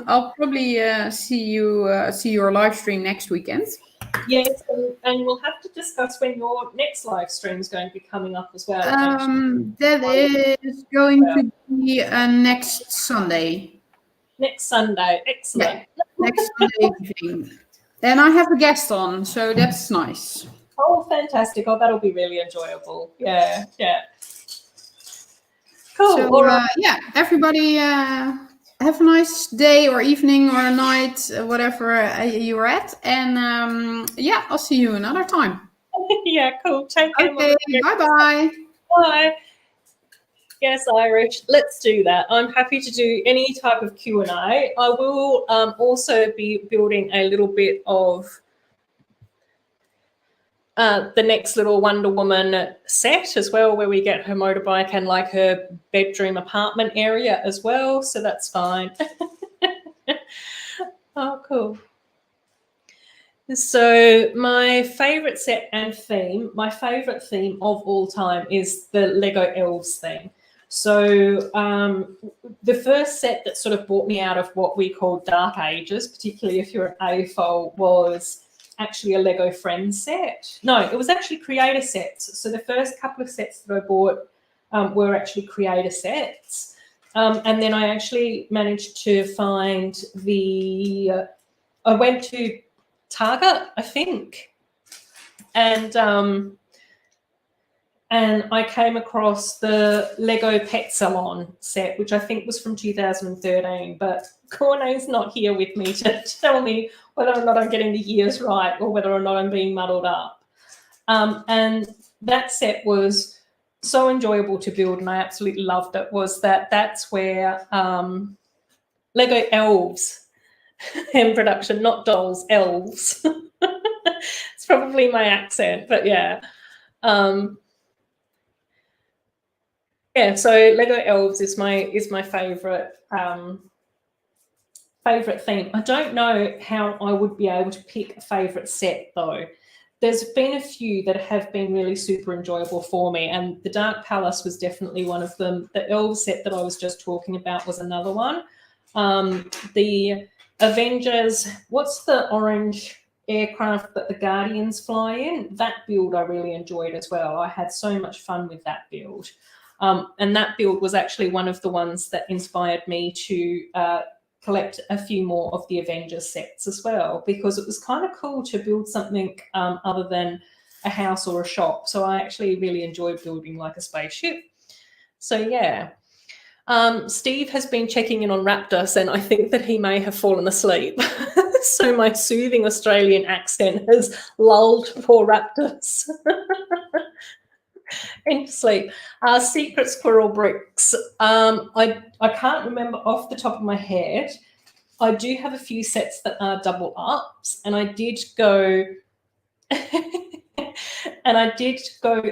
I'll probably see your live stream next weekend. Yes, and we'll have to discuss when your next live stream is going to be coming up as well. That is going to be next Sunday. Next Sunday, excellent. Yeah, next Sunday evening. Then I have a guest on, so that's nice. Oh, fantastic. Oh, that'll be really enjoyable. Yeah. Cool. So, all right. Yeah, everybody have a nice day or evening or night, whatever you're at. And I'll see you another time. Yeah, cool. Take care. Okay, bye-bye. Bye. Yes, Irish. Let's do that. I'm happy to do any type of Q&A. I will also be building a little bit of the next little Wonder Woman set as well, where we get her motorbike and like her bedroom apartment area as well. So that's fine. Oh, cool. So my favourite set and theme, my favourite theme of all time is the Lego Elves theme. So the first set that sort of brought me out of what we call dark ages, particularly if you're an AFOL, was actually a Lego Friends set. No, it was actually creator sets. So the first couple of sets that I bought were actually creator sets. And then I actually managed to find I went to Target, I think, and I came across the Lego Pet Salon set, which I think was from 2013, but Cornet's not here with me to tell me whether or not I'm getting the years right or whether or not I'm being muddled up. And that set was so enjoyable to build, and I absolutely loved it. That's where Lego Elves in production, not dolls, elves. It's probably my accent, but yeah. Yeah, so Lego Elves is my favorite favorite theme. I don't know how I would be able to pick a favorite set though. There's been a few that have been really super enjoyable for me, and the Dark Palace was definitely one of them. The Elves set that I was just talking about was another one. The Avengers, what's the orange aircraft that the Guardians fly in? That build I really enjoyed as well. I had so much fun with that build. And that build was actually one of the ones that inspired me to collect a few more of the Avengers sets as well, because it was kind of cool to build something other than a house or a shop. So I actually really enjoyed building like a spaceship. So yeah. Steve has been checking in on Raptus, and I think that he may have fallen asleep. So my soothing Australian accent has lulled poor Raptus into sleep. Secret Squirrel Bricks. I can't remember off the top of my head. I do have a few sets that are double ups, and I did go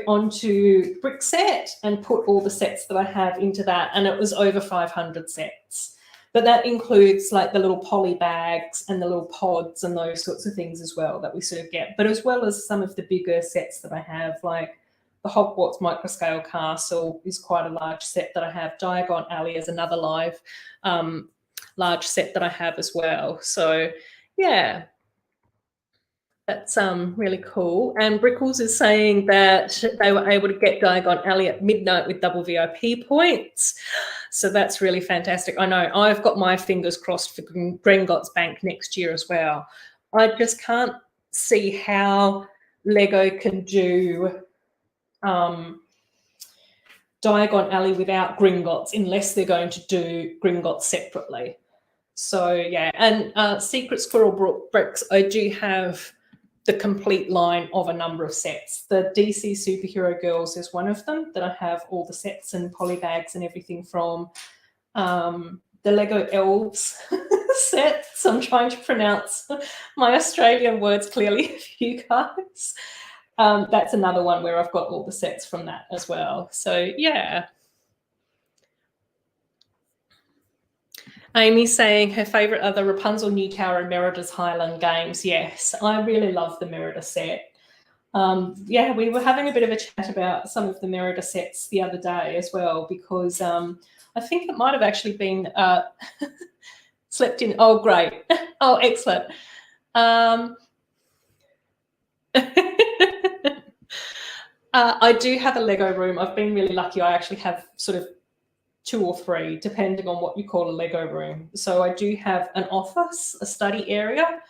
onto Brickset and put all the sets that I have into that, and it was over 500 sets. But that includes like the little poly bags and the little pods and those sorts of things as well that we sort of get, but as well as some of the bigger sets that I have, like the Hogwarts Microscale Castle is quite a large set that I have. Diagon Alley is another large set that I have as well. So yeah, that's really cool. And Brickles is saying that they were able to get Diagon Alley at midnight with double VIP points. So that's really fantastic. I know I've got my fingers crossed for Gringotts Bank next year as well. I just can't see how Lego can do Diagon Alley without Gringotts unless they're going to do Gringotts separately. So yeah, and Secret Squirrel Bricks, I do have the complete line of a number of sets. The DC Superhero Girls is one of them that I have all the sets and polybags and everything from. The Lego Elves sets. I'm trying to pronounce my Australian words clearly for you guys. That's another one where I've got all the sets from that as well. So yeah. Amy's saying her favourite are the Rapunzel New Tower and Merida's Highland games. Yes, I really love the Merida set. Yeah, we were having a bit of a chat about some of the Merida sets the other day as well, because I think it might have actually been slept in. Oh, great. Oh, excellent. I do have a Lego room. I've been really lucky. I actually have sort of 2 or 3, depending on what you call a Lego room. So I do have an office, a study area.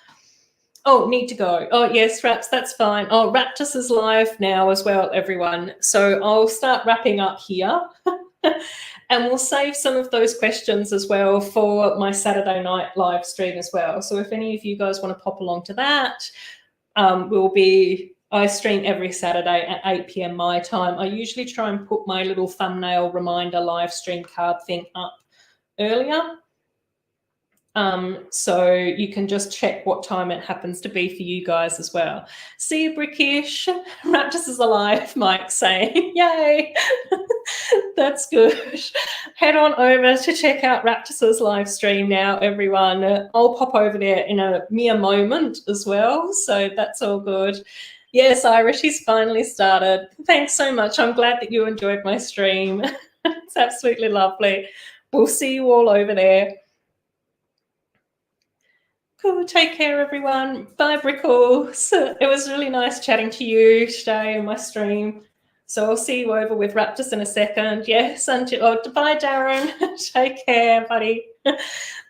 Oh, need to go. Oh, yes, Raps, that's fine. Oh, Raptus is live now as well, everyone. So I'll start wrapping up here. And we'll save some of those questions as well for my Saturday night live stream as well. So if any of you guys want to pop along to that, I stream every Saturday at 8 p.m. my time. I usually try and put my little thumbnail reminder live stream card thing up earlier. So you can just check what time it happens to be for you guys as well. See you, Brickish. Raptus is alive, Mike's saying. Yay! That's good. Head on over to check out Raptus's live stream now, everyone. I'll pop over there in a mere moment as well, so that's all good. Yes, Irish, he's finally started. Thanks so much. I'm glad that you enjoyed my stream. It's absolutely lovely. We'll see you all over there. Cool. Take care, everyone. Bye, Brickles. It was really nice chatting to you today in my stream. So I'll see you over with Raptus in a second. Yes, bye, Darren. Take care, buddy.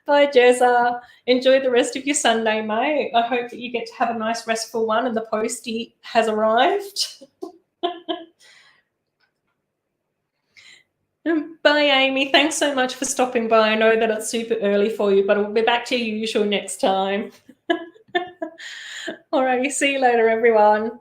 Bye, Jezza. Enjoy the rest of your Sunday, mate. I hope that you get to have a nice, restful one and the postie has arrived. Bye, Amy. Thanks so much for stopping by. I know that it's super early for you, but we'll be back to your usual next time. All righty. See you later, everyone.